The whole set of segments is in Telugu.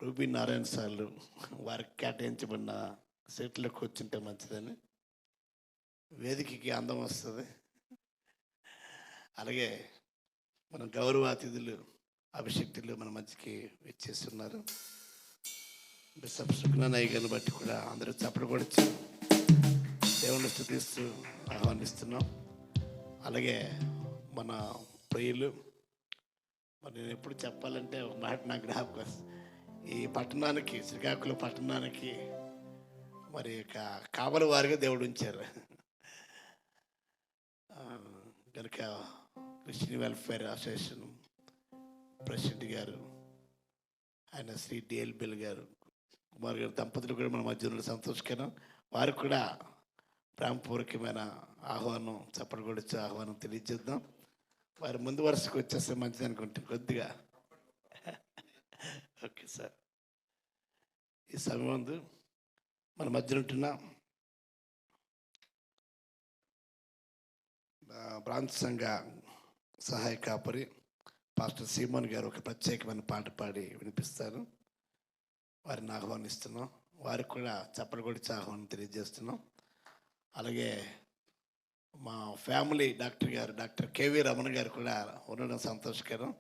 రూబీ నారాయణ సార్లు వారికి కేటాయించబడిన సీట్లో కూర్చుంటే మంచిదని, వేదికకి అందం వస్తుంది. అలాగే మన గౌరవ అతిథులు అభిషక్తులు మన మధ్యకి వచ్చేస్తున్నారు. బిషప్ సుగ్నానాయ్ గారిని బట్టి కూడా అందరూ చప్పట్లు కొడుచు దేవుని స్తుతిస్తూ ఆహ్వానిస్తున్నాం. అలాగే మన ప్రియులు, మరి నేను ఎప్పుడు చెప్పాలంటే ఒక మాట నాకు జ్ఞాపకం, ఈ పట్టణానికి, శ్రీకాకుళం పట్టణానికి మరి కావలి వారిగా దేవుడు ఉంచారు కనుక క్రిస్టియన్ వెల్ఫేర్ అసోసియేషన్ ప్రెసిడెంట్ గారు, ఆయన శ్రీ డిఎల్ బిల్ గారు, కుమార్ గారు దంపతులు కూడా మన మధ్య ఉన్న సంతోషకరం. వారికి కూడా ప్రేమపూర్వకమైన ఆహ్వానం, చప్పట్లు కొడుచు ఆహ్వానం తెలియజేద్దాం. వారి ముందు వరుసకు వచ్చేస్తే మంచిది అనుకుంటాం కొద్దిగా. Okay sir. ఈ సమయం ముందు మన మధ్య ఉంటున్న బ్రాంచ్ సంఘ సహాయ కాపరి పాస్టర్ సీమోన్ గారు ఒక ప్రత్యేకమైన పాట పాడి వినిపిస్తారు. వారిని ఆహ్వానిస్తున్నాం. వారికి కూడా చప్పట్లు కొడిచి ఆహ్వానం తెలియజేస్తున్నాం. అలాగే మా ఫ్యామిలీ డాక్టర్ గారు, డాక్టర్ కేవీ రమణ గారు కూడా ఉండడం సంతోషకరం.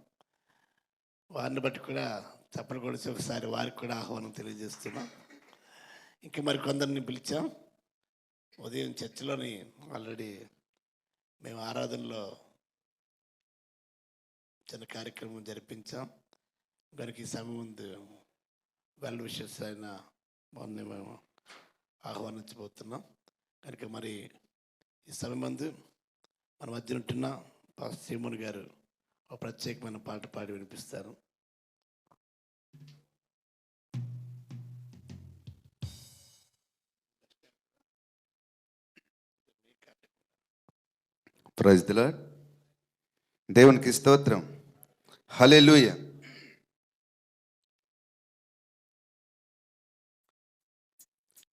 వారిని బట్టి కూడా చప్పట్లు కొడిచి ఒకసారి వారికి కూడా ఆహ్వానం తెలియజేస్తున్నాం. ఇంకా మరి కొందరిని పిలిచాం. ఉదయం చర్చిలోని ఆల్రెడీ మేము ఆరాధనలో చిన్న కార్యక్రమం జరిపించాం. కనుక ఈ సమయం ముందు వెల్ విషెస్ అయిన వారిని మేము ఆహ్వానించబోతున్నాం. కనుక మరి ఈ సమయం ముందు మన మధ్య ఉంటున్న పాస్టర్ సీమోన్ గారు ఒక ప్రత్యేకమైన పాట పాడి వినిపిస్తారు. Praise the Lord. దేవునికి స్తోత్రం. హల్లెలూయా.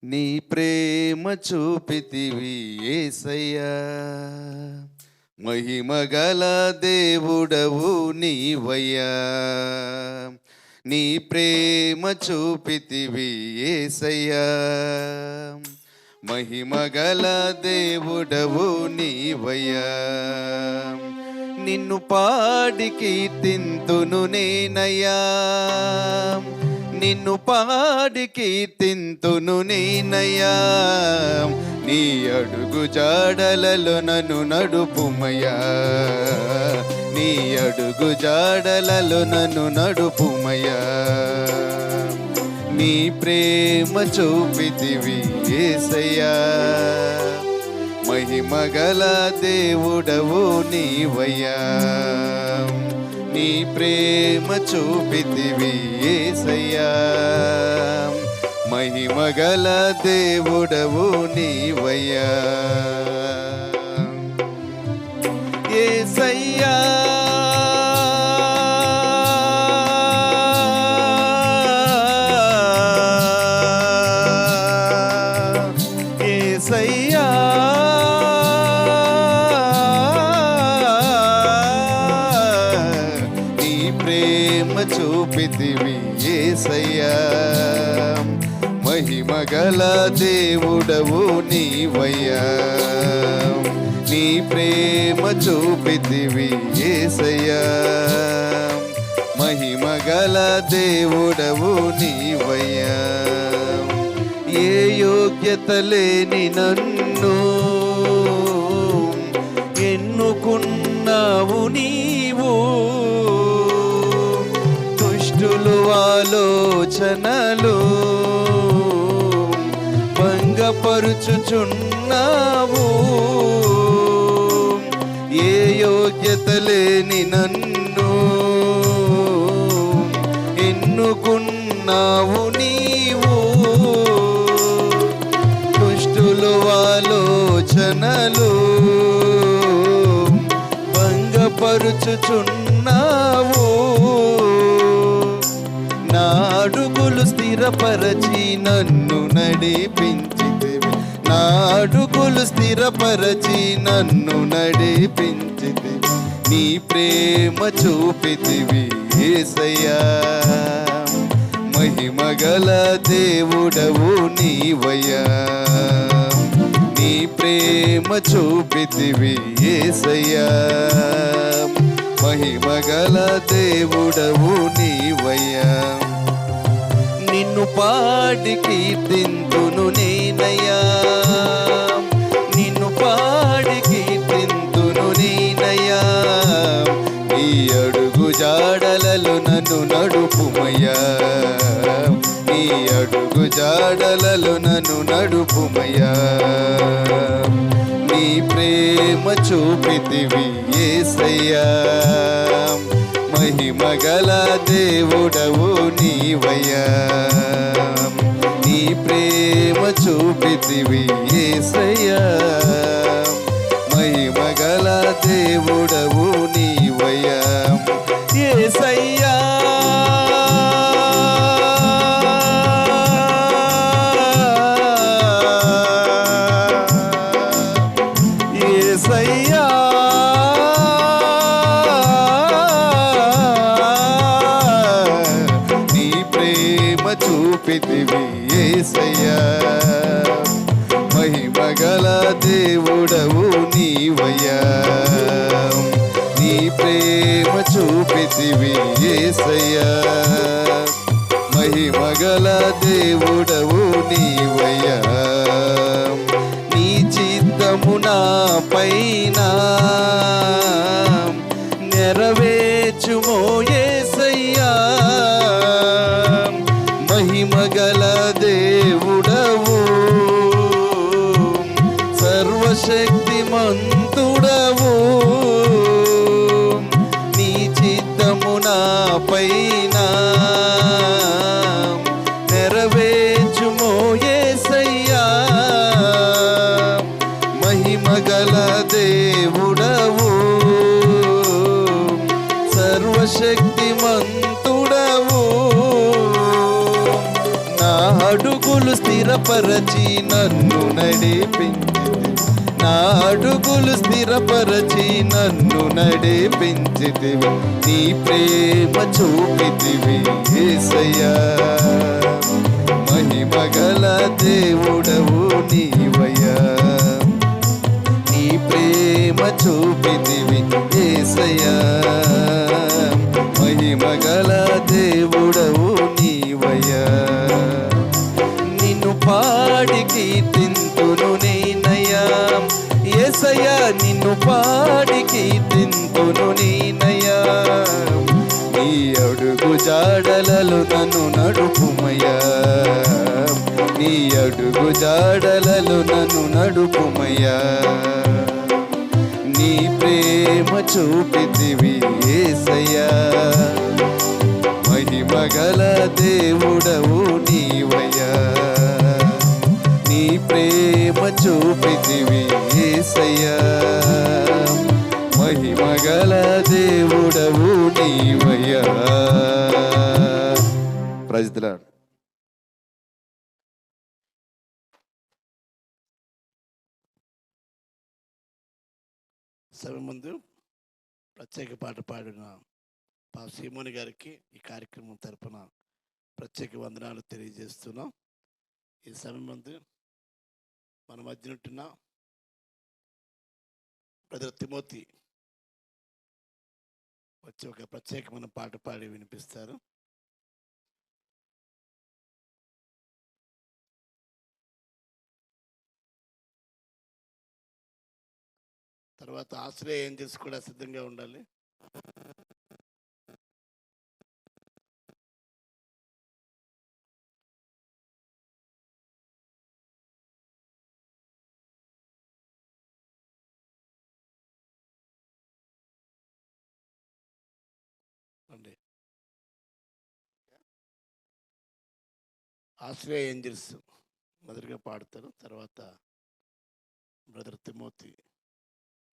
నీ ప్రేమ చూపితివి యేసయ్యా, మహిమగల దేవుడవు నీవయ్యా. నీ ప్రేమ చూపితివి యేసయ్యా, మహిమగల దేవుడవు నీవయ్యా. నిన్ను పాడి కీర్తింతును నేనయ్యా, నిన్ను పాడి కీర్తింతును నేనయ్యా. నీ అడుగు జాడలలో నన్ను నడుపుమయ్యా, నీ అడుగు జాడలలో నన్ను నడుపుమయ్యా. నీ ప్రేమ చూపితివి యేసయ్యా, మహిమగల దేవుడవు నీవయ్యా. నీ ప్రేమ చూపితివి యేసయ్యా, మహిమగల దేవుడవు నీవయ్యా. యేసయ్యా యేసయ్యా నీ ప్రేమ చూపితివి యేసయ్యా, మహిమగల దేవుడవు నీవయ్యా. నీ ప్రేమ చూపితివి యేసయ్యా, మహిమగల దేవుడవు నీవయ్యా. ఏ యోగ్యత లేని నన్ను ఎన్నుకున్నావు నీవు, దుష్టులు ఆలోచనలు భంగపరుచుచున్నావు. ఏ యోగ్యత లేని నన్ను ఎన్నుకున్నావు నీవు, దుష్టులు ఆలోచనలు భంగపరుచుచున్నావు. నా అడుగులు స్థిరపరచి నన్ను నడిపించితివి, నా అడుగులు స్థిరపరచి నన్ను నడిపించితివి. నీ ప్రేమ చూపితివి యేసయ్యా, మహిమగల దేవుడవు నీవయ్యా, నీ ప్రేమ చూపితివి యేసయ్యా. మహిమగల దేవుడవు నీవయ్యా, నిన్ను పాడి కీర్తింతును నేనయ్యా, నిన్ను పాడి కీర్తింతును నేనయ్యా. ఈ అడుగు జాడలలో నన్ను నడుపుమయ్యా, ఈ అడుగు జాడలలో నన్ను నడుపుమయ్యా. నీ ప్రేమ చూపితివి యేసయ్యా, మహిమగల దేవుడవు నీవయ్యా, నీ ప్రేమ చూపితివి యేసయ్యా. మహిమగల దేవుడవు నీవయ్యా యేసయ్యా. యేసయ్యా నీ ప్రేమ చూపితివి యేసయ్యా, మహిమగల దేవుడవు నీవయ్యా, నీ ప్రేమ చూపితివి యేసయ్యా. మహిమగల దేవుడవు నీవయ్యా, నీ చిత్తము నా పైన నెరవేర్చుమో యేసయ్యా. మహిమగల దేవుడవు, సర్వశక్తిమంతుడవు, నీ చిత్తము నా పైన నెరవేర్చుమో యేసయ్యా. మహిమగల దేవుడవు, సర్వశక్తిమంతుడవు, నా అడుగులు స్థిరపరచి నన్ను నడిపించితివి, నా అడుగులు స్థిరపరచి నన్ను నడిపించితివి. నీ ప్రేమ చూపితివి యేసయ్యా, మహిమగల దేవుడవు నీవయ్యా, నీ ప్రేమ చూపితివి యేసయ్యా. మహిమగల దేవుడవు నీవయ్యా, నిన్ను పాడి కీర్తింతును నేనయ్యా యేసయ్యా, నిన్ను పాడి కీర్తింతును నేనయ్యా. నీ అడుగు జాడలలో నన్ను నడుపుమయ్యా, నీ అడుగు జాడలలో నన్ను నడుపుమయ్యా. నీ ప్రేమ చూపితివి యేసయ్యా, మహిమగల దేవుడవు నీవయ్యా, నీ ప్రేమ చూపితివి యేసయ్యా. మహిమగల దేవుడవు నీవయ్యా. Praise the Lord. సభ ముందు ప్రత్యేక పాట పాడిన సీమోని గారికి ఈ కార్యక్రమం తరపున ప్రత్యేక వందనాలు తెలియజేస్తున్నాం. ఈ సమయం ముందు మన మధ్య ఉంటున్న బ్రదర్ తిమోతి వచ్చి ఒక ప్రత్యేకమైన పాట పాడి వినిపిస్తారు. తర్వాత ఆశ్రయ ఏంజల్స్ కూడా సిద్ధంగా ఉండాలి. అండి ఆశ్రయ ఏంజల్స్ మొదటిగా పాడతారు. తర్వాత బ్రదర్ తిమోతి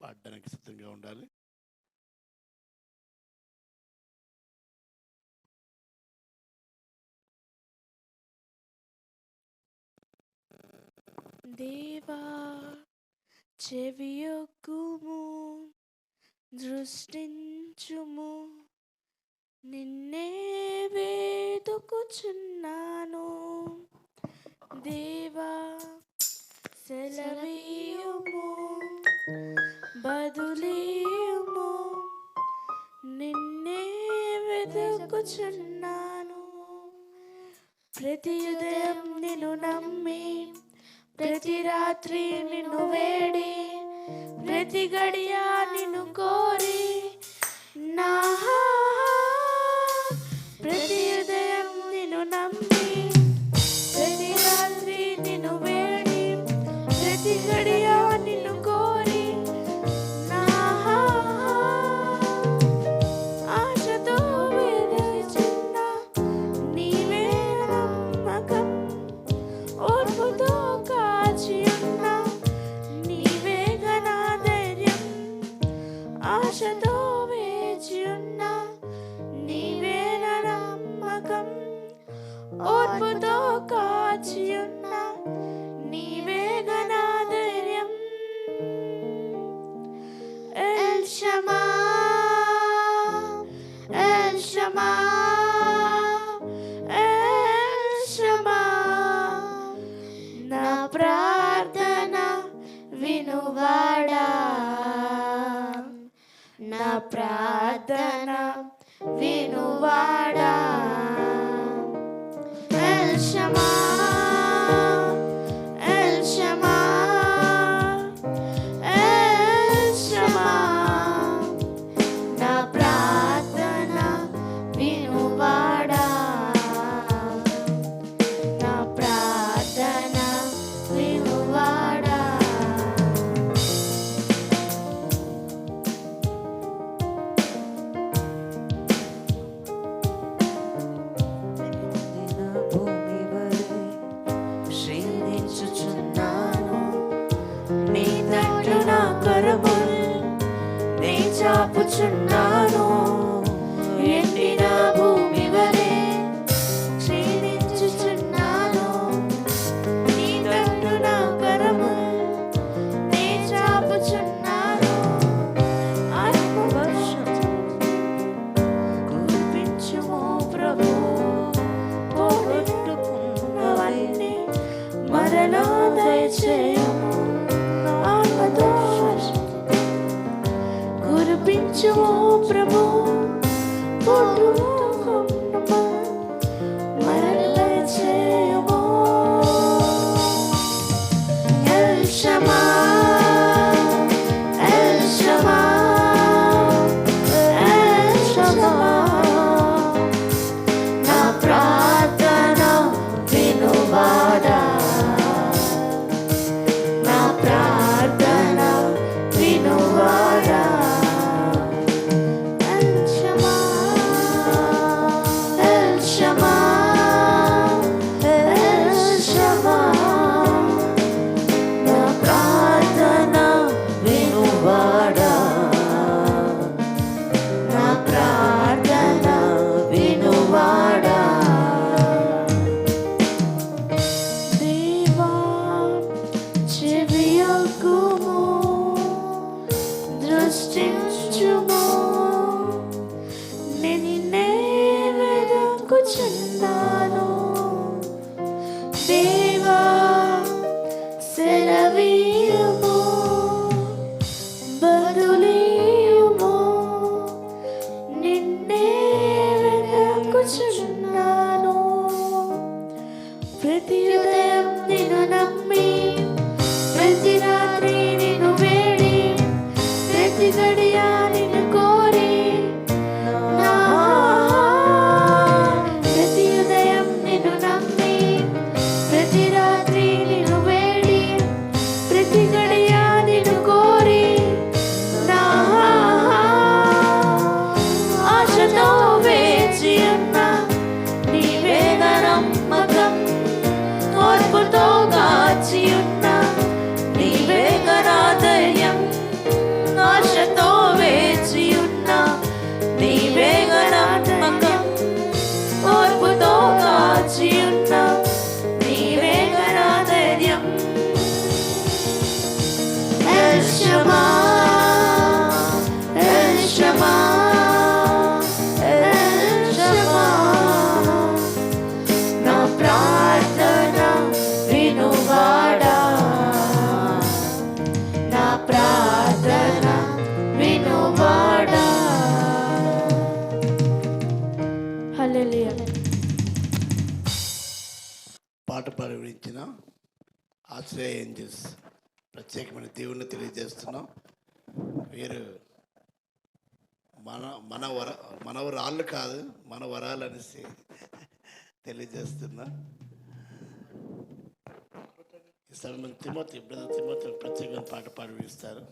పాడడానికి సిద్ధంగా ఉండాలి. దేవా చెవియొగ్గుము, దృష్టించుము, నిన్నే వేడుకుచున్నాము. సెలవీయుము బదులీయుము నిన్నే వెతుకుచున్నాను. ప్రతి ఉదయం నిన్ను నమ్మి, ప్రతి రాత్రి నిన్ను వేడి, ప్రతి గడియ నిన్ను కోరి నా ప్రతి ఉదయం నిన్ను నమ్మి, ప్రతి రాత్రి నిన్ను వేడి, ప్రతి గడియ నిన్ను కోరి నా ఆశతో వేదన నీవే నమ్మకం, ఓర్పుతో కాచి ఉన్న నీవే ఘన ధైర్యం, ఆశతో వేచి ఉన్న నీవే నమ్మకం, ఓర్పుతో కాచి ఉన్న నీవే ఘన ధైర్యం. El Shama El Shama El Shama, నా ప్రార్థన వినువాడా, నా ప్రార్థన వినువాడా. El Shama El Shama El Shama, నా ప్రార్థన వినువాడా, నా ప్రార్థన వినువాడా. భూమి వలె క్షీణించుచున్నాను, నీ తట్లు నా కరములు నీ చాపుచున్నాను. ఎండిన భూమి వలె క్షీణించుచున్నాను, నీ తట్లు నా కరములు నీ చాపుచున్నాను. ఆత్మవర్షం కురిపించుము ప్రభు, పోగొట్టుకున్నవన్నీ మరలా దయచేయము. ఆత్మతో కురిపించుము ప్రభు, పోగొట్టుకున్న మరలా దయచేయము. El Shama El Shama El Shama, నా ప్రార్థన వినువాడా, నా ప్రార్థన వినువాడా. El Shama El Shama El Shama, నా ప్రార్థన వినువాడా, నా ప్రార్థన వినువాడా. దేవా చెవియొగ్గుము, దృష్టించుము, నిన్నే వెతుకుచున్నాను. దేవా సెలవీయుము బదులీయుము నిన్నే వెతుకుచున్నాను. ప్రతి ఉదయం నిన్ను నమ్మి, ప్రతి రాత్రి నిన్ను వేడి, ప్రతి గడియ నిన్ను కోరి నా ప్రతి ఉదయం నిన్ను నమ్మి, ప్రతి రాత్రి నిన్ను వేడి, ప్రతి గడియ నిన్ను కోరి నా ఆశతో వేచి ఉన్న నీవే నమ్మకం, ఓర్పుతో కాచి ఉన్న పాట పాడి వినించిన ఆశ్రయ ఏంజల్స్ ప్రత్యేకమైన దేవుణ్ణి తెలియజేస్తున్నాం. వీరు మనవరాళ్ళు కాదు, మన వరాలు అనేసి తెలియజేస్తున్నా. ఈ సమయంలో తిమోతి ప్రత్యేకమైన పాట పాడి వినిస్తారు.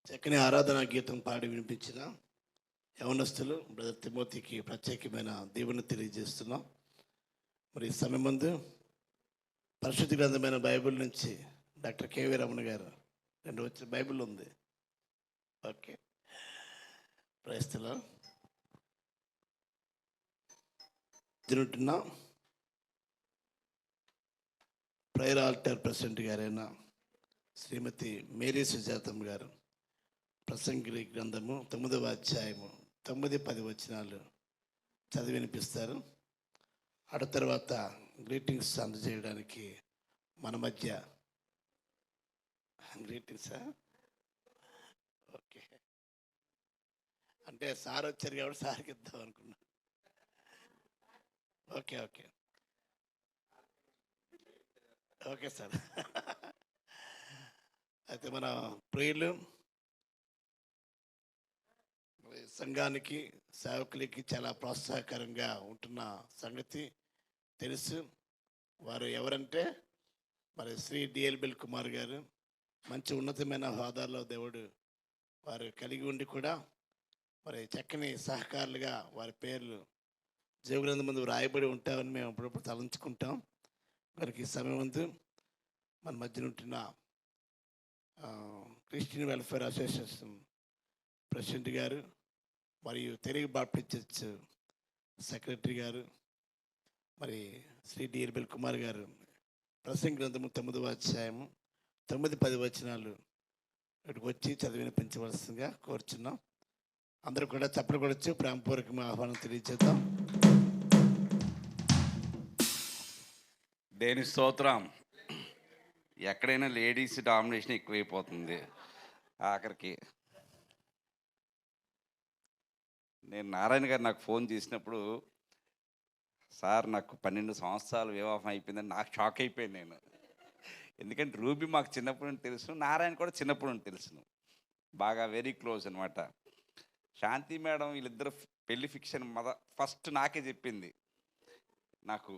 చక్కని ఆరాధనా గీతం పాడి వినిపించిన యవనస్తులు బ్రదర్ తిమోతికి ప్రత్యేకమైన దీవెన తెలియజేస్తున్నాం. మరి ఈ సమయం ముందు పరిశుద్ధ గ్రంథమైన బైబిల్ నుంచి డాక్టర్ కేవీ రమణ గారు 2 వచ్చిన బైబిల్ ఉంది. ఓకే, ప్రయత్నంలో తింటున్నా ప్రేయర్ ఆల్టర్ ప్రెసిడెంట్ గారైన శ్రీమతి మేరీ సుజాతమ్మ గారు ప్రసంగి గ్రంథము 9వ అధ్యాయము 9-10 వచనాలు చదివి వినిపిస్తారు. అటు తర్వాత గ్రీటింగ్స్ అందజేయడానికి మన మధ్య గ్రీటింగ్సా ఓకే అంటే సార్ వచ్చారు కాబట్టి సార్కి ఇద్దాం అనుకున్నా. Okay okay okay sir. అయితే మన ప్రియులు మరి సంఘానికి సేవకులకి చాలా ప్రోత్సాహకరంగా ఉంటున్న సంగతి తెలుసు. వారు ఎవరంటే మరి శ్రీ డిఎల్బిల్ కుమార్ గారు. మంచి ఉన్నతమైన హోదాలో దేవుడు వారు కలిగి ఉండి కూడా మరి చక్కని సహకారులుగా వారి పేర్లు జీవగ్రంథం ముందు రాయబడి ఉంటామని మేము అప్పుడప్పుడు తలంచుకుంటాం. వారికి ఈ సమయం ముందు మన మధ్యన ఉంటున్న క్రిస్టియన్ వెల్ఫేర్ అసోసియేషన్ ప్రెసిడెంట్ గారు మరియు తెలుగు బాప్టిస్ట్ చర్చ్ సెక్రటరీ గారు మరి శ్రీ డిఎల్బిల్ కుమార్ గారు ప్రసంగ గ్రంథము 9వ అధ్యాయము 9-10 వచనాలు ఇక్కడికి వచ్చి చదివి వినిపించవలసిందిగా కోరుచున్నాం. అందరూ కూడా చప్పట్లు కొడచ్చు, ప్రేమపూర్వకంగా ఆహ్వానం తెలియజేద్దాం. దేని స్తోత్రం. ఎక్కడైనా లేడీస్ డామినేషన్ ఎక్కువైపోతుంది. ఆఖరికి నేను నారాయణ గారు నాకు ఫోన్ చేసినప్పుడు, సార్ నాకు 12 సంవత్సరాలు వివాహం అయిపోయిందని నాకు షాక్ అయిపోయాను నేను. ఎందుకంటే రూబీ మాకు చిన్నప్పుడు నుండి తెలుసు, నారాయణ కూడా చిన్నప్పుడు నుండి తెలుసును, బాగా వెరీ క్లోజ్ అనమాట. శాంతి మేడం వీళ్ళిద్దరు పెళ్లి ఫిక్షన్ ఫస్ట్ నాకే చెప్పింది. నాకు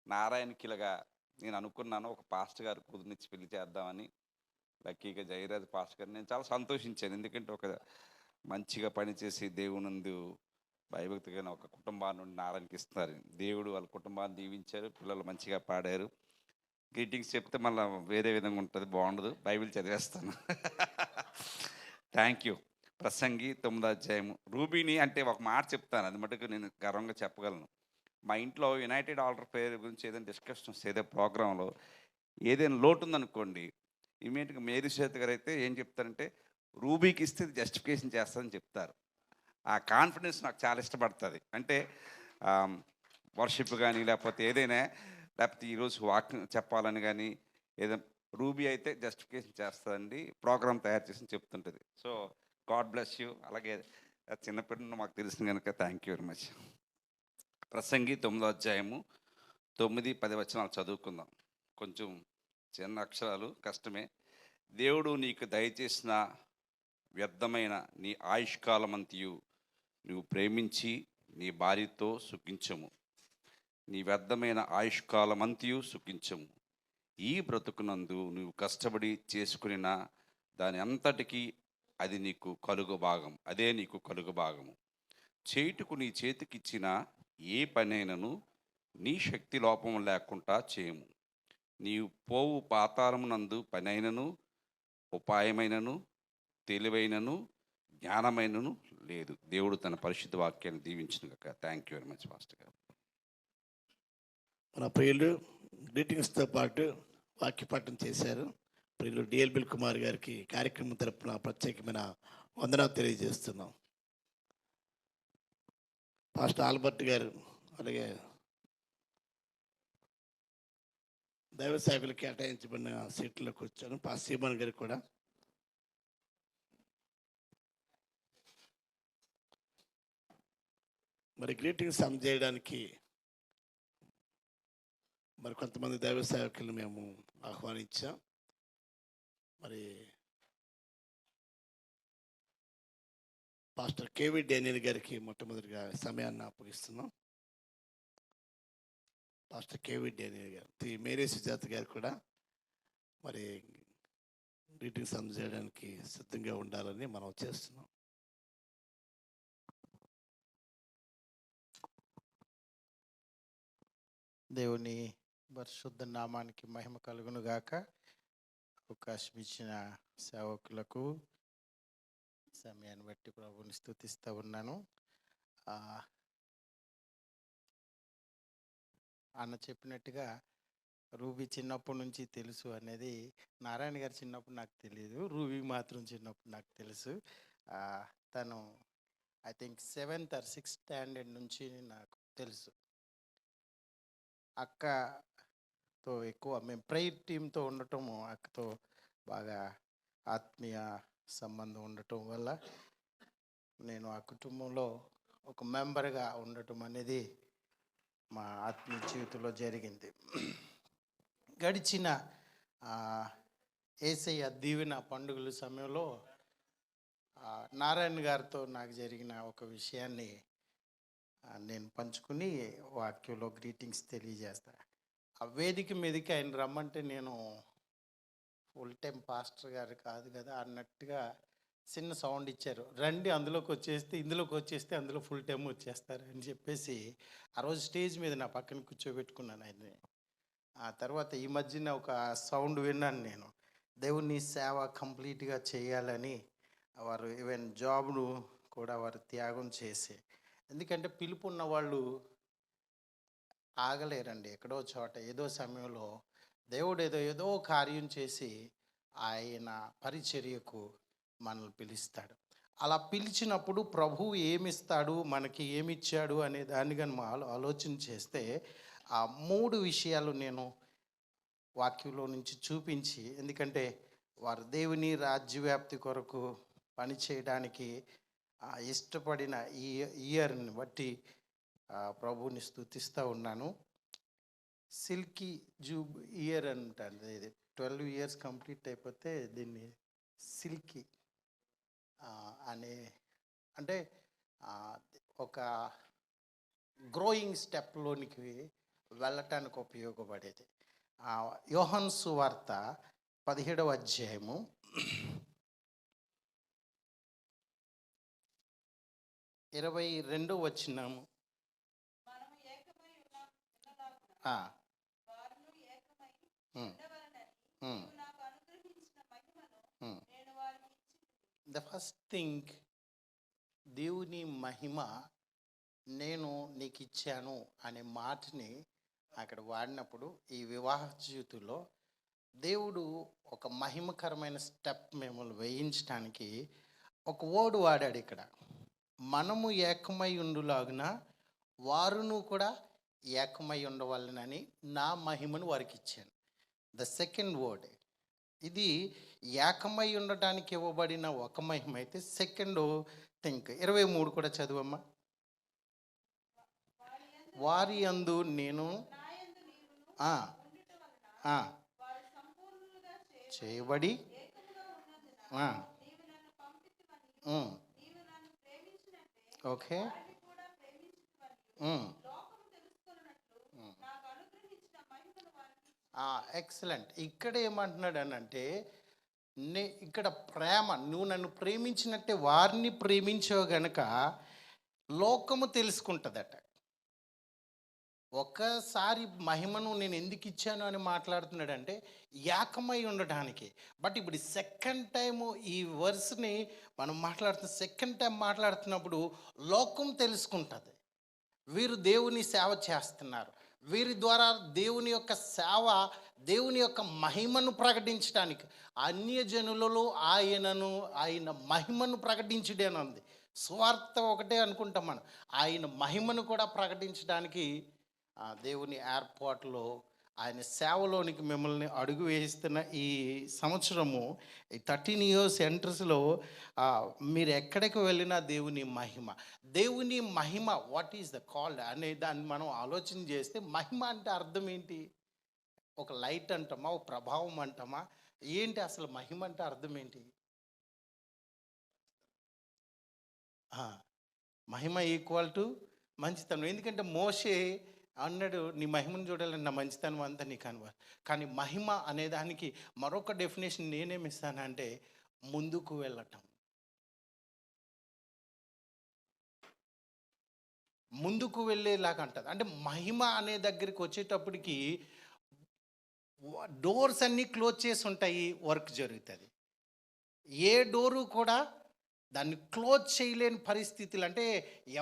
నారాయణకి ఇలాగా నేను అనుకున్నాను, ఒక పాస్టర్ గారు కుదిరినిచ్చి పెళ్లి చేద్దామని. లక్కీగా జయరాజ్ పాస్టర్ గారు, నేను చాలా సంతోషించాను. ఎందుకంటే ఒక మంచిగా పనిచేసి దేవునందు భయభక్తిగా ఒక కుటుంబాన్ని నుండి నారాయణకి ఇస్తున్నారు. దేవుడు వాళ్ళ కుటుంబాన్ని దీవించారు, పిల్లలు మంచిగా పాడారు. గ్రీటింగ్స్ చెప్తే మళ్ళీ వేరే విధంగా ఉంటుంది, బాగుండదు, బైబిల్ చదివేస్తాను. Thank you. ప్రసంగి 9వ అధ్యాయము. రూబీని అంటే ఒక మాట చెప్తాను, అది మటుకు నేను గర్వంగా చెప్పగలను. మా ఇంట్లో యునైటెడ్ ఆల్టర్ ప్రేయర్ గురించి ఏదైనా డిస్కషన్స్ ఏదో ప్రోగ్రాంలో ఏదైనా లోటు ఉందనుకోండి, ఇమీడియట్గా మేరీ శ్వేత గారు అయితే ఏం చెప్తారంటే, రూబీకి ఇస్తే జస్టిఫికేషన్ చేస్తారని చెప్తారు. ఆ కాన్ఫిడెన్స్ నాకు చాలా ఇష్టపడుతుంది. అంటే వర్షిప్ కానీ లేకపోతే ఏదైనా, లేకపోతే ఈరోజు వాక్యం చెప్పాలని కానీ ఏదైనా రూబీ అయితే జస్టిఫికేషన్ చేస్తుందండి, ప్రోగ్రామ్ తయారు చేసి చెప్తుంటుంది. So God bless you. అలాగే చిన్నపిల్లలు మాకు తెలిసిన కనుక థ్యాంక్ యూ వెరీ మచ్. ప్రసంగి 9వ అధ్యాయము 9-10 వచనాలు చదువుకుందాం. కొంచెం చిన్న అక్షరాలు కష్టమే. దేవుడు నీకు దయచేసిన వ్యర్థమైన నీ ఆయుష్కాలమంతియు నువ్వు ప్రేమించి నీ భార్యతో సుఖించము. నీ వ్యర్థమైన ఆయుష్కాలమంతియు సుఖించము. ఈ బ్రతుకునందు నువ్వు కష్టపడి చేసుకునిన దాని అంతటికీ అది నీకు కలుగు భాగం, అదే నీకు కలుగు భాగము. చేటుకు నీ చేతికిచ్చిన ఏ పనైనను నీ శక్తి లోపం లేకుండా చేయము. నీవు పోవు పాతాళమునందు పనైనను ఉపాయమైనను తెలివైనను జ్ఞానమైనను లేదు. దేవుడు తన పరిశుద్ధ వాక్యాన్ని దీవించిన కాక. Thank you very much master గారు. మన ప్రియులు గ్రీటింగ్స్తో పాటు వాక్యపాఠం చేశారు. ప్రియులు డిఎల్బిల్ కుమార్ గారికి కార్యక్రమం తరపున ప్రత్యేకమైన వందనాలు తెలియజేస్తున్నాం. పాస్టర్ ఆల్బర్ట్ గారు అలాగే దైవ సేవకులు కేటాయించబడిన సీట్లలో కూర్చొని పాస్టర్ సీమన్ గారు కూడా మరి గ్రీటింగ్స్ అందజేయడానికి మరి కొంతమంది దైవ సేవకులను మేము ఆహ్వానించాం. మరి పాస్టర్ కేవి డేనియల్ గారికి మొట్టమొదటిగా సమయాన్ని అప్పగిస్తున్నాం. పాస్టర్ కేవి డేనియల్ గారు, మేరీ సుజాత గారు కూడా మరి గ్రీటింగ్స్ అందజేయడానికి సిద్ధంగా ఉండాలని మనం చేస్తున్నాం. దేవుని పరిశుద్ధ నామానికి మహిమ కలుగును గాక. అవకాశం ఇచ్చిన సేవకులకు సమయాన్ని బట్టి ప్రభుని స్తుతిస్తూ ఉన్నాను. అన్న చెప్పినట్టుగా రూబీ చిన్నప్పటి నుంచి తెలుసు అనేది, నారాయణ గారు చిన్నప్పుడు నాకు తెలియదు, రూబీ మాత్రం చిన్నప్పుడు నాకు తెలుసు. తను I think 7th or 6th standard నుంచి నాకు తెలుసు. అక్కతో ఎక్కువ మేము ప్రేయర్ టీంతో ఉండటము, అక్కతో బాగా ఆత్మీయ సంబంధం ఉండటం వల్ల నేను ఆ కుటుంబంలో ఒక మెంబర్గా ఉండటం అనేది మా ఆత్మీయ జీవితంలో జరిగింది. గడిచిన యేసయ్య దీవెన పండుగల సమయంలో నారాయణ గారితో నాకు జరిగిన ఒక విషయాన్ని నేను పంచుకుని వాక్యంలో గ్రీటింగ్స్ తెలియజేస్తా. ఆ వేదిక మీదకి ఆయన రమ్మంటే నేను ఫుల్ టైం పాస్టర్ గారు కాదు కదా అన్నట్టుగా చిన్న సౌండ్ ఇచ్చారు. రండి ఇందులోకి వచ్చేస్తే అందులో ఫుల్ టైం వచ్చేస్తారు అని చెప్పేసి ఆ రోజు స్టేజ్ మీద నా పక్కన కూర్చోబెట్టుకున్నాను ఆయన్ని. ఆ తర్వాత ఈ మధ్యన ఒక సౌండ్ విన్నాను నేను, దేవుని సేవ కంప్లీట్గా చేయాలని వారు ఈవెన్ జాబ్ను కూడా వారు త్యాగం చేసి, ఎందుకంటే పిలుపు ఉన్న వాళ్ళు ఆగలేరండి. ఎక్కడో చోట ఏదో సమయంలో దేవుడు ఏదో కార్యం చేసి ఆయన పరిచర్యకు మనల్ని పిలుస్తాడు. అలా పిలిచినప్పుడు ప్రభువు ఏమిస్తాడు, మనకి ఏమిచ్చాడు అనే దాన్ని కానీ మనం ఆలోచన చేస్తే ఆ 3 విషయాలు నేను వాక్యంలో నుంచి చూపించి, ఎందుకంటే వారు దేవుని రాజ్యవ్యాప్తి కొరకు పని చేయడానికి ఇష్టపడిన ఈ ఇయర్ని బట్టి ప్రభువుని స్తుతిస్తూ ఉన్నాను. సిల్కీ జూబ్ ఇయర్ అంటారు. ఇది 12 years కంప్లీట్ అయిపోతే దీన్ని సిల్కీ అనే అంటే ఒక గ్రోయింగ్ స్టెప్లోనికి వెళ్ళటానికి ఉపయోగపడేది. యోహాను సువార్త 17వ అధ్యాయము 22వ వచనము. ద ఫస్ట్ థింగ్, దేవుని మహిమ నేను నీకు ఇచ్చాను అనే మాటని అక్కడ వాడినప్పుడు ఈ వివాహ జీవితంలో దేవుడు ఒక మహిమకరమైన స్టెప్ మిమ్మల్ని వేయించడానికి ఒక వర్డ్ వాడాడు. ఇక్కడ మనము ఏకమై ఉండులాగున వారును కూడా ఏకమై ఉండవాలనని నా మహిమను వారికి ఇచ్చాను. ద సెకండ్ వర్డ్ ఇది ఏకమై ఉండటానికి ఇవ్వబడిన ఒక మహిమ అయితే, సెకండ్ థింక్ 23 కూడా చదువమ్మా. వారి యందు నేను చేయబడి ఓకే ఎక్సలెంట్. ఇక్కడ ఏమంటున్నాడు అనంటే, ఇక్కడ ప్రేమ, నువ్వు నన్ను ప్రేమించినట్టే వారిని ప్రేమించావు గనక లోకము తెలుసుకుంటుందట. ఒక్కసారి మహిమను నేను ఎందుకు ఇచ్చాను అని మాట్లాడుతున్నాడంటే ఏకమై ఉండడానికి. బట్ ఇప్పుడు సెకండ్ టైము ఈ వర్స్ని మనం సెకండ్ టైం మాట్లాడుతున్నప్పుడు లోకం తెలుసుకుంటుంది వీరు దేవుని సేవ చేస్తున్నారు, వీరి ద్వారా దేవుని యొక్క సేవ, దేవుని యొక్క మహిమను ప్రకటించడానికి, అన్యజనులలో ఆయన మహిమను ప్రకటించడేనంది. సువార్త ఒకటే అనుకుంటాం మనం, ఆయన మహిమను కూడా ప్రకటించడానికి దేవుని ఏర్పాటులో ఆయన సేవలోనికి మిమ్మల్ని అడుగు వేయిస్తున్న ఈ సంవత్సరము, ఈ 13 years ఎంట్రస్లో మీరు ఎక్కడికి వెళ్ళినా దేవుని మహిమ వాట్ ఈజ్ ద కాల్డ్ అనే దాన్ని మనం ఆలోచన చేస్తే, మహిమ అంటే అర్థం ఏంటి? ఒక లైట్ అంటామా, ఒక ప్రభావం అంటామా, ఏంటి అసలు మహిమ అంటే అర్థం ఏంటి? మహిమ ఈక్వల్ టు మంచితనం. ఎందుకంటే మోషే అన్నాడు, నీ మహిమను చూడాలని నా మంచితనం అంతా నీకు అనుభవం. కానీ మహిమ అనేదానికి మరొక డెఫినేషన్ నేనేమి ఇస్తానంటే ముందుకు వెళ్ళటం. ముందుకు వెళ్ళేలాగా అంటది. అంటే మహిమ అనే దగ్గరికి వచ్చేటప్పటికి డోర్స్ అన్నీ క్లోజ్ చేసి ఉంటాయి, వర్క్ జరుగుతుంది. ఏ డోరు కూడా దాన్ని క్లోజ్ చేయలేని పరిస్థితులు. అంటే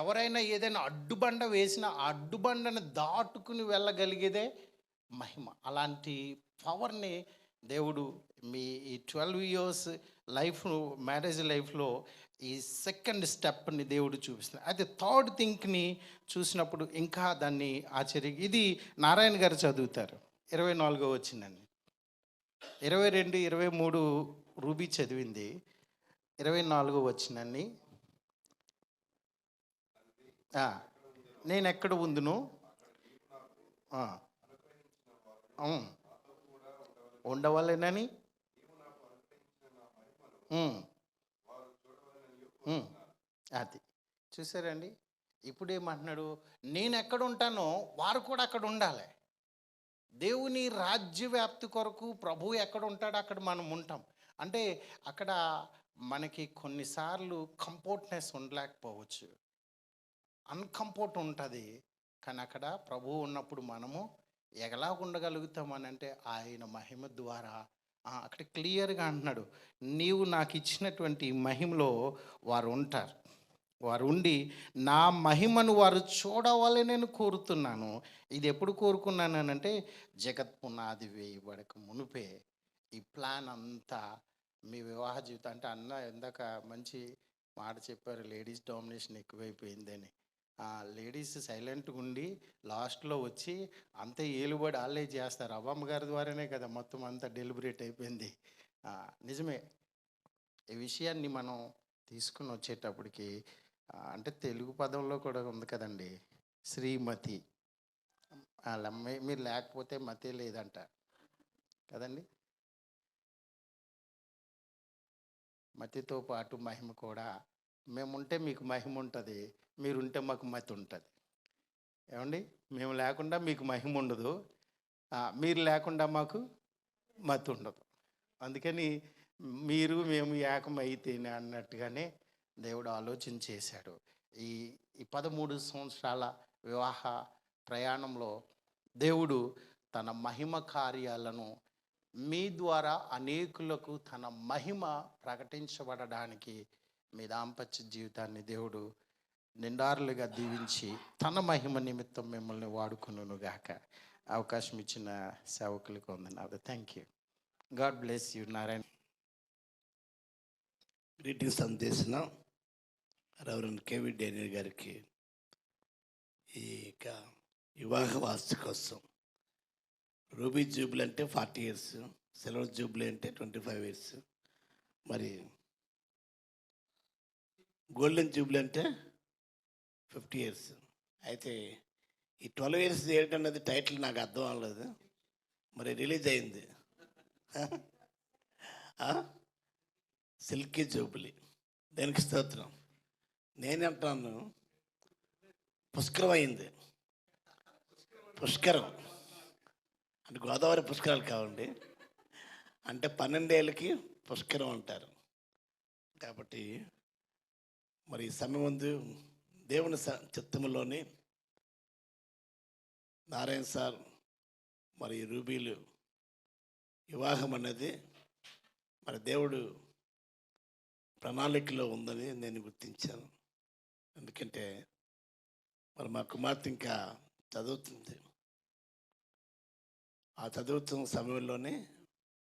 ఎవరైనా ఏదైనా అడ్డుబండ వేసినా ఆ అడ్డుబండను దాటుకుని వెళ్ళగలిగేదే మహిమ. అలాంటి పవర్ని దేవుడు మీ ఈ 12 years లైఫ్, మ్యారేజ్ లైఫ్లో ఈ సెకండ్ స్టెప్ని దేవుడు చూపిస్తున్నాడు. అయితే థర్డ్ థింక్ని చూసినప్పుడు ఇంకా దాన్ని ఇది నారాయణ గారు చదువుతారు. 24వ వచ్చిందండి. 22, 23 రూబీ చదివింది. 24వ వచ్చిందండి. నేను ఎక్కడ ఉందును ఆ, ఉమ్, ఉండవలెనని ఉమ్, ఉమ్, అది చూసారండి. ఇప్పుడు ఏమంటున్నాడు, నేను ఎక్కడ ఉంటానో వారు కూడా అక్కడ ఉండాలి. దేవుని రాజ్య వ్యాప్తి కొరకు ప్రభు ఎక్కడ ఉంటాడో అక్కడ మనం ఉంటాం. అంటే అక్కడ మనకి కొన్నిసార్లు కంఫర్ట్నెస్ ఉండలేకపోవచ్చు, అన్కంఫర్ట్ ఉంటుంది. కానీ అక్కడ ప్రభు ఉన్నప్పుడు మనము ఎలా ఉండగలుగుతాం అని అంటే ఆయన మహిమ ద్వారా. అక్కడ క్లియర్గా అంటున్నాడు, నీవు నాకు ఇచ్చినటువంటి మహిమలో వారు ఉంటారు. వారు ఉండి నా మహిమను వారు చూడవాలని నేను కోరుతున్నాను. ఇది ఎప్పుడు కోరుకున్నానంటే జగత్ పునాది వేయబడక మునిపే ఈ ప్లాన్ అంతా మీ వివాహ జీవితం. అంటే అన్న ఇందాక మంచి మాట చెప్పారు, లేడీస్ డామినేషన్ ఎక్కువైపోయిందని. లేడీస్ సైలెంట్గా ఉండి లాస్ట్లో వచ్చి అంతే ఏలుబడి వాళ్ళే చేస్తారు. అవ్వమ్మ గారి ద్వారానే కదా మొత్తం అంతా డెలిబరేట్ అయిపోయింది. నిజమే. ఈ విషయాన్ని మనం తీసుకుని వచ్చేటప్పటికి అంటే తెలుగు పదంలో కూడా ఉంది కదండి, శ్రీమతి. వాళ్ళ మీరు లేకపోతే మతే లేదంట కదండి. మతితో పాటు మహిమ కూడా. మేముంటే మీకు మహిమ ఉంటుంది, మీరుంటే మాకు మతి ఉంటుంది. ఏమండి, మేము లేకుండా మీకు మహిమ ఉండదు, మీరు లేకుండా మాకు మతి ఉండదు. అందుకని మీరు మేము ఏకమైతేనే అన్నట్టుగానే దేవుడు ఆలోచన చేశాడు. ఈ 13 సంవత్సరాల వివాహ ప్రయాణంలో దేవుడు తన మహిమ కార్యాలను మీ ద్వారా అనేకులకు తన మహిమ ప్రకటించబడడానికి మీ దాంపత్య జీవితాన్ని దేవుడు నిండారులుగా దీవించి తన మహిమ నిమిత్తం మిమ్మల్ని వాడుకునుగాక. అవకాశం ఇచ్చిన సేవకులకు వందనాలు. Thank you. God bless you. Narayana. Greetings అందేసిన రెవరెండ్ కేవి డేనియల్ గారికి ఈ వివాహ వార్షికోత్సవం. రూబీ జూబ్లీ అంటే 40 years, సిల్వర్ జూబ్లీ అంటే 25 years, మరి గోల్డెన్ జూబ్లీ అంటే 50 years. అయితే ఈ 12 years ఏంటన్నది టైటిల్ నాకు అర్థం అవ్వలేదు. మరి రిలీజ్ అయింది సిల్కీ జూబ్లీ. దేనికి స్తోత్రం. నేనంటాను పుష్కరం అయింది. పుష్కరం అంటే గోదావరి పుష్కరాలు కావండి, అంటే 12 ఏళ్ళకి పుష్కరం అంటారు. కాబట్టి మరి ఈ సమయం ముందు దేవుని చిత్తములోని నారాయణ సార్ మరి రూబీలు వివాహం అన్నది మరి దేవుడు ప్రణాళికలో ఉందని నేను గుర్తించాను. ఎందుకంటే మరి మా కుమార్తె ఇంకా చదువుతుంది. ఆ చదువుతున్న సమయంలోనే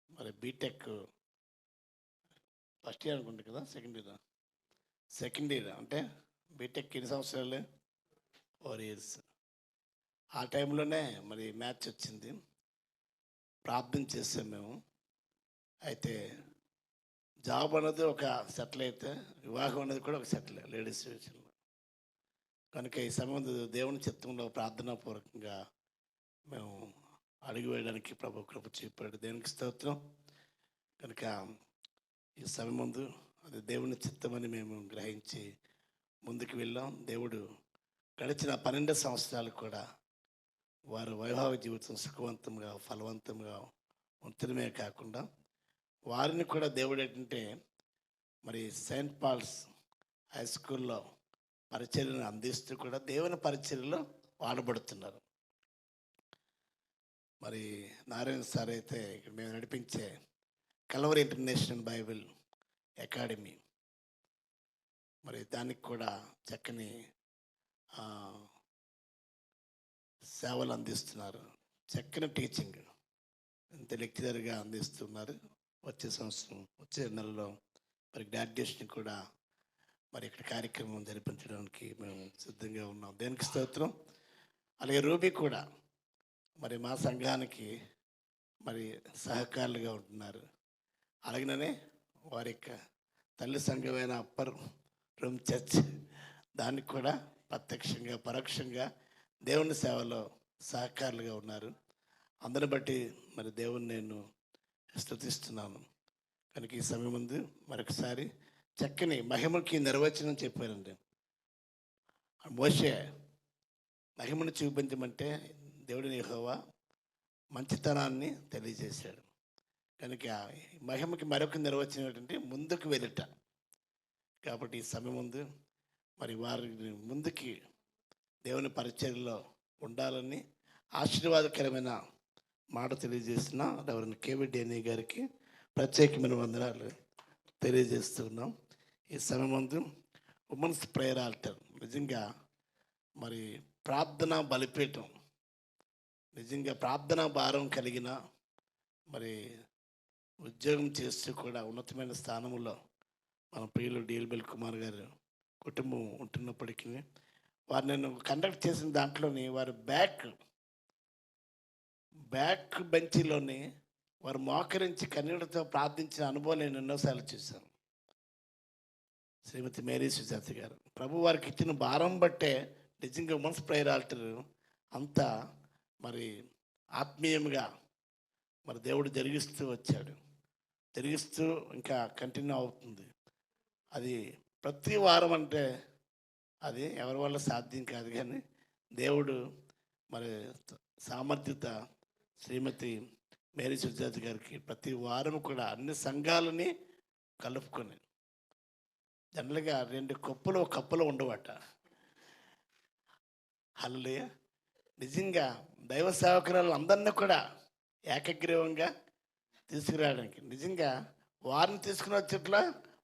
మరి బీటెక్ ఫస్ట్ ఇయర్ అనుకుంటుంది కదా, సెకండ్ ఇయర్ అంటే బీటెక్ ఎన్ని సంవత్సరాలు? 4 years. ఆ టైంలోనే మరి మ్యాచ్ వచ్చింది. ప్రార్థన చేసాం మేము. అయితే జాబ్ అనేది ఒక సెటిల్ అయితే వివాహం అనేది కూడా ఒక సెటిల్ లేడీస్ విషయంలో. కనుక ఈ సమయం దేవుని చిత్తంలో ప్రార్థనాపూర్వకంగా మేము అడుగు వేయడానికి ప్రభు కృప చూపాడు. దేవునికి స్తోత్రం. కనుక ఈ సమయం ముందు అది దేవుని చిత్తమని మేము గ్రహించి ముందుకు వెళ్ళాం. దేవుడు గడిచిన 12 సంవత్సరాలు కూడా వారు వైవాహిక జీవితం సుఖవంతంగా ఫలవంతంగా ఉంచడమే కాకుండా వారిని కూడా దేవుడు ఏంటంటే మరి సెయింట్ పాల్స్ హై స్కూల్లో పరిచర్యను అందిస్తూ కూడా దేవుని పరిచర్యలో వాడబడుతున్నారు. మరి నారాయణ సార్ అయితే ఇక్కడ మేము నడిపించే కల్వరి ఇంటర్నేషనల్ బైబిల్ అకాడమీ, మరి దానికి కూడా చక్కని సేవలు అందిస్తున్నారు. చక్కని టీచింగ్ ఇంత లెక్చరర్గా అందిస్తున్నారు. వచ్చే నెలలో మరి గ్రాడ్యుయేషన్ కూడా మరి ఇక్కడ కార్యక్రమం జరిపించడానికి మేము సిద్ధంగా ఉన్నాం. దేనికి స్తోత్రం. అలాగే రూబీ కూడా మరి మా సంఘానికి మరి సహకారులుగా ఉంటున్నారు. అలాగనే వారి యొక్క తల్లి సంఘమైన అప్పర్ రూమ్ చర్చ్ దానికి కూడా ప్రత్యక్షంగా పరోక్షంగా దేవుని సేవలో సహకారులుగా ఉన్నారు. అందరిని బట్టి మరి దేవుని నేను స్తుతిస్తున్నాను. కనుక ఈ సమయం ముందు మరొకసారి చక్కని మహిమకి నిర్వచనం చెప్పారండి. మోషే మహిమను చూపించమంటే దేవుడిని యెహోవా మంచితనాన్ని తెలియజేశాడు. కనుక మహిమకి మరొక నిర్వచనం ఏంటంటే ముందుకు వెళ్ళట. కాబట్టి ఈ సమయం ముందు మరి వారిని ముందుకి దేవుని పరిచర్యలో ఉండాలని ఆశీర్వాదకరమైన మాట తెలియజేసిన రెవరెండ్ కేవీడీఎన్ఏ గారికి ప్రత్యేకమైన వందనాలు తెలియజేస్తున్నాం. ఈ సమయం ముందు ఉమెన్స్ ప్రేయర్ ఆల్టర్ నిజంగా మరి ప్రార్థనా బలిపీఠం, నిజంగా ప్రార్థనా భారం కలిగిన మరి ఉద్యోగం చేస్తూ కూడా ఉన్నతమైన స్థానంలో మన ప్రియులు డిఎల్బెల్ కుమార్ గారు కుటుంబం ఉంటున్నప్పటికీ వారు నేను కండక్ట్ చేసిన దాంట్లోని వారు బ్యాక్ బెంచీలోని వారు మోకరించి కన్నీళ్లతో ప్రార్థించిన అనుభవం నేను ఎన్నోసార్లు చూశాను. శ్రీమతి మేరీ సుజాత గారు ప్రభు వారికి ఇచ్చిన భారం బట్టే నిజంగా ఉమెన్స్ ప్రేయర్ ఆల్టర్ అంతా మరి ఆత్మీయంగా మరి దేవుడు జరిగిస్తూ వచ్చాడు, జరిగిస్తూ ఇంకా కంటిన్యూ అవుతుంది. అది ప్రతి వారం అంటే అది ఎవరి వల్ల సాధ్యం కాదు, కానీ దేవుడు మరి సామర్థ్యత శ్రీమతి మేరీ సుజాత గారికి ప్రతి వారం కూడా అన్ని సంఘాలని కలుపుకొని జనరల్గా 2 కప్పులు ఉండవట. హల్లెలూయా. నిజంగా దైవ సేవకురాలు అందరినీ కూడా ఏకగ్రీవంగా తీసుకురావడానికి నిజంగా వారిని తీసుకుని వచ్చేట్లా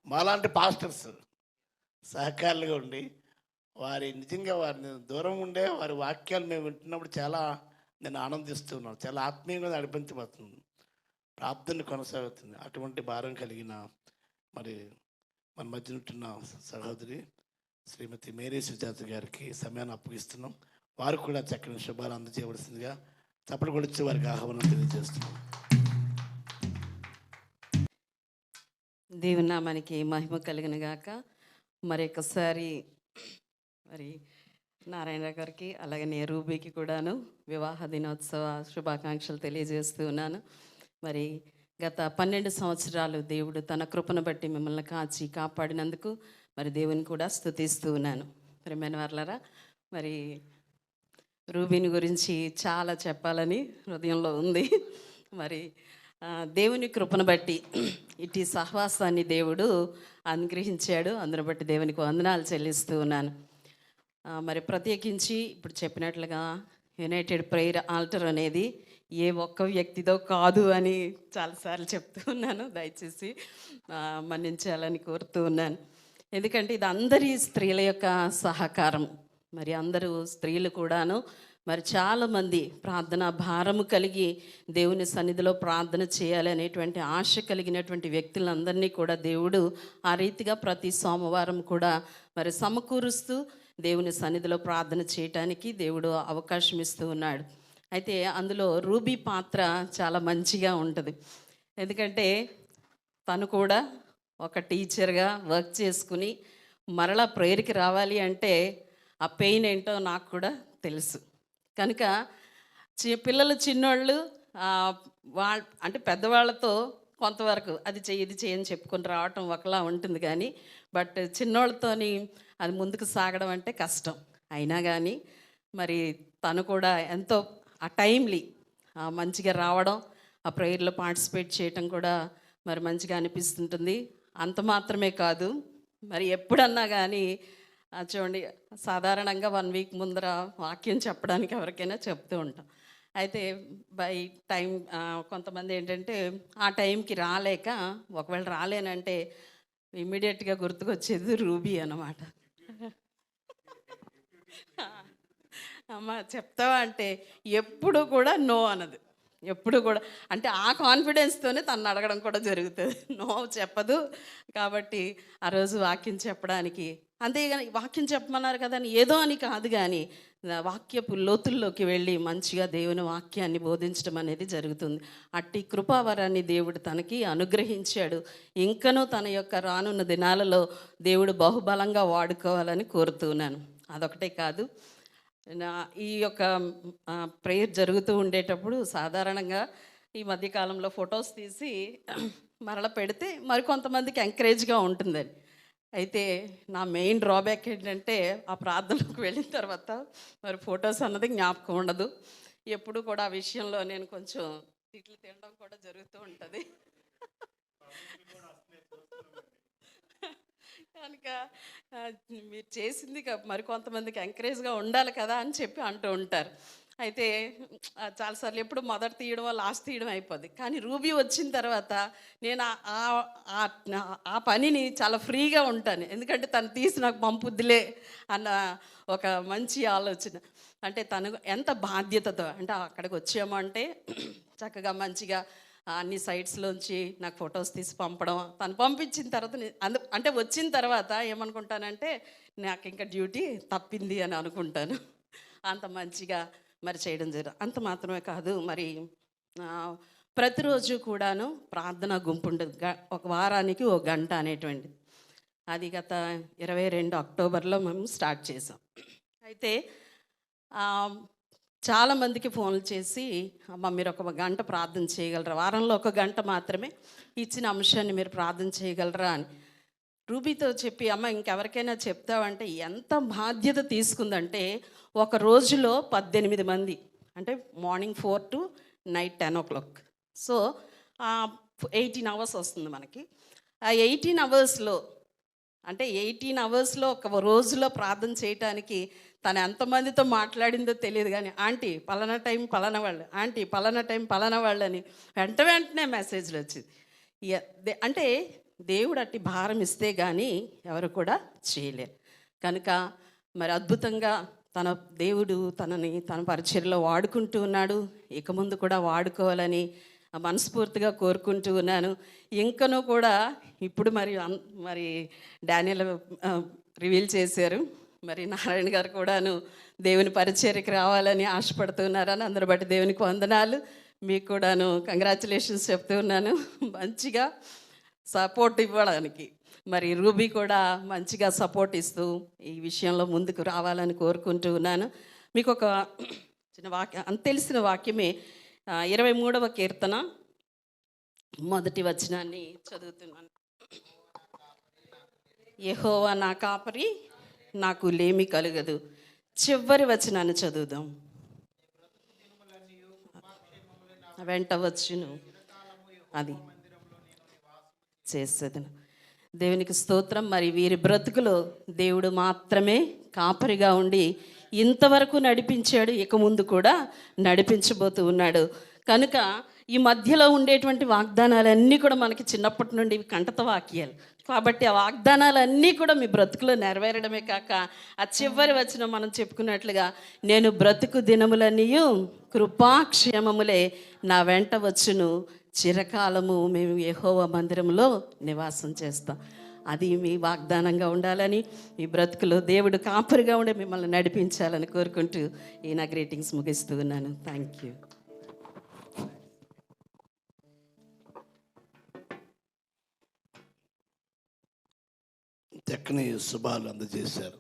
మాలాంటి పాస్టర్స్ సహకారులుగా ఉండి వారి నిజంగా వారిని దూరం ఉండే వారి వాక్యాలు మేము వింటున్నప్పుడు చాలా నేను ఆనందిస్తున్నాను. చాలా ఆత్మీయంగా నడిపించబడుతుంది, ప్రార్థన కొనసాగుతుంది. అటువంటి భారం కలిగిన మరి మన మధ్య ఉంటున్న సహోదరి శ్రీమతి మేరీ సుజాత గారికి సమయాన్ని అప్పగిస్తున్నాం. వారు కూడా చక్కని శుభాలు అందజేయవలసిందిగా చప్పట్లు కొడిచి వారికి ఆహ్వానం తెలియజేస్తున్నాం. దేవుని నామానికి మహిమ కలిగిన గాక. మరొకసారి మరి నారాయణ గారికి అలాగే రూబీకి కూడాను వివాహ దినోత్సవ శుభాకాంక్షలు తెలియజేస్తూ ఉన్నాను. మరి గత 12 సంవత్సరాలు దేవుడు తన కృపను బట్టి మిమ్మల్ని కాచి కాపాడినందుకు మరి దేవుని కూడా స్తుతిస్తూ ఉన్నాను. ప్రియమైన వారలారా, మరి రూబీని గురించి చాలా చెప్పాలని హృదయంలో ఉంది. మరి దేవుని కృపను బట్టి ఇటు సహవాసాన్ని దేవుడు అనుగ్రహించాడు. అందును బట్టి దేవునికి వందనాలు చెల్లిస్తూ ఉన్నాను. మరి ప్రత్యేకించి ఇప్పుడు చెప్పినట్లుగా యునైటెడ్ ప్రేయర్ ఆల్టర్ అనేది ఏ ఒక్క వ్యక్తిదో కాదు అని చాలాసార్లు చెప్తూ ఉన్నాను. దయచేసి మన్నించాలని కోరుతూ ఉన్నాను. ఎందుకంటే ఇది అందరి స్త్రీల యొక్క సహకారం. మరి అందరూ స్త్రీలు కూడాను మరి చాలామంది ప్రార్థన భారము కలిగి దేవుని సన్నిధిలో ప్రార్థన చేయాలి అనేటువంటి ఆశ కలిగినటువంటి వ్యక్తులందరినీ కూడా దేవుడు ఆ రీతిగా ప్రతి సోమవారం కూడా మరి సమకూరుస్తూ దేవుని సన్నిధిలో ప్రార్థన చేయటానికి దేవుడు అవకాశం ఇస్తూ ఉన్నాడు. అయితే అందులో రూబీ పాత్ర చాలా మంచిగా ఉంటుంది. ఎందుకంటే తను కూడా ఒక టీచర్గా వర్క్ చేసుకుని మరలా ప్రేయర్కి రావాలి అంటే ఆ పెయిన్ ఏంటో నాకు కూడా తెలుసు. కనుక పిల్లలు చిన్నోళ్ళు అంటే పెద్దవాళ్ళతో కొంతవరకు అది చెయ్యి ఇది చేయని చెప్పుకొని రావటం ఒకలా ఉంటుంది, కానీ బట్ చిన్నోళ్ళతోని అది ముందుకు సాగడం అంటే కష్టం. అయినా కానీ మరి తను కూడా ఎంతో ఆ టైమ్లీ మంచిగా రావడం, ఆ ప్రేయర్లో పార్టిసిపేట్ చేయటం కూడా మరి మంచిగా అనిపిస్తుంటుంది. అంత మాత్రమే కాదు, మరి ఎప్పుడన్నా కానీ చూడండి, సాధారణంగా 1 వీక్ ముందర వాక్యం చెప్పడానికి ఎవరికైనా చెప్తూ ఉంటాం. అయితే బై టైం కొంతమంది ఏంటంటే ఆ టైంకి రాలేక, ఒకవేళ రాలేనంటే ఇమ్మీడియట్గా గుర్తుకొచ్చేది రూబీ అన్నమాట. అమ్మ చెప్తావా అంటే ఎప్పుడు కూడా నో అన్నది, ఎప్పుడు కూడా. అంటే ఆ కాన్ఫిడెన్స్తోనే తను అడగడం కూడా జరుగుతుంది, నో చెప్పదు. కాబట్టి ఆ రోజు వాక్యం చెప్పడానికి, అంతేగాని వాక్యం చెప్పమన్నారు కదా అని ఏదో అని కాదు, కానీ వాక్యపు లోతుల్లోకి వెళ్ళి మంచిగా దేవుని వాక్యాన్ని బోధించడం అనేది జరుగుతుంది. అట్టి కృపావరాన్ని దేవుడు తనకి అనుగ్రహించాడు. ఇంకనూ తన యొక్క రానున్న దినాలలో దేవుడు బహుబలంగా వాడుకోవాలని కోరుతున్నాను. అదొకటే కాదు, నా ఈ యొక్క ప్రేయర్ జరుగుతూ ఉండేటప్పుడు సాధారణంగా ఈ మధ్యకాలంలో ఫొటోస్ తీసి మరల పెడితే మరికొంతమందికి ఎంకరేజ్గా ఉంటుందని. అయితే నా మెయిన్ డ్రాబ్యాక్ ఏంటంటే ఆ ప్రార్థనలోకి వెళ్ళిన తర్వాత మరి ఫొటోస్ అన్నది జ్ఞాపకం ఉండదు. ఎప్పుడు కూడా ఆ విషయంలో నేను కొంచెం తిట్లు తినడం కూడా జరుగుతూ ఉంటుంది. కనుక మీరు చేసింది మరికొంతమందికి ఎంకరేజ్గా ఉండాలి కదా అని చెప్పి అంటూ ఉంటారు. అయితే చాలాసార్లు ఎప్పుడు మొదట తీయడం లాస్ట్ తీయడం అయిపోద్ది. కానీ రూబీ వచ్చిన తర్వాత నేను ఆ పనిని చాలా ఫ్రీగా ఉంటాను. ఎందుకంటే తను తీసి నాకు పంపుద్దిలే అన్న ఒక మంచి ఆలోచన. అంటే తను ఎంత బాధ్యతతో, అంటే అక్కడికి వచ్చాము అంటే చక్కగా మంచిగా అన్ని సైట్స్లోంచి నాకు ఫొటోస్ తీసి పంపడం, తను పంపించిన తర్వాత అంటే వచ్చిన తర్వాత ఏమనుకుంటానంటే నాకు ఇంకా డ్యూటీ తప్పింది అని అనుకుంటాను. అంత మంచిగా మరి చేయడం జరుగుతుంది. అంత మాత్రమే కాదు, మరి ప్రతిరోజు కూడాను ప్రార్థన గుంపు ఉండదు. ఒక వారానికి ఒక గంట అనేటువంటిది. అది గత 22 అక్టోబర్లో మేము స్టార్ట్ చేసాం. అయితే చాలామందికి ఫోన్లు చేసి, అమ్మ మీరు ఒక గంట ప్రార్థన చేయగలరా, వారంలో ఒక గంట మాత్రమే ఇచ్చిన అంశాన్ని మీరు ప్రార్థన చేయగలరా అని రూబీతో చెప్పి, అమ్మ ఇంకెవరికైనా చెప్తావంటే ఎంత బాధ్యత తీసుకుందంటే ఒక రోజులో 18 మంది, అంటే morning 4 to night 10 o'clock. So 18 hours వస్తుంది మనకి. ఆ 18 అవర్స్లో, అంటే 18 అవర్స్లో ఒక రోజులో ప్రార్థన చేయటానికి తను ఎంతమందితో మాట్లాడిందో తెలియదు. కానీ ఆంటీ పలానా టైం పలానా వాళ్ళు, ఆంటీ పలానా టైం పలానా వాళ్ళు అని వెంటనే మెసేజ్లు వచ్చింది. అంటే దేవుడు అట్టి భారం ఇస్తే కానీ ఎవరు కూడా చేయలేరు. కనుక మరి అద్భుతంగా దేవుడు తన పరిచర్యలో వాడుకుంటూ ఉన్నాడు. ఇక ముందు కూడా వాడుకోవాలని మనస్ఫూర్తిగా కోరుకుంటూ ఉన్నాను. ఇంకనూ కూడా ఇప్పుడు మరి డానియల్ రివీల్ చేశారు, మరి నారాయణ గారు కూడాను దేవుని పరిచర్యకి రావాలని ఆశపడుతున్నారని అందరు బట్టి దేవునికి వందనాలు. మీకు కూడాను కంగ్రాచులేషన్స్ చెప్తూ ఉన్నాను. మంచిగా సపోర్ట్ ఇవ్వడానికి మరి రూబీ కూడా మంచిగా సపోర్ట్ ఇస్తూ ఈ విషయంలో ముందుకు రావాలని కోరుకుంటూ ఉన్నాను. మీకు ఒక చిన్న వాక్యం, తెలిసిన వాక్యమే 23వ కీర్తన మొదటి వచనాన్ని చదువుతున్నాను. యెహోవా నా కాపరి, నాకు లేమి కలుగదు. చివరి వచనాన్ని చదువుదాం. వెంట వచ్చును అది చేసేదను. దేవునికి స్తోత్రం. మరి వీరి బ్రతుకులో దేవుడు మాత్రమే కాపరిగా ఉండి ఇంతవరకు నడిపించాడు, ఇక ముందు కూడా నడిపించబోతూ ఉన్నాడు. కనుక ఈ మధ్యలో ఉండేటువంటి వాగ్దానాలన్నీ కూడా మనకి చిన్నప్పటి నుండి కంటత వాక్యాలు కాబట్టి ఆ వాగ్దానాలన్నీ కూడా మీ బ్రతుకులో నెరవేరడమే కాక ఆ చివరి వచ్చిన మనం చెప్పుకున్నట్లుగా నేను బ్రతుకు దినములన్నీయు కృపాక్షేమములే నా వెంట వచ్చును, చిరకాలము మేము యెహోవా మందిరంలో నివాసం చేస్తాం. అది మీ వాగ్దానంగా ఉండాలని, మీ బ్రతుకులో దేవుడు కాపరిగా ఉండి మిమ్మల్ని నడిపించాలని కోరుకుంటూ ఈ నా గ్రీటింగ్స్ ముగిస్తూ ఉన్నాను. Thank you. చక్కని శుభాలు అందజేశారు.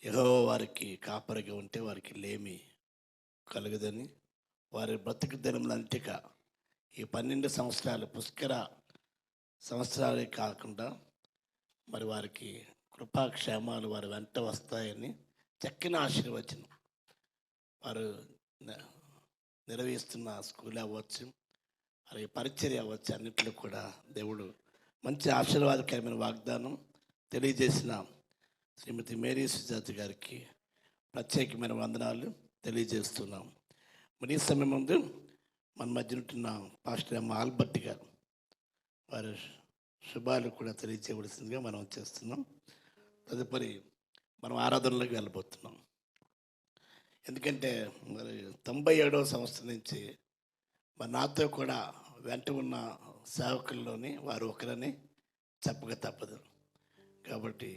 యెహోవా వారికి కాపరిగా ఉంటే వారికి లేమి కలుగుదని, వారి బ్రతుకు దినములంటిక ఈ 12 సంవత్సరాలు పుష్కర సంవత్సరాలే కాకుండా మరి వారికి కృపాక్షేమాలు వారి వెంట వస్తాయని చక్కని ఆశీర్వచనం. వారు నిర్వహిస్తున్న స్కూల్ అవ్వచ్చు, అలాగే పరిచర్య అవ్వచ్చు, అన్నింటిలో కూడా దేవుడు మంచి ఆశీర్వాదకరమైన వాగ్దానం తెలియజేసిన శ్రీమతి మేరీ సుజాత గారికి ప్రత్యేకమైన వందనాలు తెలియజేస్తున్నాం. మరి ఈ సమయం ముందు మన మధ్య ఉంటున్న పాస్టర్ అమ్మ ఆల్బర్ట్ గారు వారి శుభాలు కూడా తెలియజేయవలసిందిగా మనం చేస్తున్నాం. తదుపరి మనం ఆరాధనలోకి వెళ్ళబోతున్నాం. ఎందుకంటే మరి 97వ సంవత్సరం నుంచి మరి నాతో కూడా వెంట ఉన్న సేవకుల్లోని వారు ఒకరని చెప్పక తప్పదు. కాబట్టి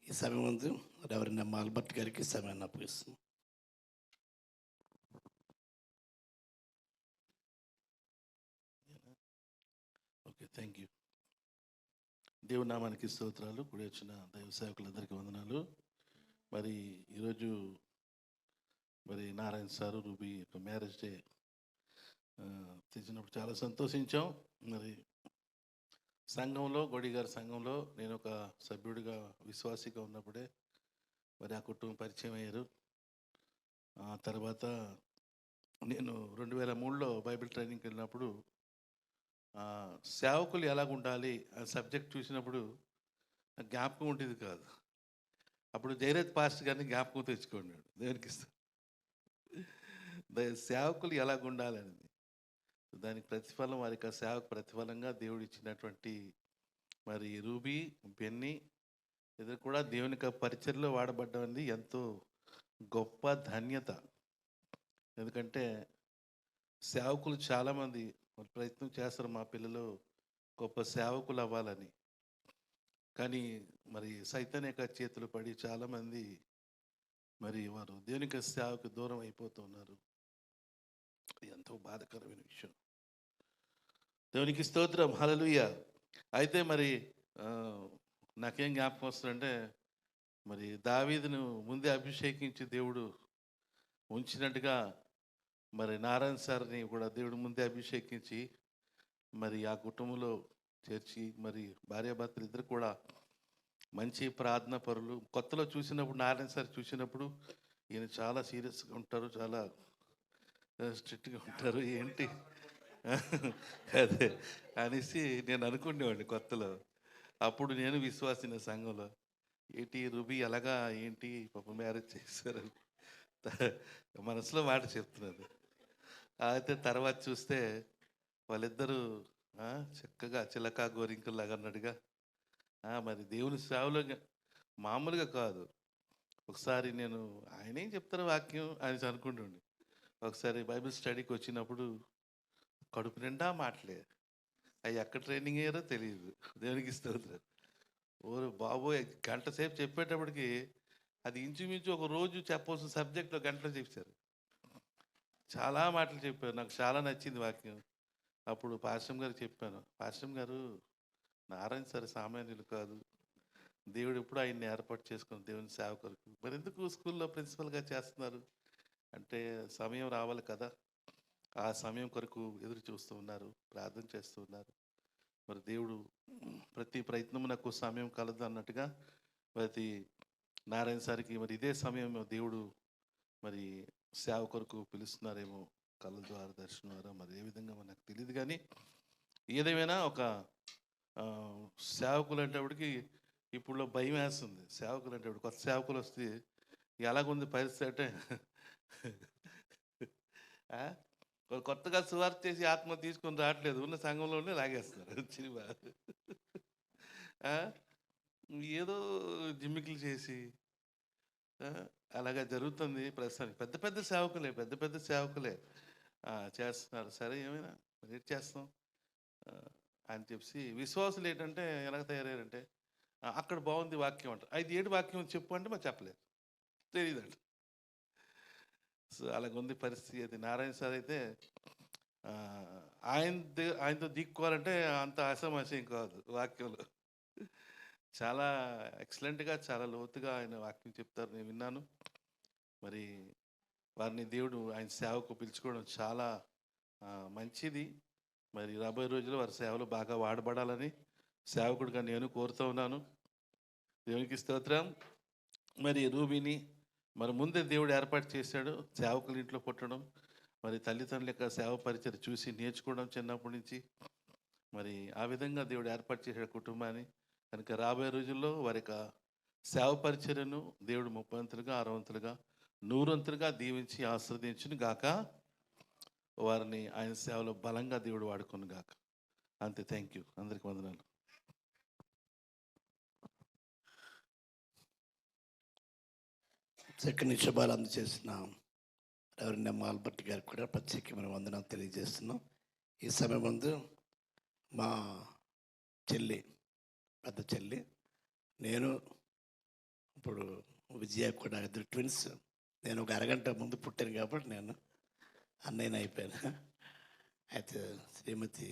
ఈ సమయం ముందు రెవరెండ్ అమ్మ ఆల్బర్ట్ గారికి సమయాన్ని అప్పగిస్తున్నాం. Okay, thank you. దేవునామానికి స్తోత్రాలు. కూడి వచ్చిన దైవ సేవకులందరికీ వందనాలు. మరి ఈరోజు మరి నారాయణ సారు రూబీ యొక్క మ్యారేజ్ డే తెచ్చినప్పుడు చాలా సంతోషించాం. మరి సంఘంలో గొడిగారి సంఘంలో నేను ఒక సభ్యుడిగా విశ్వాసిగా ఉన్నప్పుడే మరి ఆ కుటుంబం పరిచయం అయ్యారు. ఆ తర్వాత నేను 2003లో బైబిల్ ట్రైనింగ్కి వెళ్ళినప్పుడు సేవకులు ఎలాగ ఉండాలి ఆ సబ్జెక్ట్ చూసినప్పుడు నాకు జ్ఞాపకం ఉండేది కాదు. అప్పుడు జయరత్ పాస్టర్ గారిని జ్ఞాపకం తెచ్చుకున్నాడు. దేవునికి ఇస్తాను సేవకులు ఎలాగ ఉండాలనేది. దానికి ప్రతిఫలం వారి యొక్క సేవకు ప్రతిఫలంగా దేవుడు ఇచ్చినటువంటి మరి రూబీ బెన్నీ ఇది కూడా దేవుని యొక్క పరిచర్లో వాడబడ్డది ఎంతో గొప్ప ధన్యత. ఎందుకంటే సేవకులు చాలామంది ప్రయత్నం చేస్తారు మా పిల్లలు గొప్ప సేవకులు అవ్వాలని. కానీ మరి సైతాన్ యొక్క చేతులు పడి చాలామంది మరి వారు దేవుని యొక్క సేవకు దూరం అయిపోతున్నారు. ఎంతో బాధాకరమైన విషయం. దేవునికి స్తోత్రం, హల్లెలూయా. అయితే మరి నాకేం జ్ఞాపకం వస్తుందంటే మరి దావీదును ముందే అభిషేకించి దేవుడు ఉంచినట్టుగా మరి నారాయణ సార్ని కూడా దేవుడు ముందే అభిషేకించి మరి ఆ కుటుంబంలో చేర్చి మరి భార్యాభర్తలు ఇద్దరు కూడా మంచి ప్రార్థన పరులు. కొత్తలో చూసినప్పుడు నారాయణ సార్ చూసినప్పుడు ఈయన చాలా సీరియస్గా ఉంటారు, చాలా స్ట్రిక్ట్గా ఉంటారు, ఏంటి అదే అనేసి నేను అనుకునేవాడిని కొత్తలో. అప్పుడు నేను విశ్వాసిన సంఘంలో ఏంటి రూబీ ఎలాగా ఏంటి పాప మ్యారేజ్ చేశారు మనసులో మాట చెప్తున్నారు. అయితే తర్వాత చూస్తే వాళ్ళిద్దరూ చక్కగా చిలకా గోరింకల్లాగా అన్నట్టుగా మరి దేవుని సేవలో మామూలుగా కాదు. ఒకసారి నేను ఆయన ఏం చెప్తారు వాక్యం అని అనుకుంటుండే. ఒకసారి బైబిల్ స్టడీకి వచ్చినప్పుడు కడుపు నిండా మాటలే. అవి ఎక్కడ ట్రైనింగ్ అయ్యారో తెలియదు. దేవునికి స్తోత్రం. ఓరు బాబోయ్, గంట సేపు చెప్పేటప్పటికి అది ఇంచుమించు ఒక రోజు చెప్పవలసిన సబ్జెక్ట్లో గంటలో చెప్పారు. చాలా మాటలు చెప్పారు. నాకు చాలా నచ్చింది వాక్యం. అప్పుడు పాశ్రం గారు చెప్పాను, పాశ్రం గారు నారాయణ సార్ సామాన్యులు కాదు, దేవుడు ఎప్పుడు ఆయన్ని ఏర్పాటు చేసుకుని దేవుని సేవ కొరకు మరి ఎందుకు స్కూల్లో ప్రిన్సిపల్గా చేస్తున్నారు అంటే సమయం రావాలి కదా, ఆ సమయం కొరకు ఎదురు చూస్తూ ఉన్నారు, ప్రార్థన చేస్తూ ఉన్నారు. మరి దేవుడు ప్రతి ప్రయత్నం నాకు సమయం కలదు అన్నట్టుగా ప్రతి నారాయణ సార్కి మరి ఇదే సమయం దేవుడు మరి సేవ కొరకు పిలుస్తున్నారేమో, కళ్ళ ద్వారా దర్శనం ద్వారా మరి ఏ విధంగా మనకు తెలియదు. కానీ ఏదేమైనా ఒక సేవకులు అంటేప్పటికి ఇప్పుడు భయం వేస్తుంది. సేవకులు అంటేప్పుడు కొత్త సేవకులు వస్తే ఎలాగుంది పరిస్థితి అంటే కొత్తగా సువార్త చేసి ఆత్మ తీసుకొని రావట్లేదు, ఉన్న సంఘంలోనే లాగేస్తున్నారు. ఏదో జిమ్మికులు చేసి అలాగా జరుగుతుంది ప్రస్తుతానికి. పెద్ద సేవకులే చేస్తున్నారు. సరే ఏమైనా ఏం చేస్తాం అని చెప్పి విశ్వాసులు ఏంటంటే ఎలా తయారయ్యారంటే అక్కడ బాగుంది వాక్యం అంటారు. అయితే ఏడు వాక్యం చెప్పు అంటే మాకు చెప్పలేదు, తెలియదంట. సో అలాగుంది పరిస్థితి. అది నారాయణ సార్ అయితే ఆయనతో దిక్కుకోవాలంటే అంత అసమస్యం కాదు. వాక్యంలో చాలా ఎక్సలెంట్గా చాలా లోతుగా ఆయన వాక్యం చెప్తారు, నేను విన్నాను. మరి వారిని దేవుడు ఆయన సేవకు పిలుచుకోవడం చాలా మంచిది. మరి రాబోయే రోజుల్లో వారి సేవలు బాగా వాడబడాలని సేవకుడిగా నేను కోరుతూ ఉన్నాను. దేవునికి స్తోత్రం. మరి రూబీని మరి ముందే దేవుడు ఏర్పాటు చేశాడు. సేవకుల ఇంట్లో పుట్టడం, మరి తల్లిదండ్రుల యొక్క సేవ పరిచయం చూసి నేర్చుకోవడం చిన్నప్పటి నుంచి, మరి ఆ విధంగా దేవుడు ఏర్పాటు చేశాడు కుటుంబాన్ని. కనుక రాబోయే రోజుల్లో వారి యొక్క సేవ పరిచర్యను దేవుడు 30 వంతులుగా 60 వంతులుగా 100 వంతులుగా దీవించి ఆశీర్వదించును గాక. వారిని ఆయన సేవలో బలంగా దేవుడు వాడుకును గాక. అంతే. Thank you. అందరికీ వందనాలు. చక్కని శుభాలు అందజేసిన రెవరెండ్ ఎం ఆల్బర్ట్ గారికి కూడా ప్రత్యేకమైన వందనాలు తెలియజేస్తున్నాం. ఈ సమయం ముందు మా చెల్లి, పెద్ద చెల్లి, నేను, ఇప్పుడు విజయ కూడా ఇద్దరు ట్విన్స్. నేను ఒక అరగంట ముందు పుట్టాను కాబట్టి నేను అన్నయ్యని అయిపోయాను. అయితే శ్రీమతి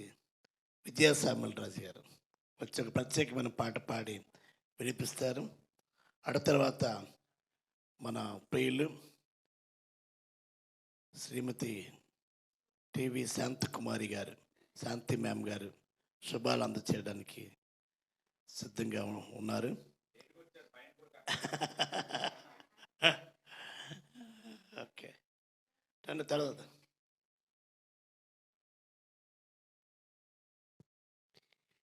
విజయ సామల్ రాజు గారు వచ్చి ఒక ప్రత్యేకమైన పాట పాడి వినిపిస్తారు. తర్వాత మన ప్రియులు శ్రీమతి టీవీ శాంతకుమారి గారు, శాంతి మ్యామ్ గారు శుభాలు అందచేయడానికి సిద్ధంగా ఉన్నారు. ఓకే, రండి తర్వాత.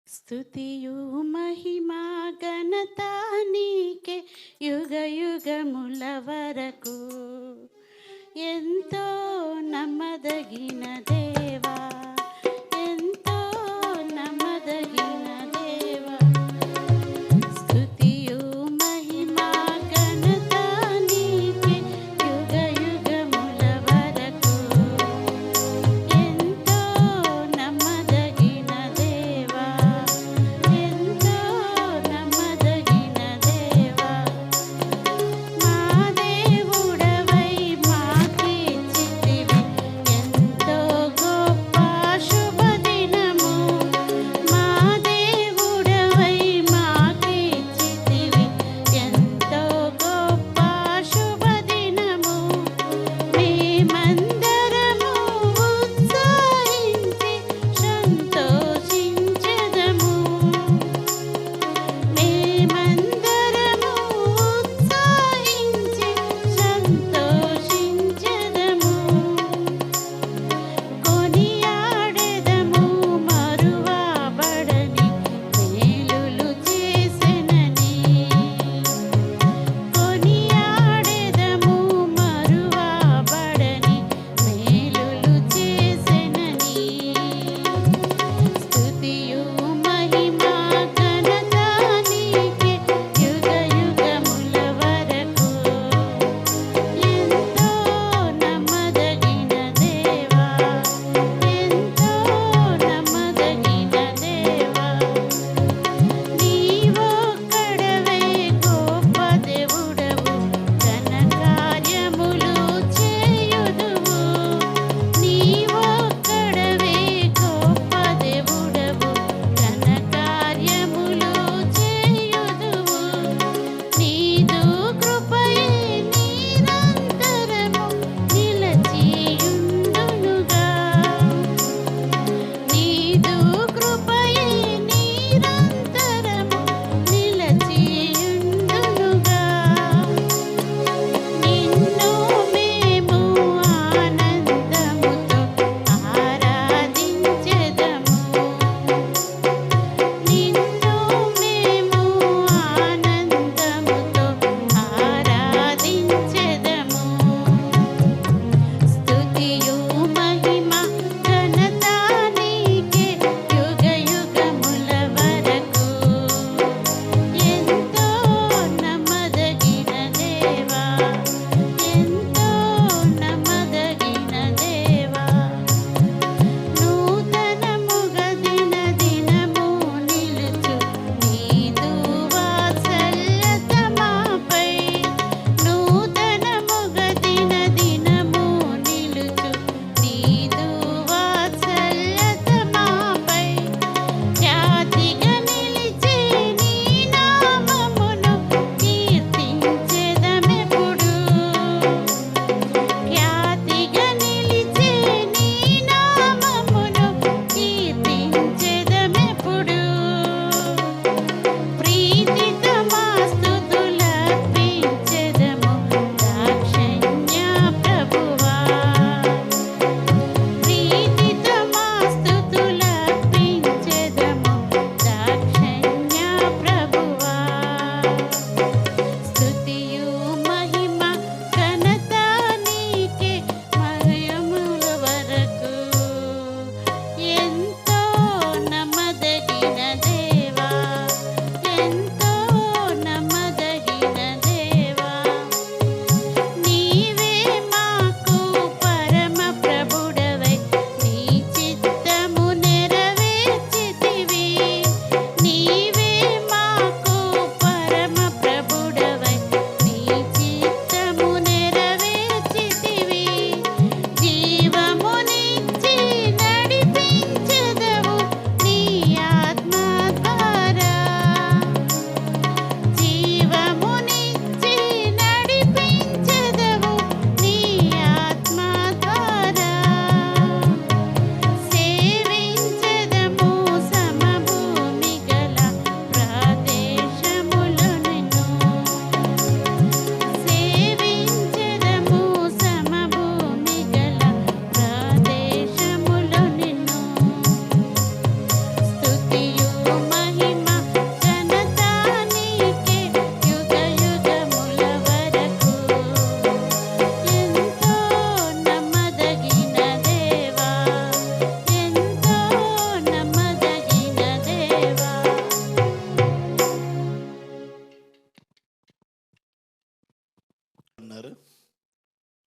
స్తుతియు మహిమా ఘనత నీకే యుగ యుగముల వరకు. ఎంతో నమ్మదగిన దేవా, ఎంతో నమ్మదగిన దేవా. స్తుతియు మహిమా ఘనత నీకే యుగ యుగముల వరకు. ఎంతో నమ్మదగిన దేవా, ఎంతో నమ్మదగిన దేవా. మా దేవుడవై మాకిచ్చితివి ఎంతో గొప్ప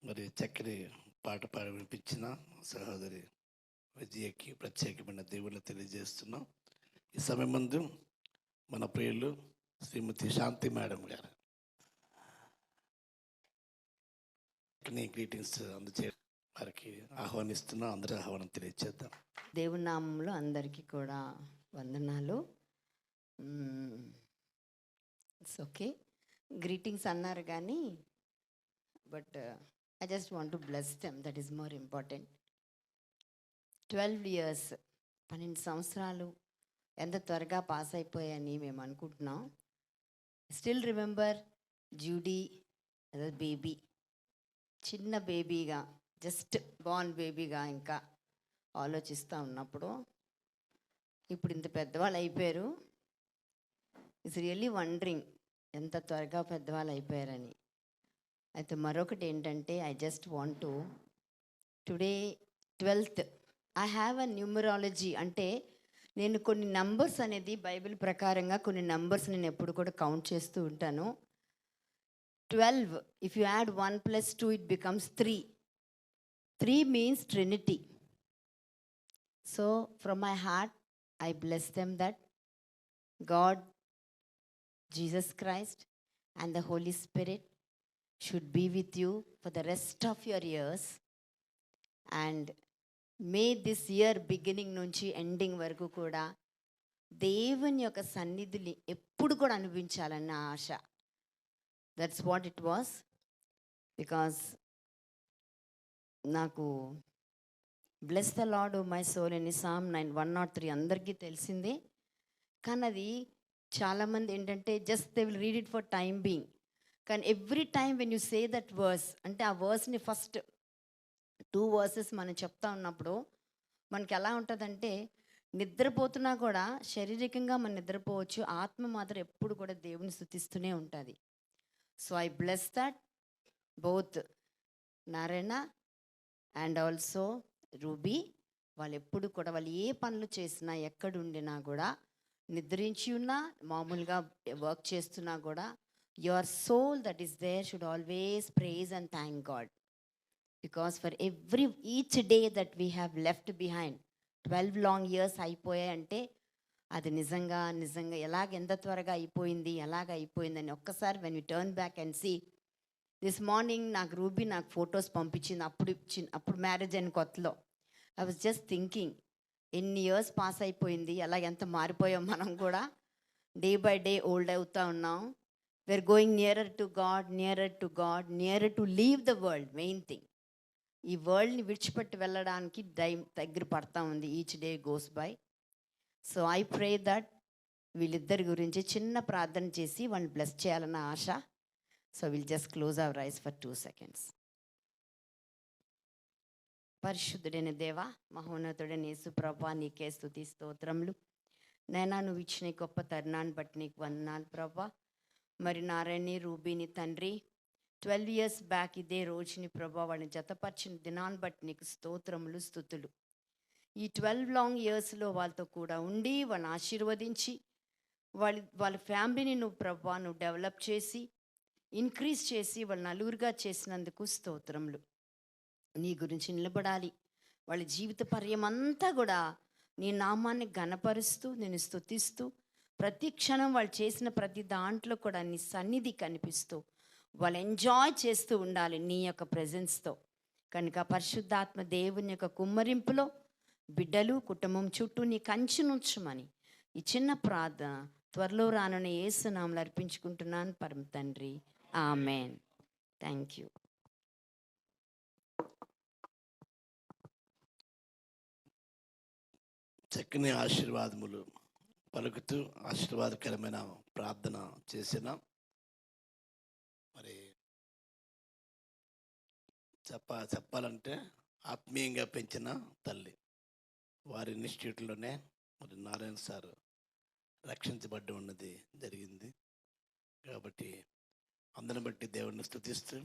మరి చక్కని పాట పాడి వినిపించిన సహోదరి విజయకి ప్రత్యేకమైన దేవుళ్ళు తెలియజేస్తున్నాం. ఈ సమయం ముందు మన ప్రియులు శ్రీమతి శాంతి మేడం గారు గ్రీటింగ్స్ అందచే వారికి ఆహ్వానిస్తున్నాం. అందరూ ఆహ్వానం తెలియజేద్దాం. దేవుని నామంలో అందరికీ కూడా వందనాలు. ఇట్స్ ఓకే, గ్రీటింగ్స్ అన్నారు కానీ but I just want to bless them, that is more important. 12 years, 12 సంవత్సరాలు ఎంత త్వరగా పాస్ అయిపోయాయని మేము అనుకుంటున్నాం. Still remember Judy as a baby, చిన్న బేబీగా, జస్ట్ బార్న్ బేబీగా ఇంకా ఆలోచిస్తూ ఉన్నప్పుడు ఇప్పుడు ఇంత పెద్దవాళ్ళు అయిపోయారు. ఇట్స్ రియల్లీ వండరింగ్ ఎంత త్వరగా పెద్దవాళ్ళు అయిపోయారని. అయితే మరొకటి ఏంటంటే I just want to today 12th I have a numerology. అంటే నేను కొన్ని నంబర్స్ అనేది బైబిల్ ప్రకారంగా కొన్ని నంబర్స్ నేను ఎప్పుడు కూడా కౌంట్ చేస్తూ ఉంటాను. 12, if you add 1 plus 2 it becomes 3. 3 means Trinity. So from my heart I bless them that God, Jesus Christ and the Holy Spirit should be with you for the rest of your years, and may this year beginning నుంచి ఎండింగ్ వరకు కూడా దేవుని యొక్క సన్నిధిని ఎప్పుడు కూడా అనిపించాలన్న ఆశ. That's what it was. Because నాకు bless the Lord my soul అని Psalm 103 అందరికీ తెలిసిందే. కానీ అది చాలామంది ఏంటంటే just they will read it for time being. కానీ every time when you say that verse, అంటే ఆ వర్స్ని ఫస్ట్ 2 verses మనం చెప్తా ఉన్నప్పుడు మనకి ఎలా ఉంటుందంటే నిద్రపోతున్నా కూడా శారీరకంగా మనం నిద్రపోవచ్చు, ఆత్మ మాత్రం ఎప్పుడు కూడా దేవుని స్తుతిస్తూనే ఉంటుంది. So I bless that both Narayana and also ruby. వాళ్ళు ఎప్పుడు కూడా వాళ్ళు ఏ పనులు చేసినా ఎక్కడుండినా కూడా నిద్రించి ఉన్నా మామూలుగా వర్క్ చేస్తున్నా కూడా your soul that is there should always praise and thank God. Because for each day that we have left behind 12 long years అయిపోయాయి అంటే అది నిజంగా ఎంత త్వరగా అయిపోయిందని ఒక్కసారి when you turn back and see. This morning నాకు రూబీ నాకు ఫొటోస్ పంపించింది. అప్పుడు మ్యారేజ్ అయిన కొత్తలో ఐ వాజ్ జస్ట్ థింకింగ్ ఎన్ని ఇయర్స్ పాస్ అయిపోయింది, ఎంత మారిపోయాం మనం కూడా. డే బై డే ఓల్డ్ అవుతూ ఉన్నాం. We're going nearer to God, nearer to leave the world. Main thing, ఈ వరల్డ్ని విడిచిపెట్టి వెళ్ళడానికి దగ్గర పడతా ఉంది. Each day goes by. So I pray that వీళ్ళిద్దరి గురించి చిన్న ప్రార్థన చేసి వాళ్ళని బ్లెస్ చేయాలన్న ఆశ. So will just close our eyes for 2 seconds. పరిశుద్ధుడైన దేవ, మహోన్నతుడైన యేసు ప్రభా, నీకే స్తుతి స్తోత్రములు. నైనా నువ్వు ఇచ్చిన ఈ గొప్ప తరుణాన్ని బట్టి నీకు వందనాలు ప్రభా. మరి నారాయణి రూబీని తండ్రి 12 years బ్యాక్ ఇదే రోజుని ప్రభా వాళ్ళని జతపరిచిన దినాన్ని బట్టి నీకు స్తోత్రములు స్తుతులు. ఈ 12 long yearsలో వాళ్ళతో కూడా ఉండి వాళ్ళని ఆశీర్వదించి వాళ్ళ ఫ్యామిలీని నువ్వు డెవలప్ చేసి ఇంక్రీజ్ చేసి వాళ్ళ నలుగురుగా చేసినందుకు స్తోత్రములు. నీ గురించి నిలబడాలి. వాళ్ళ జీవిత పర్యమంతా కూడా నీ నామాన్ని ఘనపరుస్తూ నేను స్తుతిస్తూ ప్రతి క్షణం వాళ్ళు చేసిన ప్రతి దాంట్లో కూడా నీ సన్నిధి కనిపిస్తూ వాళ్ళు ఎంజాయ్ చేస్తూ ఉండాలి నీ యొక్క ప్రెజెన్స్తో. కనుక పరిశుద్ధాత్మ దేవుని యొక్క కుమ్మరింపులో బిడ్డలు కుటుంబం చుట్టూ నీ కంచునుంచమని ఈ చిన్న ప్రార్థన త్వరలో రానున్న యేసు నామములో అర్పించుకుంటున్నాను పరమ తండ్రి. ఆమెన్. Thank you. చక్కని ఆశీర్వాదములు పలుకుతూ ఆశీర్వాదకరమైన ప్రార్థన చేసిన మరి చెప్పాలంటే ఆత్మీయంగా పెంచిన తల్లి. వారి ఇన్స్టిట్యూట్లోనే మరి నారాయణ సార్ రక్షించబడ్డ ఉన్నది జరిగింది. కాబట్టి అందరిని బట్టి దేవుడిని స్తుతిస్తూ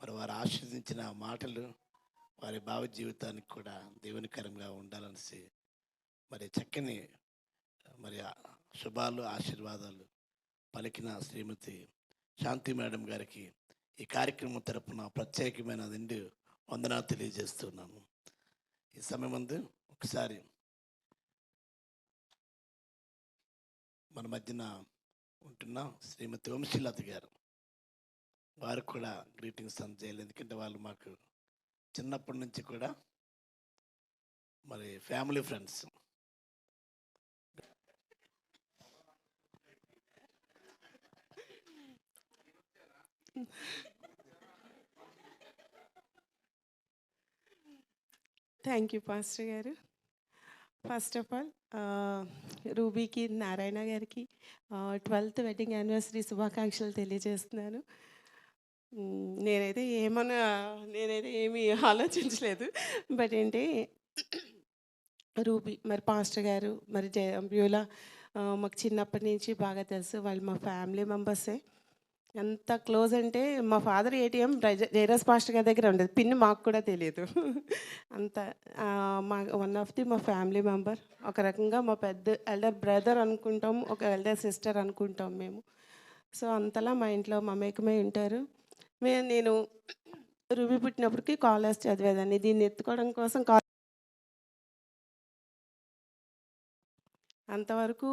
మరి వారు ఆశీర్వదించిన మాటలు వారి భావ జీవితానికి కూడా దేవునికరంగా ఉండాలనేసి మరి చక్కని మరి శుభాలు ఆశీర్వాదాలు పలికిన శ్రీమతి శాంతి మేడం గారికి ఈ కార్యక్రమం తరపున ప్రత్యేకమైన నిండు వందనాలు తెలియజేస్తున్నాను. ఈ సమయం ముందు ఒకసారి మన మధ్యన ఉంటున్న శ్రీమతి వంశీలత గారు, వారు కూడా గ్రీటింగ్స్ అందజేయాలి. ఎందుకంటే వాళ్ళు మాకు చిన్నప్పటి నుంచి కూడా మరి family friends. Thank you pastor గారు. ఫస్ట్ ఆఫ్ ఆల్ రూబీకి, నారాయణ గారికి 12th వెడ్డింగ్ యానివర్సరీ శుభాకాంక్షలు తెలియజేస్తున్నాను. నేనైతే ఏమీ ఆలోచించలేదు. బట్ ఏంటి, రూబీ మరి పాస్టర్ గారు మరి బ్యూలా మాకు చిన్నప్పటి నుంచి బాగా తెలుసు. వాళ్ళు మా ఫ్యామిలీ మెంబర్సే. ఎంత క్లోజ్ అంటే మా ఫాదర్ ఏటీఎం జయరాజ్ పాస్టర్ గారి దగ్గర ఉండేది, పిన్ మాకు కూడా తెలియదు. అంత మా వన్ ఆఫ్ ది మా ఫ్యామిలీ మెంబర్. ఒక రకంగా మా పెద్ద ఎల్డర్ బ్రదర్ అనుకుంటాం, ఒక ఎల్డర్ సిస్టర్ అనుకుంటాం మేము. సో అంతలా మా ఇంట్లో మమేకమై ఉంటారు. నేను రూబీ పుట్టినప్పటికి కాలేజ్ చదివేదాన్ని. దీన్ని ఎత్తుకోవడం కోసం అంతవరకు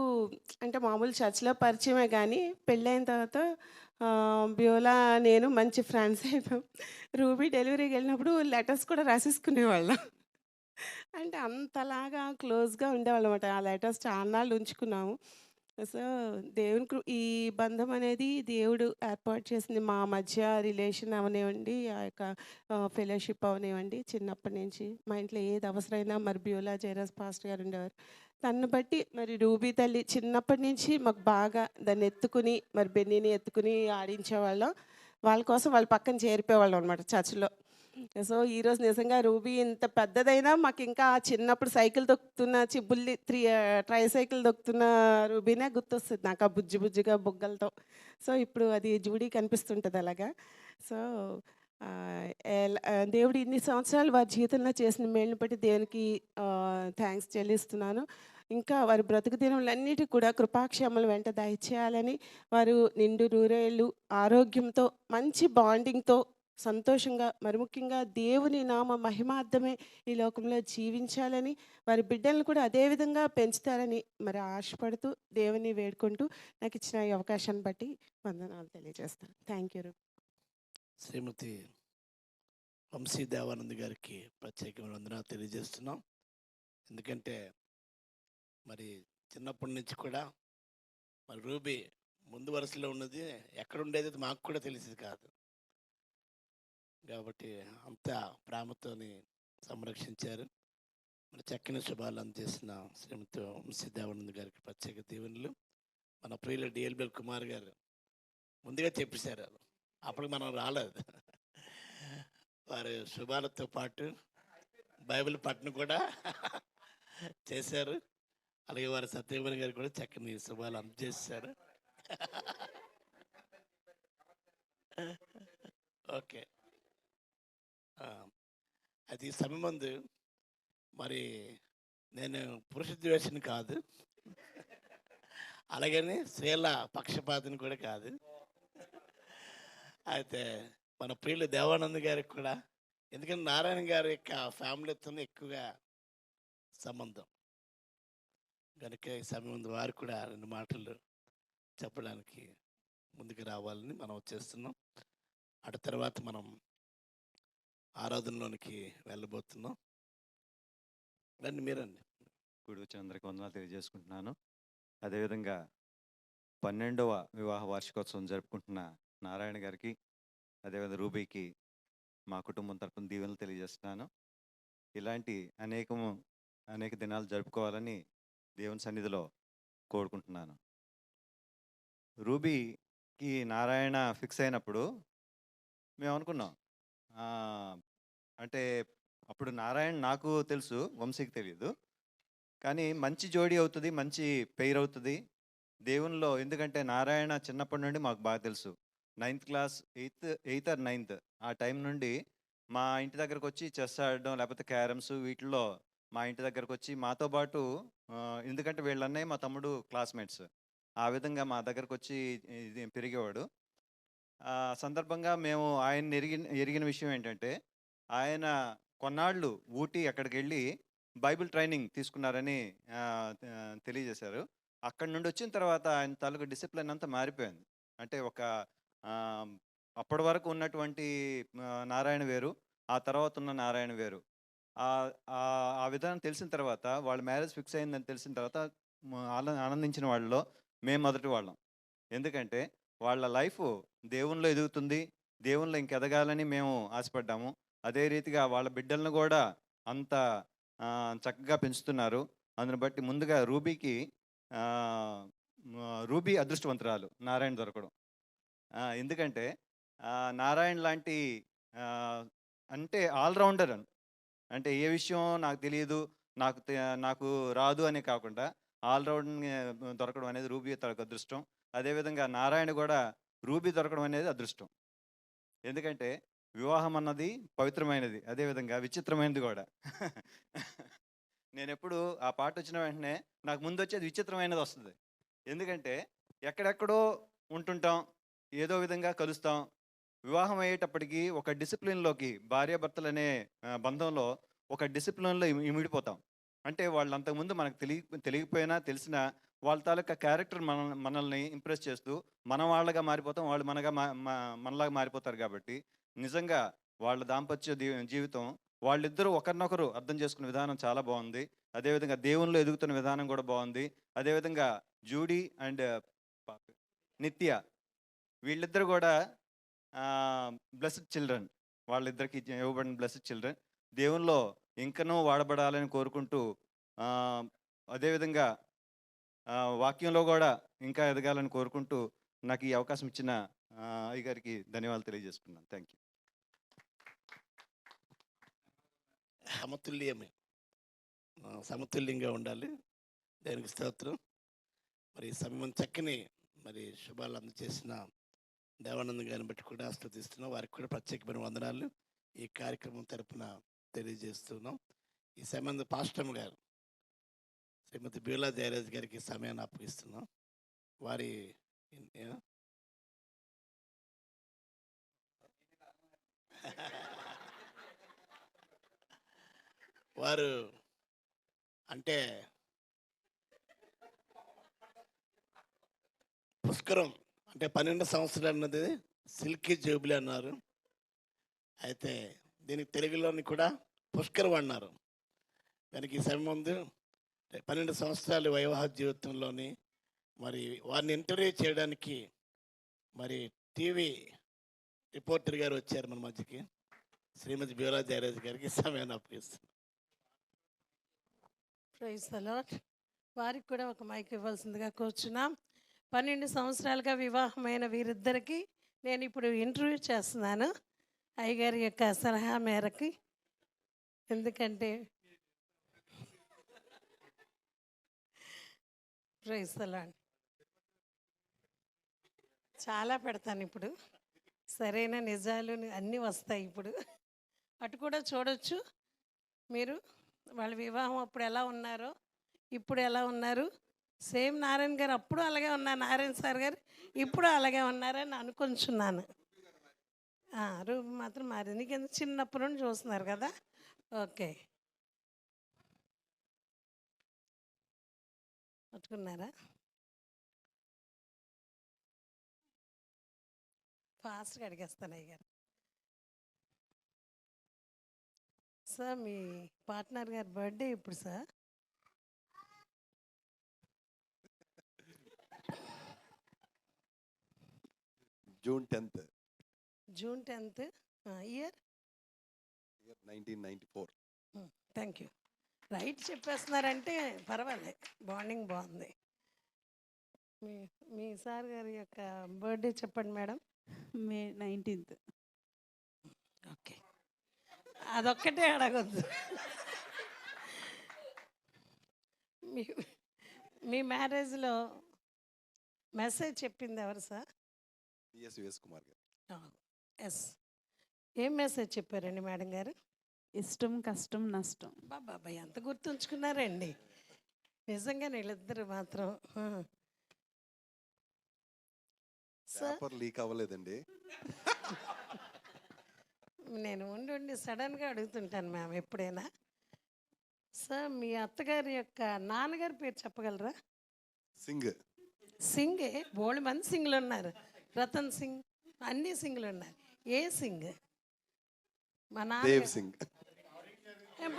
అంటే మామూలు చర్చ్లో పరిచయమే, కానీ పెళ్ళైన తర్వాత బ్యూలా నేను మంచి ఫ్రెండ్స్ అయిపోయాం. రూబీ డెలివరీకి వెళ్ళినప్పుడు లెటర్స్ కూడా రాసేసుకునేవాళ్ళం. అంటే అంతలాగా క్లోజ్గా ఉండేవాళ్ళం అన్నమాట. ఆ లెటర్స్ చాలానాళ్ళు ఉంచుకున్నాము. సో దేవుని ఈ బంధం అనేది దేవుడు ఏర్పాటు చేసింది మా మధ్య. రిలేషన్ అవనివ్వండి, ఆ యొక్క ఫెలోషిప్ అవనివ్వండి, చిన్నప్పటి నుంచి మా ఇంట్లో ఏది అవసరమైనా మరి బ్యూలా జయరాజ్ పాస్టర్ గారు ఉండేవారు. తన్ను బట్టి మరి రూబీ తల్లి చిన్నప్పటి నుంచి మాకు బాగా దాన్ని ఎత్తుకుని, మరి బెన్నీని ఎత్తుకుని ఆడించేవాళ్ళం. వాళ్ళ కోసం వాళ్ళ పక్కన చేరిపోయేవాళ్ళం అనమాట చర్చ్లో. సో ఈరోజు నిజంగా రూబీ ఇంత పెద్దదైనా మాకు ఇంకా చిన్నప్పుడు సైకిల్ తొక్కుతున్న బుల్లి ట్రై సైకిల్ తొక్కుతున్న రూబీనే గుర్తొస్తుంది నాకు, ఆ బుజ్జి బుజ్జిగా బొగ్గలతో. సో ఇప్పుడు అది జూడీ కనిపిస్తుంటుంది అలాగా. సో దేవుడు ఇన్ని సంవత్సరాలు వారి జీవితంలో చేసిన మేలుని బట్టి దేవునికి థ్యాంక్స్ చెల్లిస్తున్నాను. ఇంకా వారి బ్రతుకు దినములన్నిటికీ కూడా కృపాక్షేమలు వెంట దయచేయాలని, వారు నిండు నూరేళ్ళు ఆరోగ్యంతో మంచి బాండింగ్తో సంతోషంగా, మరి ముఖ్యంగా దేవుని నామ మహిమార్థమే ఈ లోకంలో జీవించాలని, వారి బిడ్డలను కూడా అదేవిధంగా పెంచుతారని మరి ఆశపడుతూ దేవుని వేడుకుంటూ నాకు ఇచ్చిన ఈ అవకాశాన్ని బట్టి వందనాలు తెలియజేస్తాను. Thank you. శ్రీమతి వంశీ దేవానంద్ గారికి ప్రత్యేకమైన వందనాలు తెలియజేస్తున్నాం. ఎందుకంటే మరి చిన్నప్పటి నుంచి కూడా మరి రూబీ ముందు వరుసలో ఉన్నది, ఎక్కడ ఉండేది మాకు కూడా తెలిసేది కాదు. కాబట్టి అంత ప్రేమతోని సంరక్షించారు. మరి చక్కని శుభాలు అందజేసిన శ్రీమతి వంశీ దేవానంద్ గారికి ప్రత్యేక దీవెనలు. మన ప్రియులు డిఎల్బిఎల్ కుమార్ గారు ముందుగా చెప్పేశారు, అప్పుడు మనం రాలేదు. వారి శుభాలతో పాటు బైబిల్ పట్టణ కూడా చేశారు. అలాగే వారి సత్యమణి గారు కూడా చక్కని శుభాలు అందజేశారు. ఓకే, అది సమయం ముందు మరి నేను పురుష ద్వేషిని కాదు, అలాగని స్త్రీల పక్షపాతిని కూడా కాదు. అయితే మన ప్రియులు దేవానంద్ గారికి కూడా, ఎందుకంటే నారాయణ గారి యొక్క ఫ్యామిలీతో ఎక్కువగా సంబంధం కనుక ఈ సమయం ముందు వారు కూడా 2 మాటలు చెప్పడానికి ముందుకు రావాలని మనం చేస్తున్నాం. అటు తర్వాత మనం ఆరాధనలోనికి వెళ్ళబోతున్నాం. రండి, మీరండి. కూడి వచ్చిన అందరికీ వందనాలు తెలియజేసుకుంటున్నాను. అదేవిధంగా 12వ వివాహ వార్షికోత్సవం జరుపుకుంటున్న నారాయణ గారికి, అదేవిధంగా రూబీకి మా కుటుంబం తరపున దీవెనలు తెలియజేస్తున్నాను. ఇలాంటి అనేక దినాలు జరుపుకోవాలని దేవుని సన్నిధిలో కోరుకుంటున్నాను. రూబీకి నారాయణ ఫిక్స్ అయినప్పుడు మేము అనుకున్నాం, అంటే అప్పుడు నారాయణ నాకు తెలుసు, వంశీకి తెలియదు. కానీ మంచి జోడీ అవుతుంది, మంచి పెయిర్ అవుతుంది దేవునిలో. ఎందుకంటే నారాయణ చిన్నప్పటి నుండి మాకు బాగా తెలుసు. 9th class 8th or 9th ఆ టైం నుండి మా ఇంటి దగ్గరకు వచ్చి చెస్ ఆడడం, లేకపోతే క్యారమ్స్, వీటిల్లో మా ఇంటి దగ్గరకు వచ్చి మాతో పాటు, ఎందుకంటే వీళ్ళన్నయ్య మా తమ్ముడు క్లాస్మేట్స్, ఆ విధంగా మా దగ్గరకు వచ్చి పెరిగేవాడు. సందర్భంగా మేము ఆయన్ని ఎరిగిన విషయం ఏంటంటే, ఆయన కొన్నాళ్ళు ఊటీ అక్కడికి వెళ్ళి బైబిల్ ట్రైనింగ్ తీసుకున్నారని తెలియజేశారు. అక్కడి నుండి వచ్చిన తర్వాత ఆయన తాలూకు డిసిప్లిన్ అంతా మారిపోయింది. అంటే ఒక అప్పటి వరకు ఉన్నటువంటి నారాయణ వేరు, ఆ తర్వాత ఉన్న నారాయణ వేరు. ఆ విధానం తెలిసిన తర్వాత, వాళ్ళ మ్యారేజ్ ఫిక్స్ అయిందని తెలిసిన తర్వాత ఆనందించిన వాళ్ళలో మేము మొదటి వాళ్ళం. ఎందుకంటే వాళ్ళ లైఫ్ దేవునిలో ఎదుగుతుంది, దేవునిలో ఇంకెదగాలని మేము ఆశపడ్డాము. అదే రీతిగా వాళ్ళ బిడ్డలను కూడా అంత చక్కగా పెంచుతున్నారు. అందుని బట్టి ముందుగా రూబీ అదృష్టవంతురాలు నారాయణ దొరకడం. ఎందుకంటే నారాయణ లాంటి అంటే ఆల్రౌండర్ అంటే ఏ విషయం నాకు తెలియదు, నాకు రాదు అని కాకుండా ఆల్రౌండ్ దొరకడం అనేది రూబీ తనకు అదృష్టం. అదేవిధంగా నారాయణ కూడా రూబీ దొరకడం అనేది అదృష్టం. ఎందుకంటే వివాహం అన్నది పవిత్రమైనది, అదేవిధంగా విచిత్రమైనది కూడా. నేను ఎప్పుడు ఆ పాట వచ్చిన వెంటనే నాకు ముందు వచ్చేది విచిత్రమైనది వస్తుంది. ఎందుకంటే ఎక్కడెక్కడో ఉంటుంటాం, ఏదో విధంగా కలుస్తాం. వివాహం అయ్యేటప్పటికి ఒక డిసిప్లిన్లోకి, భార్యాభర్తలు అనే బంధంలో ఒక డిసిప్లిన్లో ఇమిడిపోతాం. అంటే వాళ్ళు అంతకుముందు మనకు తెలియకపోయినా తెలిసినా వాళ్ళ తాలూకా క్యారెక్టర్ మనల్ని ఇంప్రెస్ చేస్తూ మనం వాళ్ళగా మారిపోతాం, వాళ్ళు మనలాగా మారిపోతారు. కాబట్టి నిజంగా వాళ్ళ దాంపత్య జీవితం వాళ్ళిద్దరూ ఒకరినొకరు అర్థం చేసుకునే విధానం చాలా బాగుంది. అదేవిధంగా దేవునిలో ఎదుగుతున్న విధానం కూడా బాగుంది. అదేవిధంగా జూడీ అండ్ నిత్య, వీళ్ళిద్దరు కూడా బ్లెస్డ్ చిల్డ్రన్, వాళ్ళిద్దరికి ఇవ్వబడిన బ్లెస్డ్ చిల్డ్రన్. దేవునిలో ఇంకనూ వాడబడాలని కోరుకుంటూ, అదేవిధంగా వాక్యంలో కూడా ఇంకా ఎదగాలని కోరుకుంటూ నాకు ఈ అవకాశం ఇచ్చిన అయ్యగారికి ధన్యవాదాలు తెలియజేసుకున్నాను. Thank you. సమతుల్యంగా ఉండాలి. దేవునికి స్తోత్రం. మరి సమయం చక్కని శుభాలు అందజేసిన దేవానంద్ గారిని బట్టి కూడా స్తుతిస్తున్నాం. వారికి కూడా ప్రత్యేకమైన వందనాలు ఈ కార్యక్రమం తరపున తెలియజేస్తున్నాం. ఈ సమయం పాస్టర్ గారు శ్రీమతి బ్యూలా జయరాజ్ గారికి సమయాన్ని అప్పగిస్తున్నాం. వారు అంటే పుష్కరం అంటే 12 సంవత్సరాలు అన్నది సిల్కీ జూబిలీ అన్నారు. అయితే దీనికి తెలుగులోని కూడా పుష్కరం అన్నారు. దానికి ఈ సమయం ముందు 12 సంవత్సరాలు వైవాహ జీవితంలోని వారిని ఇంటర్వ్యూ చేయడానికి టీవీ రిపోర్టర్ గారు వచ్చారు మన మధ్యకి. శ్రీమతి బ్యూలా జయరాజ్ గారికి సమయాన్ని అప్పగిస్తున్నారు. Praise the lord. వారికి కూడా ఒక మైక్ ఇవ్వాల్సిందిగా కూర్చున్నాం. 12 సంవత్సరాలుగా వివాహమైన వీరిద్దరికి నేను ఇప్పుడు ఇంటర్వ్యూ చేస్తున్నాను అయ్యగారి యొక్క సలహా మేరకి. ఎందుకంటే ప్రైజ్ ది లార్డ్ చాలా పెడతాను ఇప్పుడు, సరైన నిజాలు అన్నీ వస్తాయి ఇప్పుడు. అటు కూడా చూడొచ్చు మీరు. వాళ్ళ వివాహం అప్పుడు ఎలా ఉన్నారో ఇప్పుడు ఎలా ఉన్నారు. సేమ్ నారాయణ గారు అప్పుడు అలాగే ఉన్నారు, నారాయణ సార్ గారు ఇప్పుడు అలాగే ఉన్నారని అనుకుంటున్నాను. రూపు మాత్రం మారింది. నీకెందుకు చిన్నప్పటి నుండి చూస్తున్నారు కదా. ఓకే, పట్టుకున్నారా? ఫాస్ట్గా అడిగేస్తాను అయ్యగారు. సార్ మీ పార్ట్నర్ గారి బర్త్డే ఇప్పుడు sir? June 10th. June 10th. Year 1994. Thank you. Right చెప్పేస్తున్నారంటే పర్వాలేదు, బాండింగ్ బాగుంది. మీ సార్ గారి యొక్క బర్త్డే చెప్పండి మేడం. మే 19th. ఓకే, అదొక్కటే అడగొద్దు. మీ మ్యారేజ్లో మెసేజ్ చెప్పింది ఎవరు సార్? విఎస్ కుమార్ గారు. ఎస్. ఏం మెసేజ్ చెప్పారండి మేడం గారు? ఇష్టం కష్టం నష్టం. బాబా ఎంత గుర్తుంచుకున్నారండి నిజంగా వీళ్ళిద్దరు మాత్రం. సార్ పేపర్ లీక్ అవ్వలేదండి. నేను ఉండి సడన్గా అడుగుతుంటాను మ్యామ్ ఎప్పుడైనా. సార్ మీ అత్తగారి యొక్క నాన్నగారి పేరు చెప్పగలరా? సింగ్. సింగే బోల్డ్ మంది సింగ్లు ఉన్నారు. రతన్ సింగ్, అన్ని సింగ్లు ఉన్నారు. ఏ సింగ్? మా దేవ్ నాన్న సింగ్.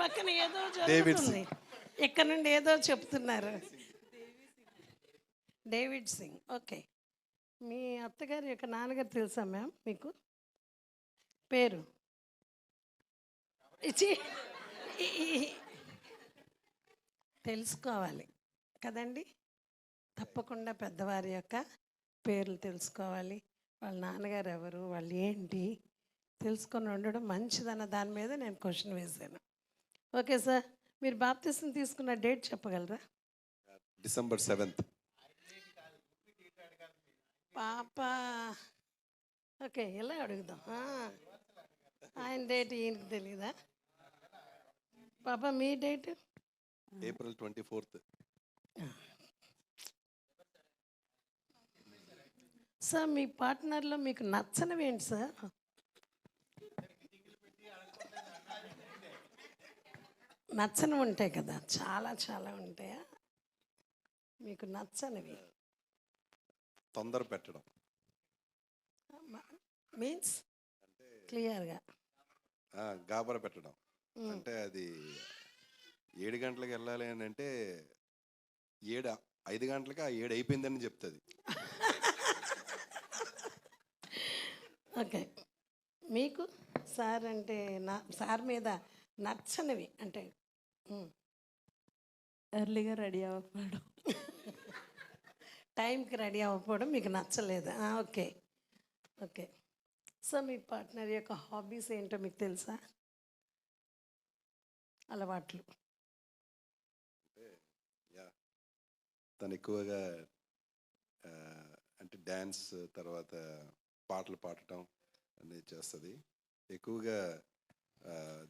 పక్కన ఏదో డేవిడ్ జరుగుతుంది, ఇక్కడ నుండి ఏదో చెప్తున్నారు. డేవిడ్ సింగ్. ఓకే. మీ అత్తగారి యొక్క నాన్నగారు తెలుసా మ్యామ్ మీకు? పేరు ఇచ్చి తెలుసుకోవాలి కదండి. తప్పకుండా పెద్దవారి యొక్క పేర్లు తెలుసుకోవాలి. వాళ్ళ నాన్నగారు ఎవరు, వాళ్ళు ఏంటి తెలుసుకొని ఉండడం మంచిదన్న దాని మీద నేను క్వశ్చన్ వేశాను. ఓకే సార్, మీరు బాప్తిసం తీసుకున్న డేట్ చెప్పగలరా? December 7th. పాప ఓకే, ఎలా అడుగుదాం. ఆయన డేట్ ఈయనకి తెలీదా? పాప మీ డేట్? April 24th. సార్ మీ పార్ట్నర్లో మీకు నచ్చనివి ఏంటి సార్? నచ్చనివి ఉంటాయి కదా, చాలా చాలా ఉంటాయా మీకు నచ్చనివి? తొందర పెట్టడం. మీన్స్ క్లియర్గా గాబర పెట్టడం. అంటే అది 7 గంటలకు వెళ్ళాలి అని అంటే 5 గంటలకి ఆ 7 అయిపోయిందని చెప్తుంది. ఓకే. మీకు సార్ అంటే సార్ మీద నచ్చనివి అంటే? ఎర్లీగా రెడీ అవ్వకపోవడం. టైంకి రెడీ అవ్వకపోవడం మీకు నచ్చలేదు. Okay okay. సో మీ పార్ట్నర్ యొక్క హాబీస్ ఏంటో మీకు తెలుసా? అలవాట్లు. తను ఎక్కువగా అంటే డ్యాన్స్, తర్వాత పాటలు పాడటం అనేది చేస్తుంది. ఎక్కువగా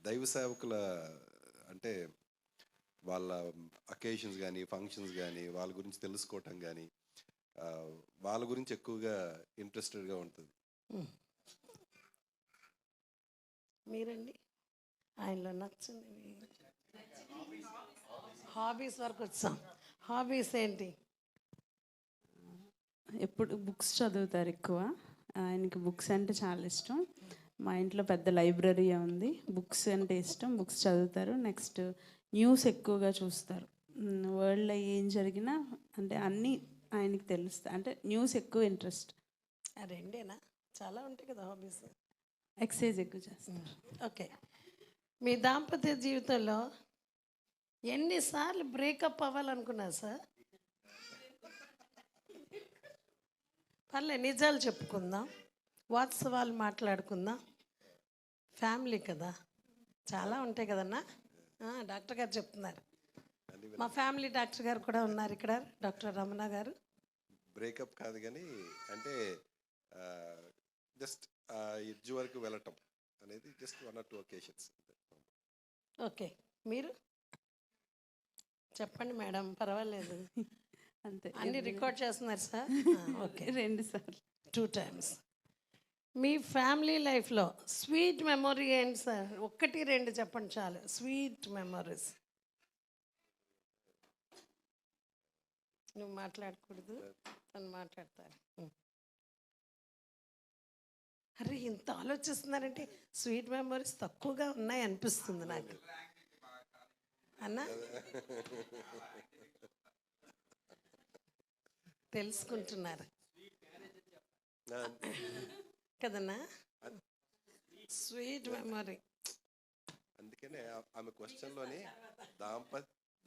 దైవ సేవకుల అంటే వాళ్ళ అకేషన్స్ కానీ ఫంక్షన్స్ కానీ వాళ్ళ గురించి తెలుసుకోవటం కానీ వాళ్ళ గురించి ఎక్కువగా ఇంట్రెస్టెడ్గా ఉంటుంది. మీరండి? ఆయనలో నచ్చనివి హాబీస్ వరకు వచ్చాం. హాబీస్ ఏంటి? ఎప్పుడు బుక్స్ చదువుతారు ఎక్కువ. ఆయనకి బుక్స్ అంటే చాలా ఇష్టం. మా ఇంట్లో పెద్ద లైబ్రరీ ఉంది. బుక్స్ అంటే ఇష్టం, బుక్స్ చదువుతారు. నెక్స్ట్ న్యూస్ ఎక్కువగా చూస్తారు. వరల్డ్లో ఏం జరిగినా అంటే అన్నీ ఆయనకి తెలుస్తాయి. అంటే న్యూస్ ఎక్కువ ఇంట్రెస్ట్. రెండేనా? చాలా ఉంటాయి కదా హాబీస్. ఎక్సర్సైజ్ ఎక్కువ చేస్తారు. ఓకే. మీ దాంపత్య జీవితంలో ఎన్నిసార్లు బ్రేకప్ అవ్వాలనుకున్నారు సార్? పర్లే, నిజాలు చెప్పుకుందాం, వాస్తవాలు మాట్లాడుకుందాం. ఫ్యామిలీ కదా, చాలా ఉంటాయి కదన్నా. డాక్టర్ గారు చెప్తున్నారు. మా ఫ్యామిలీ డాక్టర్ గారు కూడా ఉన్నారు ఇక్కడ, డాక్టర్ రమణ గారు. బ్రేకప్ కాదు కానీ అంటే జస్ట్ ఎడ్జ్ వరకు వెళ్ళటం అనేది జస్ట్ 1 or 2 occasions. ఓకే. మీరు చెప్పండి మేడం, పర్వాలేదు. అంతే. అన్ని రికార్డ్ చేస్తున్నారు సార్? ఓకే. 2 సార్లు. 2 times. మీ ఫ్యామిలీ లైఫ్లో స్వీట్ మెమొరీ ఏంటి సార్? 1, 2 చెప్పండి చాలు. Sweet memories. నువ్వు మాట్లాడకూడదు, తను మాట్లాడతారు. అరే, ఇంత ఆలోచిస్తున్నారంటే స్వీట్ మెమొరీస్ తక్కువగా ఉన్నాయి అనిపిస్తుంది నాకు. అన్నా తెలుసుకుంటున్నారు కదన్నా? Sweet memory. అందుకనే ఆమె క్వశ్చన్లోని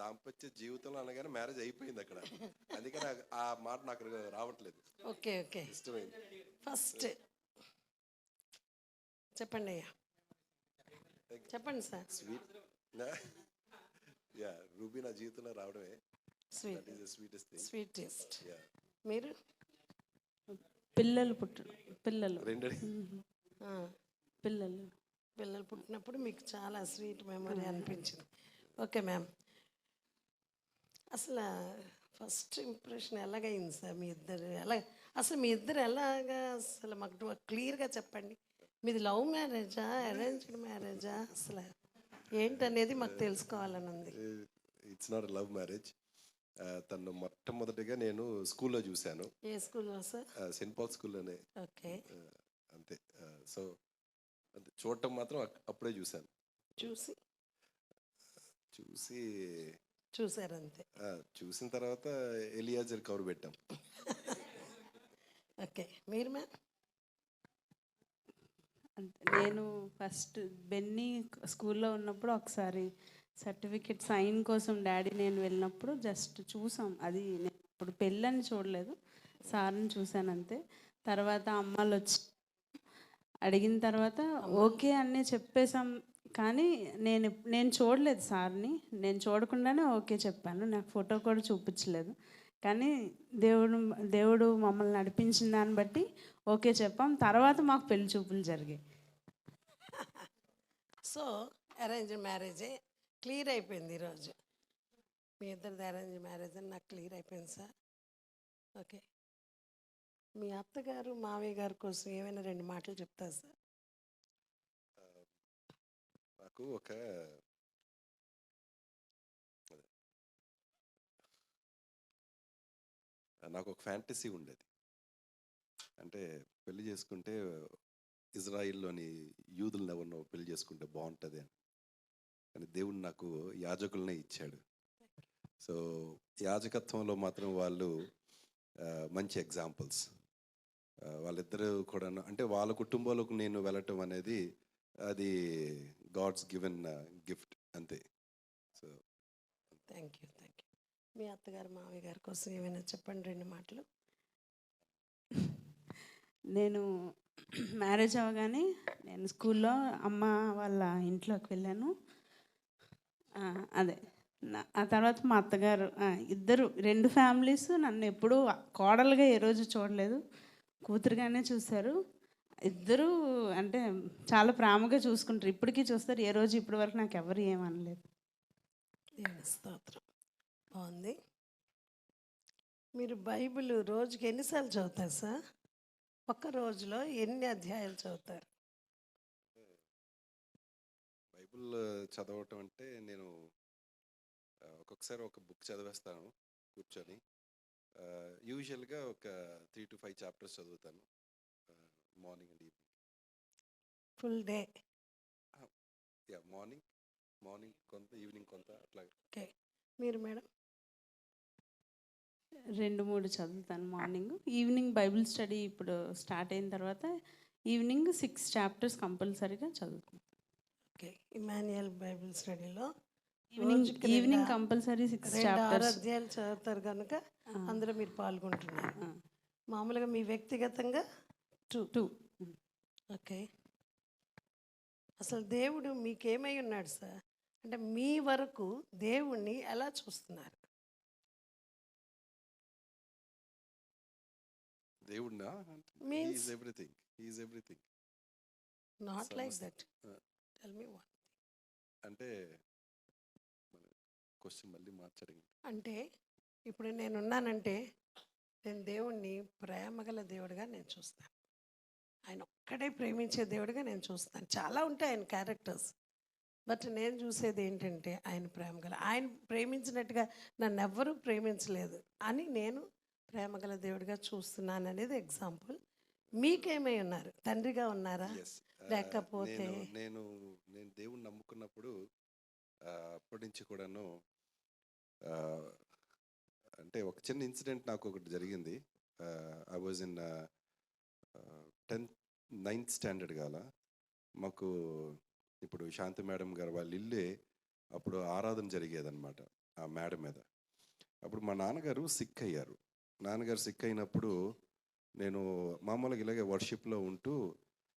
దాంపత్య జీవితంలో అనగానే మ్యారేజ్ అయిపోయింది అక్కడ. అందుకని ఆ మాట నాకు రావట్లేదు. Okay okay. ఇష్టమైంది. ఫస్ట్ చెప్పండి అయ్యా, చెప్పండి సార్. స్వీట్ రూబీ నా జీవితంలో రావడమే స్వీటెస్ట్. స్వీటెస్ట్. మీరు? పిల్లలు పుట్టడం. పిల్లలు పిల్లలు పిల్లలు పుట్టినప్పుడు మీకు చాలా స్వీట్ మెమొరీ అనిపించింది. Okay ma'am. అసలు ఫస్ట్ ఇంప్రెషన్ ఎలాగైంది సార్ మీ ఇద్దరు? అసలు మీ ఇద్దరు ఎలాగా అసలు మాకు క్లియర్గా చెప్పండి. మీది లవ్ మ్యారేజా, అరేంజ్డ్ మ్యారేజా, అసలు ఏంటనేది మాకు తెలుసుకోవాలని ఉంది. It's not love marriage. తను మొట్టమొదటిగా నేను స్కూల్లో చూశాను. ఏ స్కూల్లో సార్? సెయింట్ పాల్ స్కూల్లోనే. ఓకే. అంతే. సో అంతే, చూడటం మాత్రం అప్పుడే చూశాను. చూసారంతే. చూసిన తర్వాత ఎలియాజర్ కవర్ పెట్టాం. ఓకే. మీరు మ్యామ్? నేను ఫస్ట్ బెన్నీ స్కూల్లో ఉన్నప్పుడు ఒకసారి సర్టిఫికెట్ సైన్ కోసం డాడీ నేను వెళ్ళినప్పుడు జస్ట్ చూసాం. అది నేను ఇప్పుడు పెళ్ళని చూడలేదు, సార్ని చూశాను అంతే. తర్వాత అమ్మాళ్ళు వచ్చి అడిగిన తర్వాత ఓకే అన్నీ చెప్పేశాం. కానీ నేను చూడలేదు సార్ని, నేను చూడకుండానే ఓకే చెప్పాను. నాకు ఫోటో కూడా చూపించలేదు. కానీ దేవుడు మమ్మల్ని నడిపించిన దాన్ని బట్టి ఓకే చెప్పాం. తర్వాత మాకు పెళ్లి చూపులు జరిగాయి. సో అరేంజ్ మ్యారేజే క్లియర్ అయిపోయింది ఈరోజు. మీ ఇద్దరిది అరేంజ్ మ్యారేజ్ అని నాకు క్లియర్ అయిపోయింది సార్. ఓకే. మీ అత్తగారు మావయ్య గారి కోసం ఏమైనా 2 మాటలు చెప్తారు సార్? నాకు ఒక ఫ్యాంటసీ ఉండేది. అంటే పెళ్లి చేసుకుంటే ఇజ్రాయిల్లోని యూదులను ఎవరినో పెళ్లి చేసుకుంటే బాగుంటుంది అని. కానీ దేవుడు నాకు యాజకులనే ఇచ్చాడు. సో యాజకత్వంలో మాత్రం వాళ్ళు మంచి ఎగ్జాంపుల్స్. వాళ్ళిద్దరూ కూడా అంటే వాళ్ళ కుటుంబాలకు నేను వెళ్ళటం అనేది అది గాడ్స్ గివెన్ గిఫ్ట్ అంతే. So thank you. మీ అత్తగారు మావయ్య గారి కోసం ఏమైనా చెప్పండి 2 మాటలు. నేను మ్యారేజ్ అవ్వగానే నేను స్కూల్లో అమ్మ వాళ్ళ ఇంట్లోకి వెళ్ళాను. అదే ఆ తర్వాత మా అత్తగారు ఇద్దరు 2 ఫ్యామిలీస్ నన్ను ఎప్పుడూ కోడలుగా ఏ రోజు చూడలేదు, కూతురుగానే చూశారు. ఇద్దరు అంటే చాలా ప్రేమగా చూసుకుంటారు, ఇప్పటికీ చూస్తారు. ఏ రోజు ఇప్పటి వరకు నాకు ఎవరు ఏమనలేదు. స్తోత్రం. బాగుంది. మీరు బైబిల్ రోజుకి ఎన్నిసార్లు చదువుతారు సార్? ఒక్క రోజులో ఎన్ని అధ్యాయాలు చదువుతారు? బైబిల్ చదవటం అంటే నేను ఒక్కొక్కసారి ఒక బుక్ చదివేస్తాను కూర్చొని. యూజువల్గా ఒక 3 to 5 చాప్టర్స్ చదువుతాను morning and evening. Full day? Morning కొంత, ఈవినింగ్ కొంత, అట్లా. ఓకే. మీరు మేడం? 2-3 చదువుతాను మార్నింగ్. ఈవినింగ్ బైబిల్ స్టడీ ఇప్పుడు స్టార్ట్ అయిన తర్వాత ఈవినింగ్ 6 చాప్టర్స్ కంపల్సరీగా చదువుతాను. ఓకే. ఇమాన్యుయల్ బైబిల్ స్టడీలో ఈవినింగ్ కంపల్సరీ 6 చాప్టర్స్ అధ్యాయాలు చదువుతారు కనుక అందులో మీరు పాల్గొంటున్నారు. మామూలుగా మీ వ్యక్తిగతంగా 2. ఓకే. అసలు దేవుడు మీకేమై ఉన్నాడు సార్? అంటే మీ వరకు దేవుణ్ణి ఎలా చూస్తున్నారు? దేవుడినా? Means everything. Not like that. Tell me one. అంటే క్వశ్చన్ మళ్ళీ మార్చండి. అంటే ఇప్పుడు నేనున్నానంటే నేను దేవుణ్ణి ప్రేమగల దేవుడిగా నేను చూస్తాను. ఆయన ఒక్కడే ప్రేమించే దేవుడిగా నేను చూస్తాను. చాలా ఉంటాయి ఆయన క్యారెక్టర్స్, బట్ నేను చూసేది ఏంటంటే ఆయన ప్రేమగల, ఆయన ప్రేమించినట్టుగా నన్ను ఎవ్వరూ ప్రేమించలేదు అని నేను ప్రేమగల దేవుడిగా చూస్తున్నాను అనేది ఎగ్జాంపుల్. మీకేమై ఉన్నారు? తండ్రిగా ఉన్నారా? లేకపోతే నేను దేవుణ్ణి నమ్ముకున్నప్పుడు అప్పటి నుంచి కూడాను అంటే ఒక చిన్న ఇన్సిడెంట్ నాకు ఒకటి జరిగింది. I was in 9th standard కాల. మాకు ఇప్పుడు శాంతి మేడం గారు వాళ్ళ ఇల్లే అప్పుడు ఆరాధన జరిగేదన్నమాట ఆ మేడ మీద. అప్పుడు మా నాన్నగారు సిక్ అయ్యారు. నాన్నగారు సిక్ అయినప్పుడు నేను మామూలుగా ఇలాగే వర్షిప్లో ఉంటూ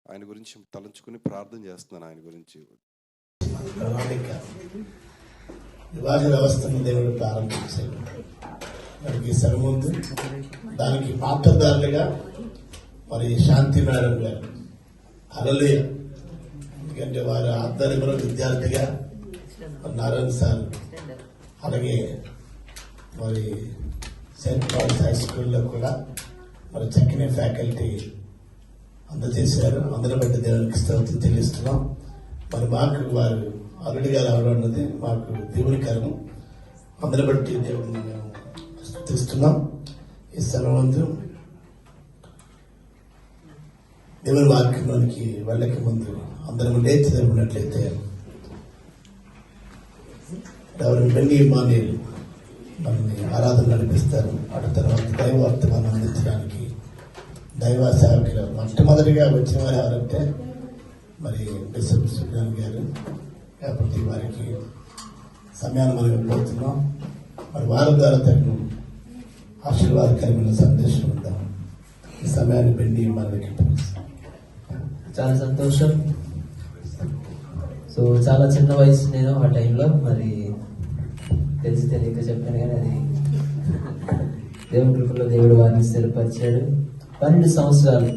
ఆయన గురించి తలంచుకుని ప్రార్థన చేస్తున్నాను. ఆయన గురించి వివాహ వ్యవస్థను దేవుడు ప్రారంభించాడు. దానికి సరిముందు దానికి పాత్రదారులుగా మరి శాంతి మేడం గారు, హల్లెలూయా. ఎందుకంటే వారి ఆధ్వర్యంలో విద్యార్థిగా నారాయణ సార్, అలాగే మరి సెయింట్ పాల్స్ హై స్కూల్లో కూడా మరి చక్కని ఫ్యాకల్టీ అందజేశారు. అందరి బట్టి దేవునికి స్తోత్రం చెల్లిస్తున్నాం. మరి మాకు వారు అల్లుడిగా రావడం అన్నది మాకు దేవునికరం. అందరి బట్టి దేవుడిని మేము స్తుతిస్తున్నాం. ఈ సమయంలో దేవుని వాక్యంలోనికి వెళ్ళక ముందు అందరం లేచి నిలబడినట్లయితే ఎవరు బెన్నీ మానేలు మనల్ని ఆరాధన నడిపిస్తారు. అటు తర్వాత దైవార్థమాన్ని అందించడానికి దైవ సేవకులు మొట్టమొదటిగా వచ్చిన వారు ఎవరంటే మరి బిషప్ సుబ్రహ్మణ్యం గారు. కాబట్టి వారికి సమయాన్ని మనం వెళ్ళిపోతున్నాం. మరి వారి ద్వారా తను ఆశీర్వాదకరమైన సందేశం ఉందాం. ఈ సమయాన్ని బెన్నీ మనకి చాలా సంతోషం. సో చాలా చిన్న వయసు నేను ఆ టైంలో, మరి తెలిసి తెలియక చెప్పాను కానీ అది దేవుని కృపలో దేవుడు వారిని స్థిరపరిచాడు. 12 సంవత్సరాలు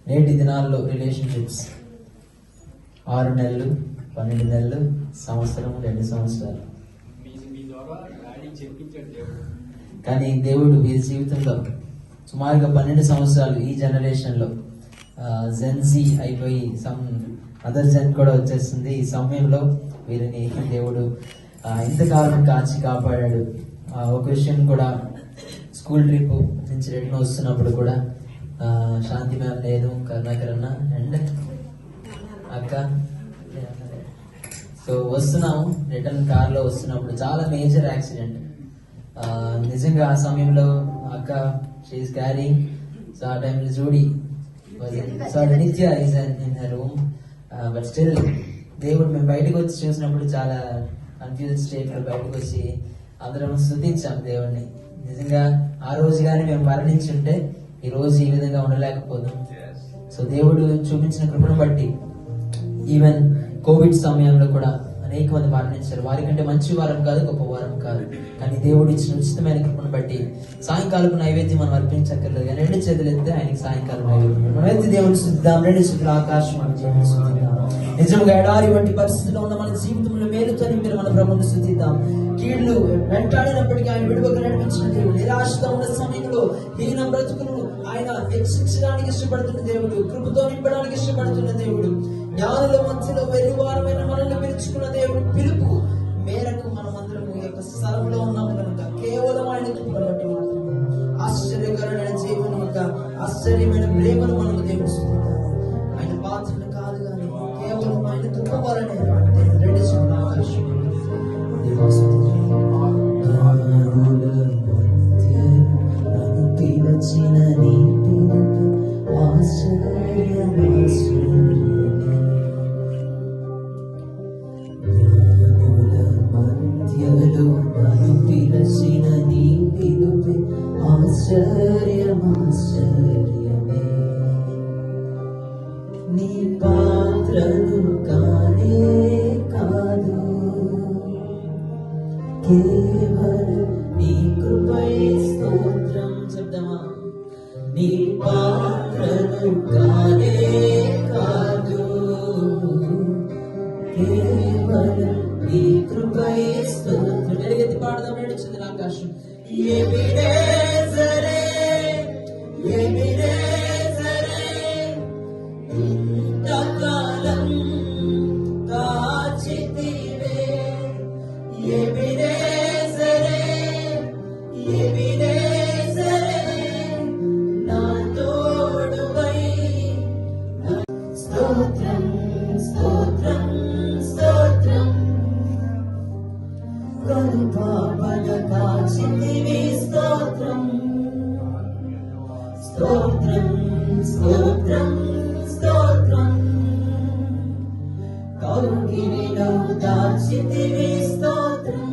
నేటి దినాల్లో రిలేషన్షిప్స్ 6 నెలలు, 12 నెలలు, సంవత్సరం, 2 సంవత్సరాలు. కానీ దేవుడు వీరి జీవితంలో సుమారుగా 12 సంవత్సరాలు ఈ జనరేషన్లో జెన్జీ అయిపోయి సమ్ అదర్ జన్ కూడా వచ్చేస్తుంది. ఈ సమయంలో వీరిని దేవుడు ఇంతకాలం కాచి కాపాడాడు. ఒక విషయం కూడా, స్కూల్ ట్రిప్ నుంచి రిటర్న్ వస్తున్నప్పుడు కూడా శాంతి మ్యామ్, నేను, కరుణాకర్ అన్న అండ్ అక్క సో వస్తున్నాము. రిటర్న్ కార్లో వస్తున్నప్పుడు చాలా మేజర్ యాక్సిడెంట్. నిజంగా ఆ సమయంలో అక్క షీఈస్ క్యారింగ్. సో ఆ టైంలో జూడీ నిత్య is in her room. But still దేవుడు మేము బయటకు వచ్చి చూసినప్పుడు చాలా కన్ఫ్యూజన్ స్టేట్లో బయటకు వచ్చి అందరం స్తుతించాం దేవుడిని. నిజంగా ఆ రోజు కానీ మేము మరణించుంటే ఈ రోజు ఈ విధంగా ఉండలేకపోతాం. సో దేవుడు చూపించిన కృపను బట్టి ఈవెన్ కోవిడ్ సమయంలో కూడా అనేక మంది మరణించారు. వారికంటే మంచి వారం కాదు, గొప్ప వారం కాదు, కానీ దేవుడు ఇచ్చిన ఉచితమైన కృపను బట్టి సాయంకాలం నైవేద్యం మనం అర్పించక్కర్లేదు కానీ 2 చేతులు ఎత్తే ఆయనకి సాయంకాలం నైవేద్యం మనం ఎత్తి దేవుని స్తుతిద్దాం. 2 చేతులు ఆకాశం నిజంగా ఎడారి వంటి పరిస్థితిలో ఉన్న మన జీవితంలో మేలుతో నింపిన మన ప్రభువుని స్తుతిద్దాం. కీళ్లు వెంటాడినప్పటికీ ఆయన విడువగా నడిపించిన దేవుడు. నిరాశతో ఉన్న సమయంలో హీన బ్రతుకును ఆయన హెచ్చించడానికి ఇష్టపడుతున్న దేవుడు. కృపతో నింపడానికి ఇష్టపడుతున్న దేవుడు. జ్ఞానుల మధ్యలో వెలువారమైన మనల్ని పిలుచుకున్న దేవుడు. పిలుపు మేరకు మనం అందరం ఈ యొక్క స్థలంలో ఉన్నాము కనుక కేవలం ఆయన కృపను బట్టి మాత్రమే ఆశ్చర్యకరమైన జీవనం యొక్క ఆశ్చర్యమైన ప్రేమను మనం దేవుడు ఆయన పాత్రలు కాదు కానీ కేవలం ఆయన కృప వలనే. నీ పాత్రను కానే కాదు, కేవలం నీ కృపై స్తోత్రం. చెప్దామా? నీ పాత్రను కానే కాదు, కేవలం నీ కృపై స్తోత్రం. ఎలుగెత్తి పాడదాం. నడిచింది ఆకాశం. ఎబినేజరే ఎబినేజరే ఇంతకాలం కాచితివే. ఎబినేజరే ఎబినేజరే నా తోడువై. స్తోత్రం స్తోత్రం స్తోత్రం. కృపావన కాచితివి. స్తోత్రం స్తోత్రం స్తోత్రం స్తోత్రం. కౌగిలిలో దాచితివి. స్తోత్రం.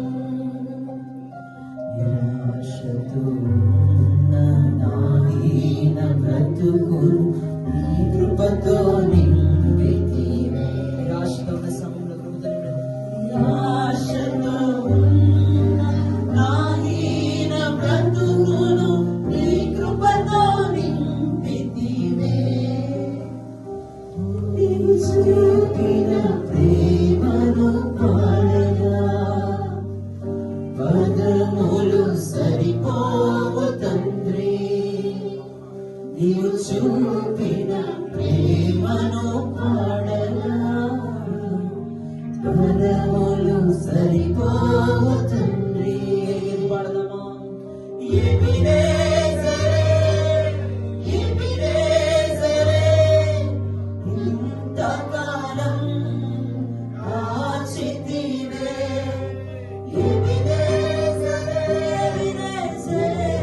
నిరాశతో ఉన్న నా హీన బ్రతుకును నీ కృపతో నింపితివే. నిరాశతో ఉన్న సమయంలో కృపతో నిరాశతో ఉన్న నా హీన బ్రతుకును నీ కృపతో నింపితివే. నీవు చూపిన ప్రేమను పాడగా సరిపోవు తండ్రి. ఇది పాడదామా? ఎబినేజరే, ఎబినేజరే, ఇంతకాలం కాచితివే. ఎబినేజరే, ఎబినేజరే,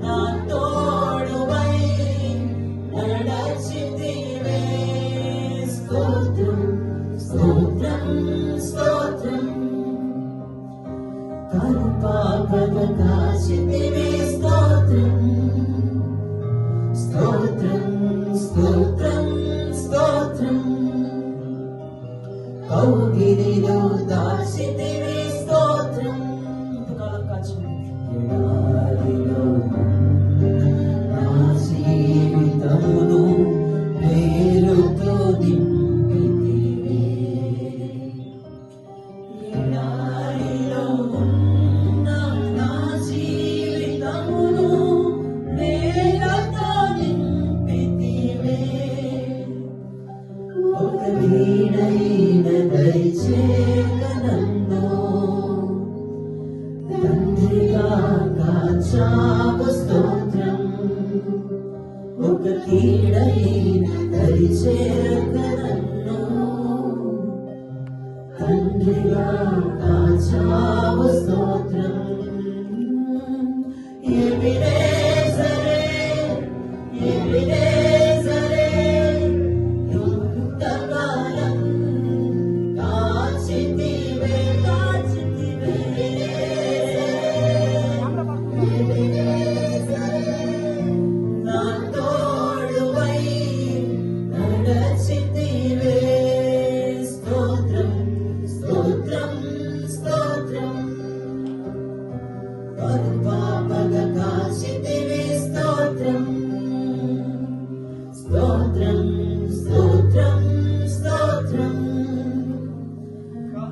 నా తోడువై నడచితివే. స్తోత్రం, స్తోత్రం, స్తోత్రం. కరుపాపగా కాచితివే. స్తోత్రం, స్తోత్రం, స్తోత్రం, స్తోత్రం. కౌగిలిలో దాచితివే. స్తోత్రం, ఇంతకాలం కాచితివే. ఎడారిలో నా జీవితమును మేలుతో నింపితివే. ఎడారిలో ఉన్న నా జీవితమును మేలుతో నింపితివే. ఒక వీణైన దయచేయక నన్ను తండ్రిగా కాచావు. స్తోత్రం. ఒక కీడైన దయచేయక నన్ను తండ్రిగా కాచావు. స్తోత్రం. ఎబినేజరే, ఎబినేజరే, ఇంతకాలం కాచితివే, కాచితివే. ఎబినేజరే, నా తోడువై నడచితివే. స్తోత్రం, స్తోత్రం, స్తోత్రం. కరుపాపగా కాచితివే. స్తోత్రం, స్తోత్రం, స్తోత్రం, స్తోత్రం.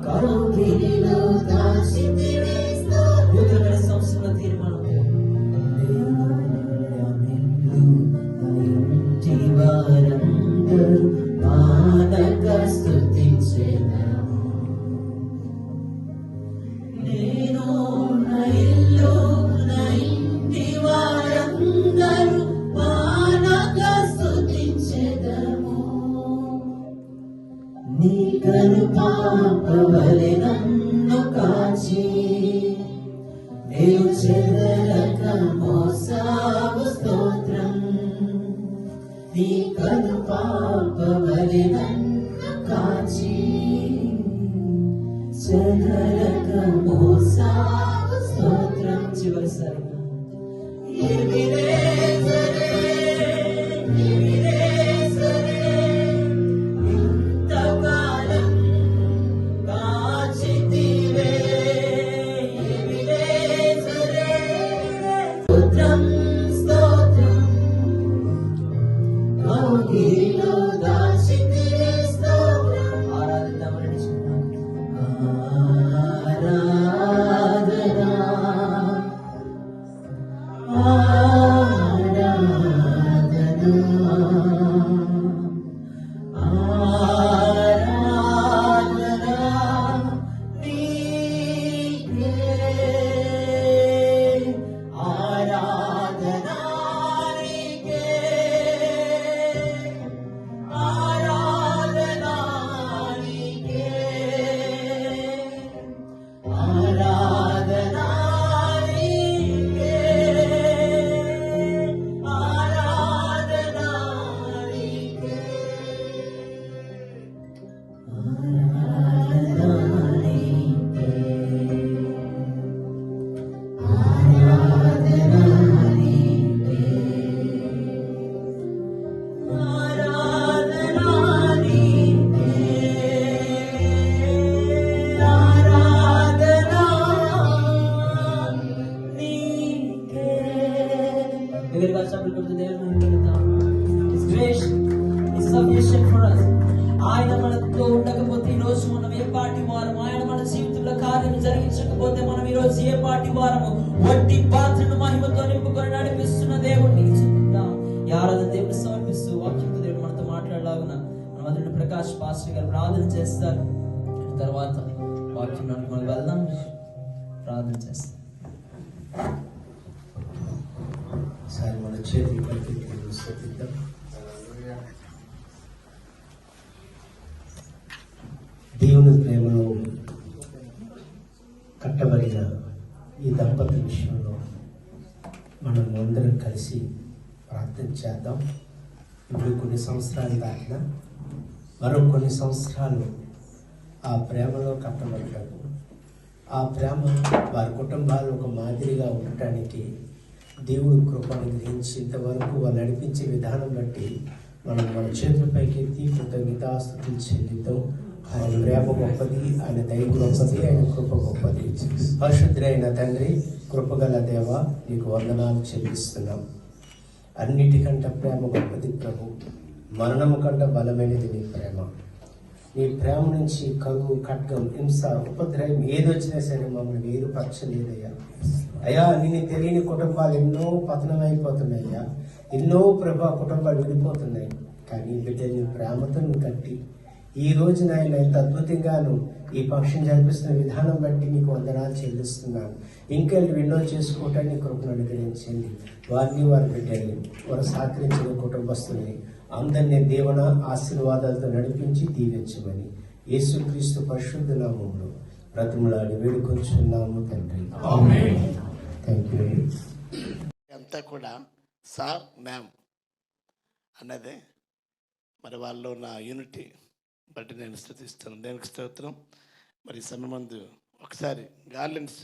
కౌగిలిలో దాచితివే. స్తోత్రం. సంవత్సరం తీర్మానం ఇంటి వారందరూ పానక స్తుతించెదము. నేను నా ఇల్లు, నా ఇంటి వారందరూ పానక స్తుతించెదము. నీ కరుపాపవలె నన్ను కాచి నీవు చెదరక మోసావు. స్తోత్రం. నీ కరుపాపవలె నన్ను కాచి చెదరక మోసావు. స్తోత్రం. చివరిసారిగా ఎబినేజరే, ఎబినేజరే, ఇంతకాలం కాచితివే. ఎబినేజరే, స్తోత్రం, స్తోత్రం. కౌగిలిలో దాచితివే. స్తోత్రం. ఆరాధిద్దాం నడుచుకున్నాం. ఆరాధనా, ఆరాధనా, ఆరాధనా నీకే. ఆరాధనా నీకే. ఆరాధనా నీకే. ఆరాధనా నీకే. ఆరాధనా నీకే. ఆరాధనా నీకే. ఆరాధనా నీకే. ఆరాధనా నీకే. ఆరాధనా నీకే. దగ్గరగా చప్పట్లు కొడుతూ దేవుని వెళ్తాం. His grace is sufficient for us. ఆయన మనతో ఉండకపోతే ఈ రోజు మనం ఏ పాటి వారం, ఆయన మన జీవితంలో కార్యం జరిగించకపోతే మనం ఈ రోజు ఏ పాటి వారము. వట్టి పాత్రను మహిమతో నింపుకొని నడిపిస్తున్న దేవుడిని చూద్దాం. ఈ ఆరాధన దేవుడిని సమర్పిస్తూ వాక్యంతో దేవుడు మనతో మాట్లాడలాగున మన మొదటి ప్రకాష్ పాస్టర్ గారు ప్రార్థన చేస్తారు. తర్వాత వాక్యంలోకి మనం వెళ్దాం. ప్రార్థన చేస్తాం. సరే, మన చేతులు పైకి స్థుతిద్దాం. దేవుని ప్రేమలో కట్టబడిన ఈ దంపతుల విషయంలో మనం అందరం కలిసి ప్రార్థన చేద్దాం. ఇప్పుడు కొన్ని సంవత్సరాలు దాటిన మరో కొన్ని సంవత్సరాలు ఆ ప్రేమలో కట్టబడ్డాము. ఆ ప్రేమ వారి కుటుంబాలు ఒక మాదిరిగా ఉండటానికి దేవుడు కృపను గ్రహించి ఇంతవరకు వాళ్ళు నడిపించే విధానం బట్టి మనం మన చేతులపైకి ఎత్తి కృతజ్ఞతాస్తుతులు చెల్లిద్దాం. ఆయన ప్రేమ గొప్పది, ఆయన దయ గొప్పది, ఆయన కృప గొప్పది. పరిశుద్ధుడైన తండ్రి, కృపగల దేవ, నీకు వందనాలు చెల్లిస్తున్నాం. అన్నిటికంటే ప్రేమ గొప్పది ప్రభు. మరణము కంటే బలమైనది నీ ప్రేమ. నీ ప్రేమ నుంచి కరువు, ఖడ్గం, హింస, ఉపద్రవం ఏదొచ్చినా సరే మమ్మల్ని వేరుపరచలేదయ్యా. అయ్యా, నిన్ను తెలియని కుటుంబాలు ఎన్నో పతనమైపోతున్నాయ్యా. ఎన్నో ప్రభా కుటుంబాలు విడిపోతున్నాయి. కానీ బిడ్డని ప్రేమతో నువ్వు కట్టి ఈ రోజు నాయన ఎంత అద్భుతంగాను ఈ పక్షం జరిపిస్తున్న విధానం బట్టి నీకు వందనాలు చెల్లిస్తున్నాను. ఇంకా ఎన్నో చేసుకోవటానికి కృపను అనుగ్రహించండి. వారిని, వారి బిడ్డల్ని, వారు సహకరించిన కుటుంబస్తుల్ని అందరినీ దేవుని ఆశీర్వాదాలతో నడిపించి దీవించమని యేసుక్రీస్తు పరిశుద్ధ నామములో బ్రతిమలాడి వేడుకొంచున్నాము తండ్రి. Thank you. అంతా కూడా సార్ మ్యామ్ అన్నదే మరి వాళ్ళు నా యూనిటీ బట్టి నేను స్తుతిస్తాను. దేనికి స్తోత్రం. మరి సమయమందు ఒకసారి గార్లెన్స్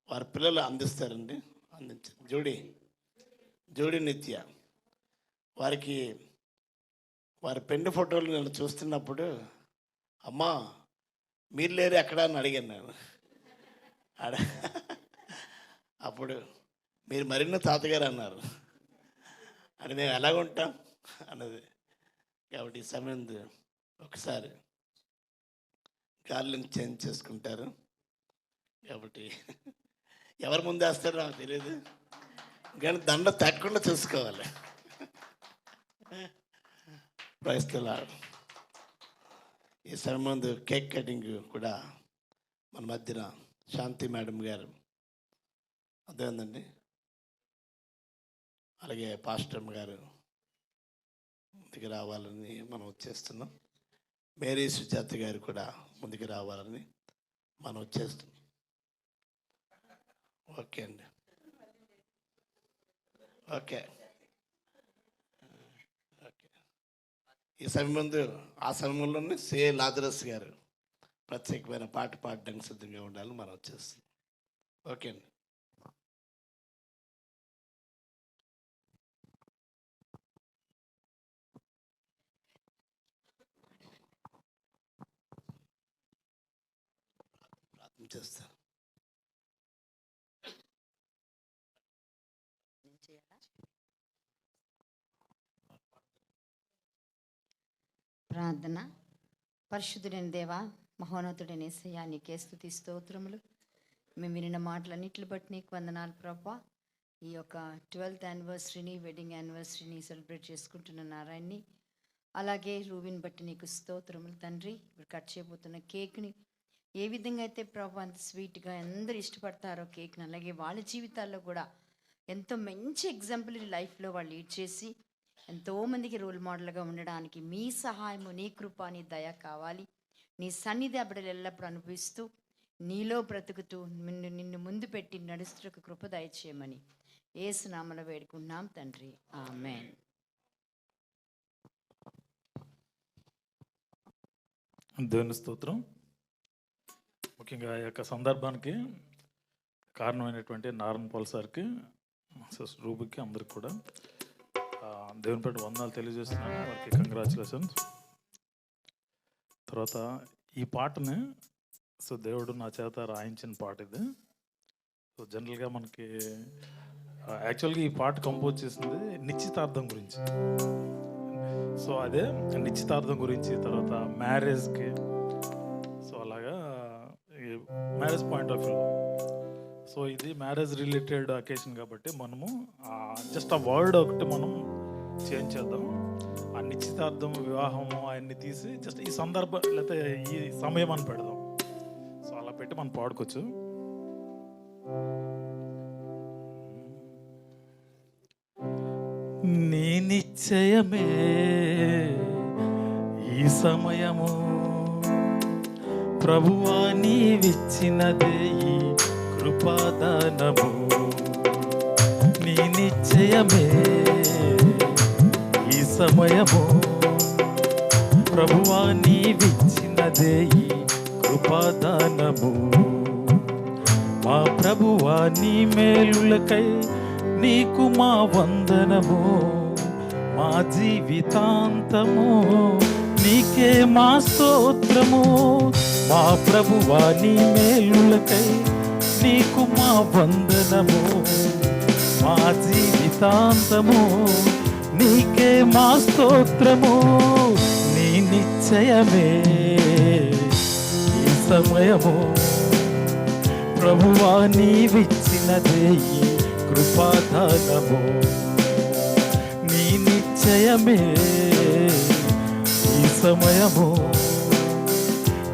వారి పిల్లలు అందిస్తారండి. అందించండి. జోడి నిత్య వారికి వారి పెండి ఫోటోలు నేను చూస్తున్నప్పుడు, అమ్మా మీరు లేరు ఎక్కడ అని అడిగాను నేను. అప్పుడు మీరు మరిన్న తాతగారు అన్నారు. అని మేము ఎలాగుంటాం అన్నది. కాబట్టి ఈ సమయం ఒకసారి గార్లను చేంజ్ చేసుకుంటారు. కాబట్టి ఎవరు ముందు వేస్తారో నాకు తెలియదు, కానీ దండ తగ్గకుండా చూసుకోవాలి. ప్రయత్నాలు ఈ సమయం ముందు కేక్ కటింగ్ కూడా మన మధ్యన శాంతి మేడం గారు అదేందండి, అలాగే పాస్టర్ గారు ముందుకు రావాలని మనం వచ్చేస్తున్నాం. మేరీ సుజాత గారు కూడా ముందుకు రావాలని మనం వచ్చేస్తున్నాం. ఓకే అండి, ఓకే. ఓకే, ఈ సమయం ముందు ఆ సమయంలోనే లాజరస్ గారు ప్రత్యేకమైన పాట పాడడానికి సిద్ధంగా ఉండాలని మనం వచ్చేస్తున్నాం. ఓకే అండి. చేస్తారు. ప్రార్థన. పరిశుద్ధుడైన దేవా, మహోన్నతుడైన యేసయ్యా, నీకే స్తుతి స్తోత్రములు. మేము వినిన మాటలన్నిటిని బట్టి నీకు వందనాలు ప్రభా. ఈ యొక్క 12th యానివర్సరీని, వెడ్డింగ్ యానివర్సరీని సెలబ్రేట్ చేసుకుంటున్న నారాయణని, అలాగే రూబిని బట్టి నీకు స్తోత్రములు తండ్రి. ఇప్పుడు కట్ చేయబోతున్న కేక్ని ఏ విధంగా అయితే ప్రభు అంత స్వీట్గా అందరూ ఇష్టపడతారో కేక్ని, అలాగే వాళ్ళ జీవితాల్లో కూడా ఎంతో మంచి ఎగ్జాంపుల్ లైఫ్లో వాళ్ళు లీడ్ చేసి ఎంతోమందికి రోల్ మోడల్గా ఉండడానికి మీ సహాయము, నీ కృప, నీ దయ కావాలి. నీ సన్నిధి అబడలు ఎల్లప్పుడూ అనుభవిస్తూ నీలో బ్రతుకుతూ నిన్ను ముందు పెట్టి నడుస్తున్న కృప దయచేయమని యేసు నామములో వేడుకుంటున్నాం తండ్రి. ఆమేన్. దేవుని స్తోత్రం. ముఖ్యంగా ఈ యొక్క సందర్భానికి కారణమైనటువంటి నారాయణ పాల్ సార్కి, సిస్టర్ రూబీకి, అందరికి కూడా దేవుని పేట వందనాలు తెలియజేస్తున్నాను. వారికి కంగ్రాచులేషన్స్. తర్వాత ఈ పాటని దేవుడు నా చేత రాయించిన పాట ఇది. జనరల్గా మనకి యాక్చువల్గా ఈ పాట కంపోజ్ చేసింది నిశ్చితార్థం గురించి. అదే నిశ్చితార్థం గురించి, తర్వాత మ్యారేజ్కి, అలాగా మ్యారేజ్ పాయింట్ ఆఫ్ వ్యూ. ఇది మ్యారేజ్ రిలేటెడ్ అకేషన్ కాబట్టి మనము జస్ట్ ఆ వర్డ్ ఒకటి మనం చేంజ్ చేద్దాం. ఆ నిశ్చితార్థం, వివాహము అవన్నీ తీసి జస్ట్ ఈ సందర్భం లేకపోతే ఈ సమయం అని పెడదాం. సో అలా పెట్టి మనం పాడుకోవచ్చు. నీ నిశ్చయమే ఈ సమయము, ప్రభువా నీవిచ్చినదే ఈ కృపాదానము. నీ నిశ్చయమే ఈ సమయము, ప్రభువా నీవిచ్చినదే ఈ కృపాదానము. మా ప్రభువా నీ మేలులకై నీకు మా వందనము. మా జీవితాంతము నీకే మా స్తోత్రము. మా ప్రభువా నీ మేలులకై నీకు మా వందనము. మా జీవితాంతము నీకే మా స్తోత్రము. నీ నిశ్చయమే ఈ సమయము, ప్రభువా నీవిచ్చినదే ఈ కృపాదానము. నీ నిశ్చయమే ఈ సమయము,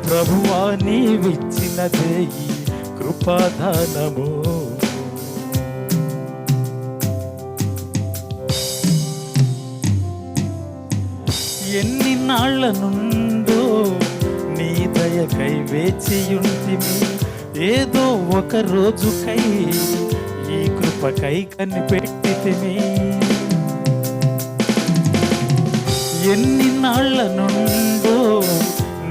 ప్రభువా నీవిచ్చినదే ఈ కృపాదానము. ఎన్ని నాళ్ల నుండో నీ దయకై వేచియుంటిమి. ఏదో ఒక రోజుకై ఈ కృపకై కనిపెట్టితిమి. ఎన్ని నాళ్ల నుండో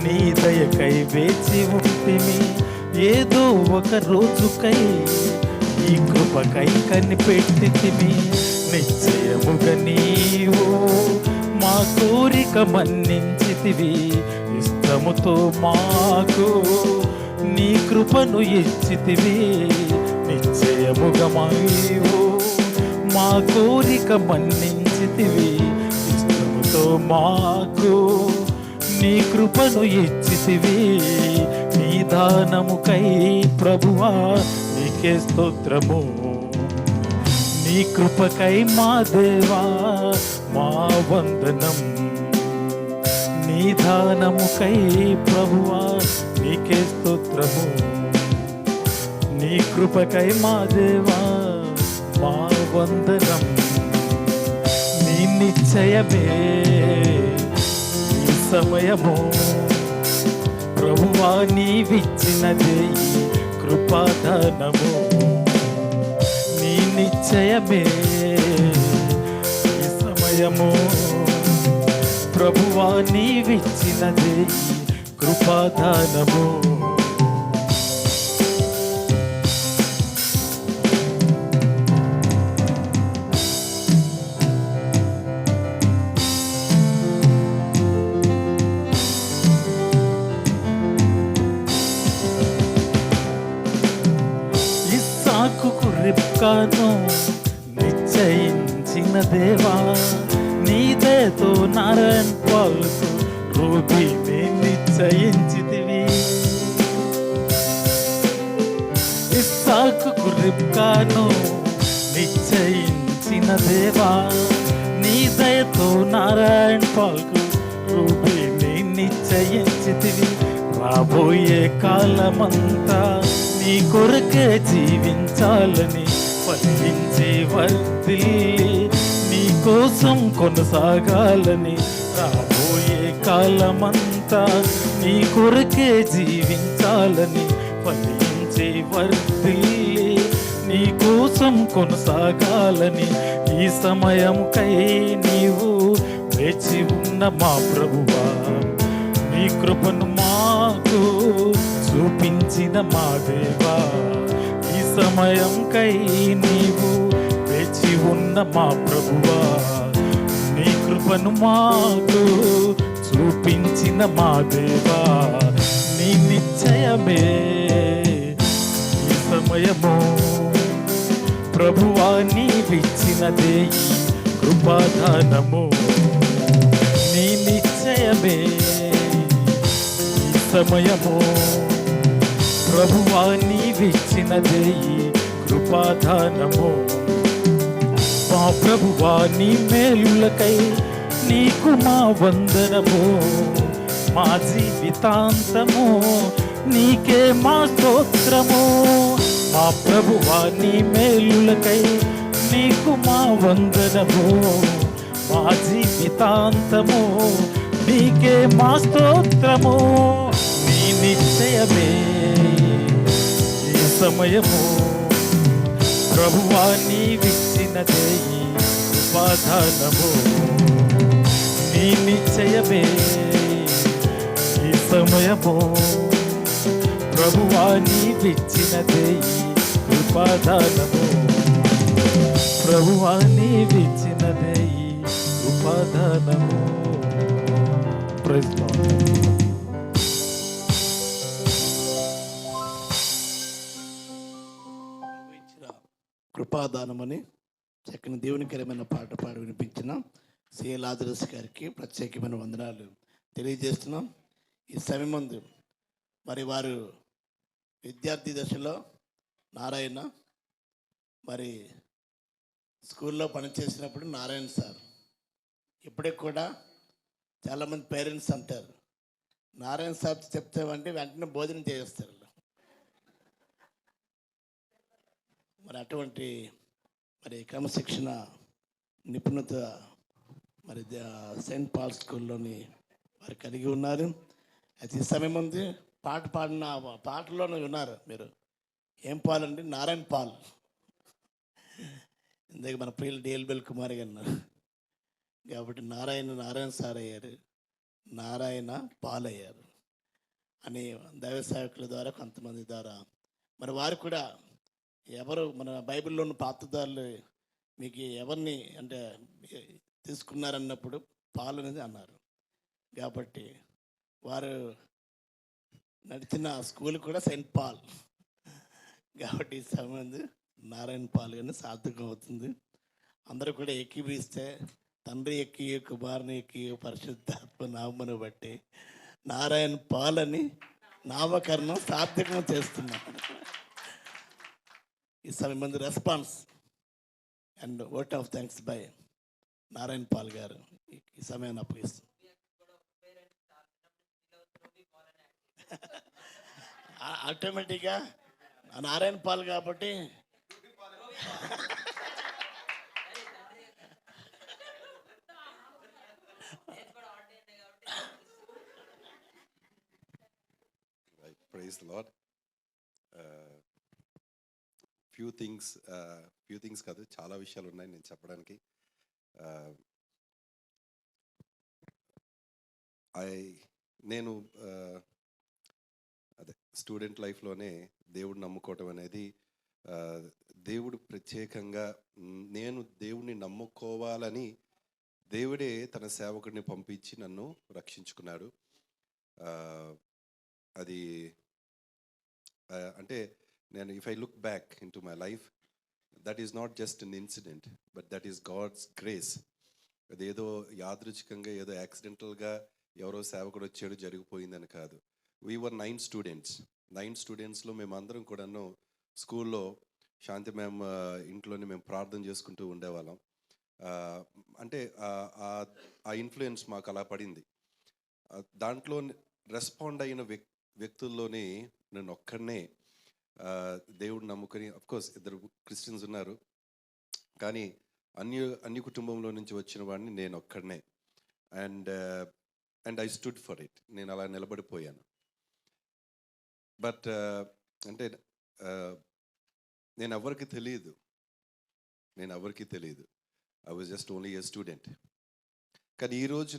నీ దయకై వేచి ఉంటిమి. ఏదో ఒక రోజుకై ఈ కృపకై కనిపెట్టితిమి. నిశ్చయముగా నీవు మా కోరిక మన్నించితివి. ఇష్టముతో మాకు నీ కృపను ఇచ్చితివి. నిశ్చయముగా నీవు మా కోరిక మన్నించితివి. ఇష్టముతో మాకు నీ కృపను ఇచ్చితివి. నీ దానముకై ప్రభువా నీకే స్తోత్రము. నీ కృపకై మా దేవా మా వందనం. నీ దానముకై ప్రభువా నీకే స్తోత్రము. నీ కృపకై మా దేవా మా వందనం. నీ నిశ్చయమే ఈ సమయము, ప్రభువా నీవిచ్చినదే ఈ కృపాదానము. నీ నిశ్చయమే ఈ సమయము, ప్రభువా నీవిచ్చినదే ఈ కృపాదానము. ఇస్సాకుకు రిబ్కాను నిశ్చయించిన దేవా, నీదేతో నారాయణ్ పాల్కు రూబీని నిశ్చయించితివి. ఇస్సాకుకు రిబ్కాను నిశ్చయించిన దేవా, నీదేతో నారాయణ్ పాల్కు రూబీని నిశ్చయించితివి. రాబోయే కాలమంతా నీ కొరకే జీవించాలని, ఫలించి వర్ధిల్లి నీ కోసం కొనసాగాలని. రాబోయే కాలమంతా నీ కొరకే జీవించాలని, ఫలించి వర్ధిల్లి నీ కోసం కొనసాగాలని. ఈ సమయంకై నీవు వేచి ఉన్న మా ప్రభువా, నీ కృపను మాకు చూపించిన మా దేవా. ఈ సమయంకై నీవు వేచి ఉన్న మా ప్రభువా, నీ కృపను మాకు చూపించిన మా దేవా. నీ నిశ్చయమే ఈ సమయము, ప్రభువా నీవిచ్చినదే ఈ కృపాదానము. నీ నిశ్చయమే ఈ సమయము, ప్రభువా నీవిచ్చినదే ఈ కృపాదానము. మా ప్రభువా నీ మేలులకై నీకు మా వందనము, మా జీవితాంతము నీకే మా స్తోత్రము. మా ప్రభువా నీ మేలులకై నీకు మా వందనము, మా జీవితాంతము నీకే మా స్తోత్రము. నీ నిశ్చయమే ఈ సమయము, ప్రభువా నీవిచ్చినదే ఈ ఉపాదానము. నీ నిశ్చయమే ఈ సమయము, ప్రభువా నీవిచ్చినదే ఈ ఉపాదానము. ప్రభువా నీవిచ్చినదే ఈ ఉపాదానము. Praise lord. కృపాదానమని చక్కని దేవునికరమైన పాట పాడి వినిపించిన సి లాజరస్ గారికి ప్రత్యేకమైన వందనాలు తెలియజేస్తున్నాం. ఈ సమయం ముందు మరి వారు విద్యార్థి దశలో నారాయణ మరి స్కూల్లో పనిచేసినప్పుడు నారాయణ సార్ ఇప్పటికి కూడా చాలామంది పేరెంట్స్ అంటారు నారాయణ సార్ చెప్తామంటే వెంటనే భోజనం చేస్తారు. మరి అటువంటి మరి క్రమశిక్షణ నిపుణత మరి సెయింట్ పాల్ స్కూల్లోని వారు కలిగి ఉన్నారు. అయితే ఈ సమయం ఉంది పాట పాడిన పాటలోనే ఉన్నారు మీరు. ఏం పాల్ అండి? నారాయణ పాల్. ఇందాక మన ప్రియులు డిఎల్బెల్ కుమార్ గారు అన్నారు కాబట్టి నారాయణ సార్ అయ్యారు, నారాయణ పాల్ అయ్యారు అని దైవ సేవకుల ద్వారా కొంతమంది ద్వారా మరి వారు కూడా ఎవరు మన బైబిల్లోని పాత్రదారులు మీకు ఎవరిని అంటే తీసుకున్నారన్నప్పుడు పాల్ అనేది అన్నారు. కాబట్టి వారు నడిచిన స్కూల్ కూడా సెయింట్ పాల్. కాబట్టి ఈ సమయం నారాయణ పాల్ గారిని సార్థకం అవుతుంది. అందరూ కూడా ఎక్కిపిస్తే తండ్రి ఎక్కి కుమారుని ఎక్కి పరిశుద్ధాత్మ నామను బట్టి నారాయణ పాల్ అని నామకరణం సార్థకం చేస్తున్నాం. ఈ సమయం మంది response and vote of thanks by Narayana Paul గారు ఈ సమయాన్ని అప్పగిస్తుంది. ఆటోమేటిక్గా నారాయణ పాల్ కాబట్టి praise the Lord. Few things కాదు, చాలా విషయాలు ఉన్నాయి నేను చెప్పడానికి. నేను అదే స్టూడెంట్ లైఫ్లోనే దేవుడు నమ్ముకోవటం అనేది దేవుడు ప్రత్యేకంగా నేను దేవుడిని నమ్ముకోవాలని దేవుడే తన సేవకుడిని పంపించి నన్ను రక్షించుకున్నాడు. అది అంటే నేను if I look back into my life that is not just an incident but that is God's grace. అదేదో యాదృచ్ఛికంగా ఏదో యాక్సిడెంటల్గా ఎవరో సేవకుడు వచ్చాడు జరిగిపోయిందని కాదు. We were 9 students. 9 స్టూడెంట్స్లో మేమందరం కూడాను స్కూల్లో శాంతి మ్యామ్ ఇంట్లోనే మేము ప్రార్థన చేసుకుంటూ ఉండేవాళ్ళం. అంటే ఆ ఇన్ఫ్లుయెన్స్ మాకు అలా పడింది. దాంట్లో రెస్పాండ్ అయిన వ్యక్తుల్లోనే నేను ఒక్కడనే దేవుడు నమ్ముకొని, అఫ్కోర్స్ 2 క్రిస్టియన్స్ ఉన్నారు కానీ అన్ని కుటుంబంలో నుంచి వచ్చిన వాడిని నేను ఒక్కడనే. And I stood for it. నేను అలా నిలబడిపోయాను. బట్ అంటే నేను ఎవరికి తెలియదు. I was just only A student. కానీ ఈరోజు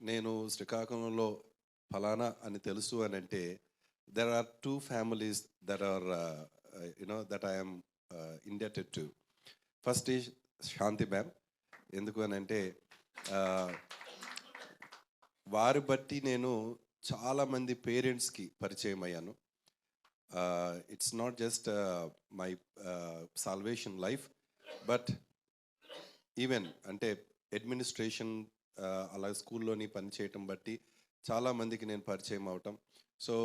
నేను శ్రీకాకుళంలో ఫలానా అని తెలుసు అని అంటే there are 2 families that are that I am indebted to. First is Shanti ma'am. ఎందుకు అని అంటే వారి బట్టి నేను చాలామంది పేరెంట్స్కి పరిచయం అయ్యాను. It's not just my salvation life but even అంటే అడ్మినిస్ట్రేషన్ అలా స్కూల్లోని పనిచేయటం బట్టి చాలామందికి నేను పరిచయం అవటం. సో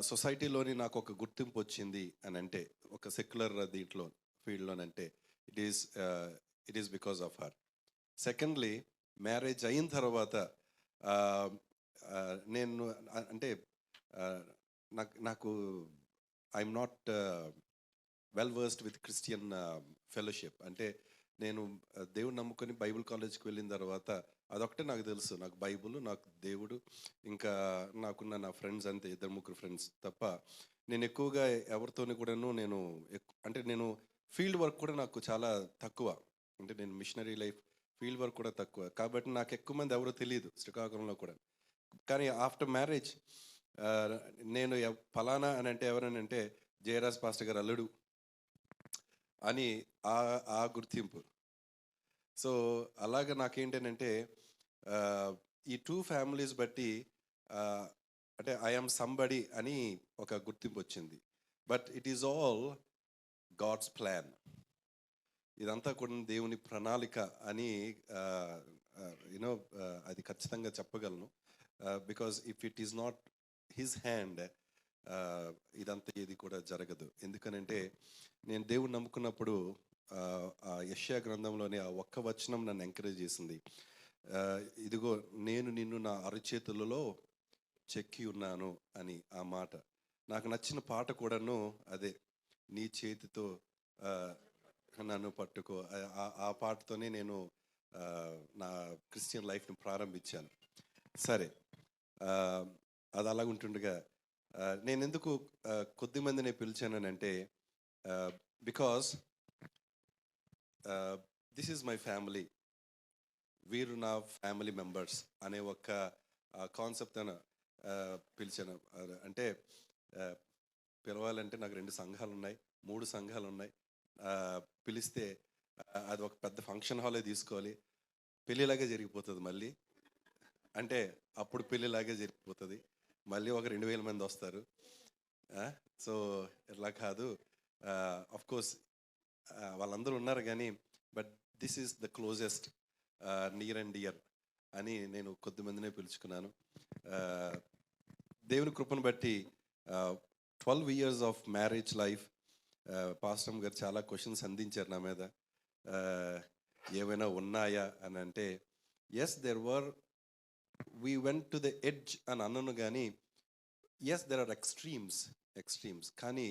సొసైటీలోని నాకు ఒక గుర్తింపు వచ్చింది అని అంటే ఒక సెక్యులర్ దీంట్లో ఫీల్డ్లోనంటే it is because of her. Secondly marriage అయిన తర్వాత ఆ, ఆ, నేను అంటే నాకు I'm not well versed with Christian fellowship. అంటే నేను దేవుడు నమ్ముకొని బైబిల్ కాలేజ్కి వెళ్ళిన తర్వాత అదొకటే నాకు తెలుసు. నాకు బైబుల్, నాకు దేవుడు, ఇంకా నాకున్న నా ఫ్రెండ్స్ అంతే, 2-3 ఫ్రెండ్స్ తప్ప నేను ఎక్కువగా ఎవరితోని కూడాను నేను అంటే నేను ఫీల్డ్ వర్క్ కూడా నాకు చాలా తక్కువ. అంటే నేను మిషనరీ లైఫ్ ఫీల్డ్ వర్క్ కూడా తక్కువ కాబట్టి నాకు ఎక్కువ మంది ఎవరో తెలియదు శ్రీకాకుళంలో కూడా. కానీ ఆఫ్టర్ మ్యారేజ్ నేను ఫలానా అని అంటే ఎవరనంటే జయరాజ్ పాస్టర్ గారు అల్లుడు అని ఆ గుర్తింపు. సో అలాగ నాకేంటంటే ఈ 2 ఫ్యామిలీస్ బట్టి అంటే ఐఎమ్ సంబడి అని ఒక గుర్తింపు వచ్చింది. But it is all God's plan. ఇదంతా కూడా దేవుని ప్రణాళిక అని యూనో అది ఖచ్చితంగా చెప్పగలను. Because if it is not his hand ఇదంతా ఏది కూడా జరగదు. ఎందుకనంటే నేను దేవుని నమ్ముకున్నప్పుడు ఆ యెషయా గ్రంథంలోనే ఆ ఒక్క వచనం నన్ను ఎంకరేజ్ చేసింది. ఇదిగో నేను నిన్ను నా అరచేతులలో చెక్కి ఉన్నాను అని ఆ మాట. నాకు నచ్చిన పాట కూడాను అదే, నీ చేతితో నన్ను పట్టుకో. ఆ పాటతోనే నేను నా క్రిస్టియన్ లైఫ్ని ప్రారంభించాను. సరే, అది అలాగుంటుండగా నేను ఎందుకు కొద్ది మందిని పిలిచానంటే because this is my family, వీరు నా ఫ్యామిలీ మెంబర్స్ అనే ఒక కాన్సెప్ట్ అని పిలిచాను. అంటే పిలవాలంటే నాకు 2 సంఘాలు ఉన్నాయి, 3 సంఘాలు ఉన్నాయి. పిలిస్తే అది ఒక పెద్ద ఫంక్షన్ హాలే తీసుకోవాలి, పెళ్ళిలాగే జరిగిపోతుంది. మళ్ళీ అంటే అప్పుడు పెళ్ళిలాగే జరిగిపోతుంది, మళ్ళీ ఒక 2000 మంది వస్తారు. సో ఇలా కాదు, ఆఫ్ కోర్స్ వాళ్ళందరూ ఉన్నారు కానీ but this is the closest near and dear అని నేను కొద్దిమందినే పిలుచుకున్నాను. దేవుని కృపను బట్టి 12 years of marriage life. Pastor గారు చాలా క్వశ్చన్స్ అందించారు నా మీద, ఏమైనా ఉన్నాయా అని అంటే yes there were, we went to the edge అని అన్నాను. కానీ ఎస్ దెర్ ఆర్ ఎక్స్ట్రీమ్స్ కానీ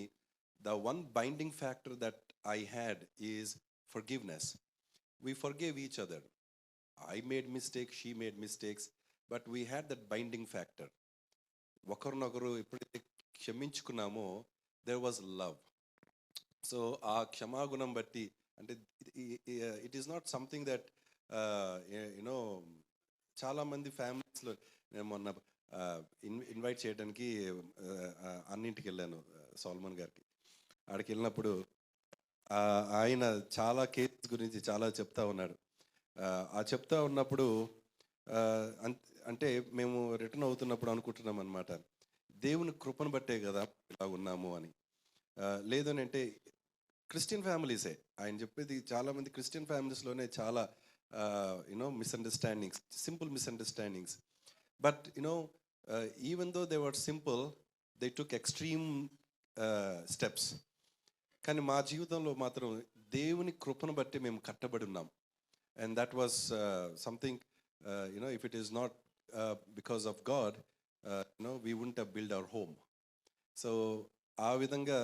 the one binding factor that I had is forgiveness. We forgave each other. I made mistakes, she made mistakes, but we had that binding factor. ఒకరినొకరు ఎప్పుడైతే క్షమించుకున్నామో there was love. సో ఆ క్షమాగుణం బట్టి అంటే it is not something that you know చాలామంది ఫ్యామిలీస్లో నేను మొన్న ఇన్వైట్ చేయడానికి అన్నింటికి వెళ్ళాను సోల్మన్ గారికి. ఆడికి వెళ్ళినప్పుడు ఆయన చాలా కేసెస్ గురించి చాలా చెప్తా ఉన్నాడు. ఆ చెప్తా ఉన్నప్పుడు అంటే మేము రిటర్న్ అవుతున్నప్పుడు అనుకుంటున్నాం అనమాట, దేవుని కృపను బట్టే కదా ఇలా ఉన్నాము అని. లేదని అంటే క్రిస్టియన్ ఫ్యామిలీసే ఆయన చెప్పేది. చాలామంది క్రిస్టియన్ ఫ్యామిలీస్లోనే చాలా you know misunderstandings, simple misunderstandings. But you know even though they were simple, they took extreme steps. కానీ మా జీవితంలో మాత్రం దేవుని కృపను బట్టి మేము కట్టబడి ఉన్నాం. And that was something, you know, if it is not because of God, you know, we wouldn't have built our home. So ఆ విధంగా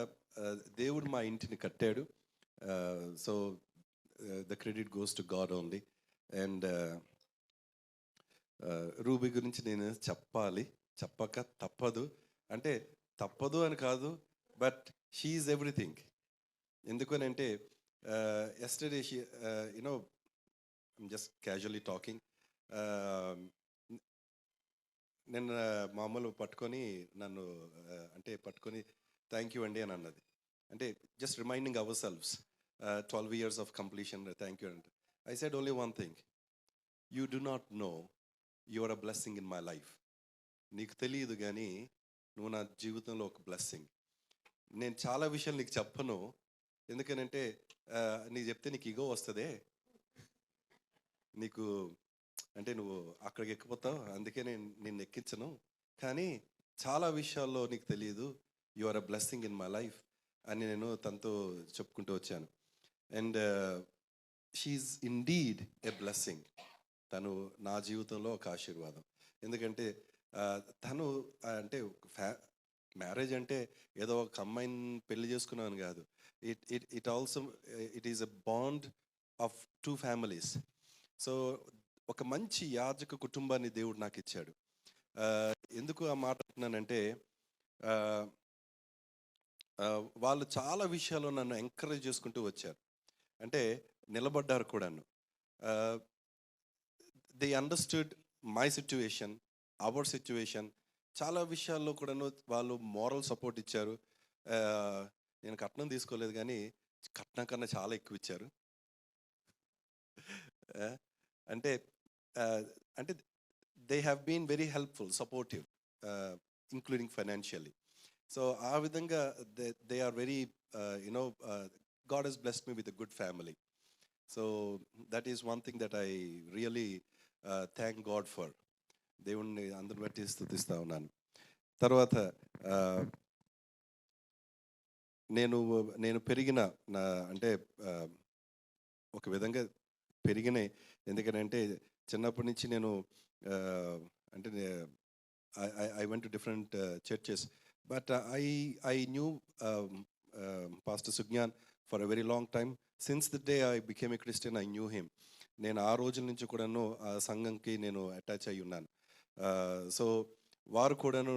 దేవుడు మా ఇంటిని కట్టాడు. So the credit goes to God only. And ruby గురించి నేను చెప్పక తప్పదు. అంటే తప్పదు అని కాదు, బట్ షీ ఈజ్ ఎవ్రీథింగ్. ఎందుకనంటే yesterday she, you know, I'm just casually talking. నేను మామూలు పట్టుకొని నన్ను అంటే పట్టుకొని థ్యాంక్ యూ అండి అని అన్నది. అంటే just reminding ourselves 12 years of completion, thank you అంటే I said only one thing, you do not know you are a blessing in my life. నీకు తెలియదు కానీ నువ్వు నా జీవితంలో ఒక బ్లెస్సింగ్. నేను చాలా విషయాలు నీకు చెప్పను, ఎందుకనంటే నీకు చెప్తే నీకు ఇగో వస్తుందే, నీకు అంటే నువ్వు అక్కడికి ఎక్కిపోతావు, అందుకే నేను నిన్ను ఎక్కించను. కానీ చాలా విషయాల్లో నీకు తెలియదు, you are a blessing in my life అని నేను తనతో చెప్పుకుంటూ వచ్చాను. And she is indeed a blessing. తను నా జీవితంలో ఒక ఆశీర్వాదం. ఎందుకంటే తను అంటే మ్యారేజ్ అంటే ఏదో ఒక అమ్మాయిని పెళ్లి చేసుకున్నాను కాదు. It also it is a bond of 2 families. So ఒక మంచి యాజక కుటుంబాన్ని దేవుడు నాకు ఇచ్చాడు. ఎందుకు ఆ మాట అంటున్నానంటే వాళ్ళు చాలా విషయాల్లో నన్ను ఎంకరేజ్ చేసుకుంటూ వచ్చారు. అంటే నిలబడ్డారు కూడాను. They understood my situation, hour situation. చాలా విషయాల్లో కూడాను వాళ్ళు మోరల్ సపోర్ట్ ఇచ్చారు. నేను కట్నం తీసుకోలేదు కానీ కట్నం కన్నా చాలా ఎక్కువ ఇచ్చారు. అంటే అంటే they have been very helpful, supportive, including financially. So ఆ విధంగా they are very you know God he's blessed me with a good family. So that is one thing that I really thank God for. దేవుణ్ణి అందరిని బట్టి స్తుతిస్తూ ఉన్నాను. తర్వాత నేను పెరిగిన అంటే ఒక విధంగా పెరిగిన, ఎందుకంటే చిన్నప్పటి నుంచి నేను అంటే I went to different churches, but I knew pastor Sujnan for a very long time. Since the day I became a Christian, I knew him. నేను ఆ రోజుల నుంచి కూడాను ఆ సంఘంకి నేను అటాచ్ అయ్యి ఉన్నాను. సో వారు కూడాను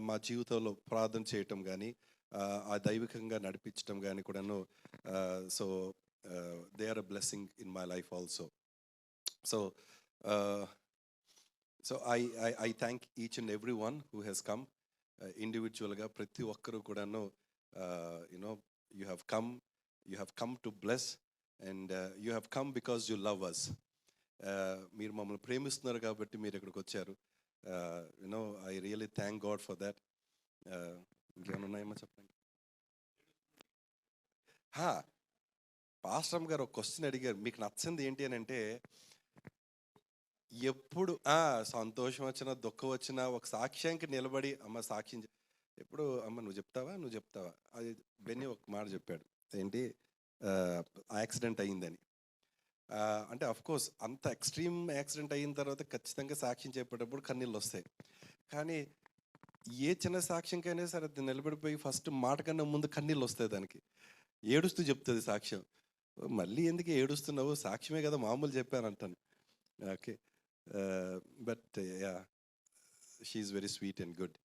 మా జీవితంలో ప్రార్థన చేయటం కానీ ఆ దైవికంగా నడిపించడం కానీ కూడాను. So they are a blessing in my life also. So so I thank each and every one who has come ఇండివిజువల్గా. ప్రతి ఒక్కరూ కూడాను you know you have come to bless and you have come because you love us. మీరు మమ్మల్ని ప్రేమిస్తున్నారు కాబట్టి మీరు ఇక్కడికి వచ్చారు. You know I really thank God for that. ఇంకేమైనా ఉన్నాయేమో చెప్పండి. పాస్టర్ గారు ఒక క్వశ్చన్ అడిగారు, మీకు నచ్చింది ఏంటి అని అంటే, ఎప్పుడు సంతోషం వచ్చినా దుఃఖం వచ్చినా ఒక సాక్ష్యానికి నిలబడి అమ్మ సాక్ష్యం ఎప్పుడు అమ్మ నువ్వు చెప్తావా అది బెన్నీ ఒక మాట చెప్పాడు, ఏంటి యాక్సిడెంట్ అయ్యిందని. అంటే అఫ్కోర్స్ అంత ఎక్స్ట్రీమ్ యాక్సిడెంట్ అయిన తర్వాత ఖచ్చితంగా సాక్ష్యం చెప్పేటప్పుడు కన్నీళ్ళు వస్తాయి. కానీ ఏ చిన్న సాక్ష్యంకైనా సరే అది నిలబడిపోయి ఫస్ట్ మాట కన్నా ముందు కన్నీళ్ళు వస్తాయి. దానికి ఏడుస్తూ చెప్తుంది సాక్ష్యం. మళ్ళీ ఎందుకు ఏడుస్తున్నావు, సాక్ష్యమే కదా మామూలు చెప్పాను అంటాను. Okay, but yeah, she is very sweet and good.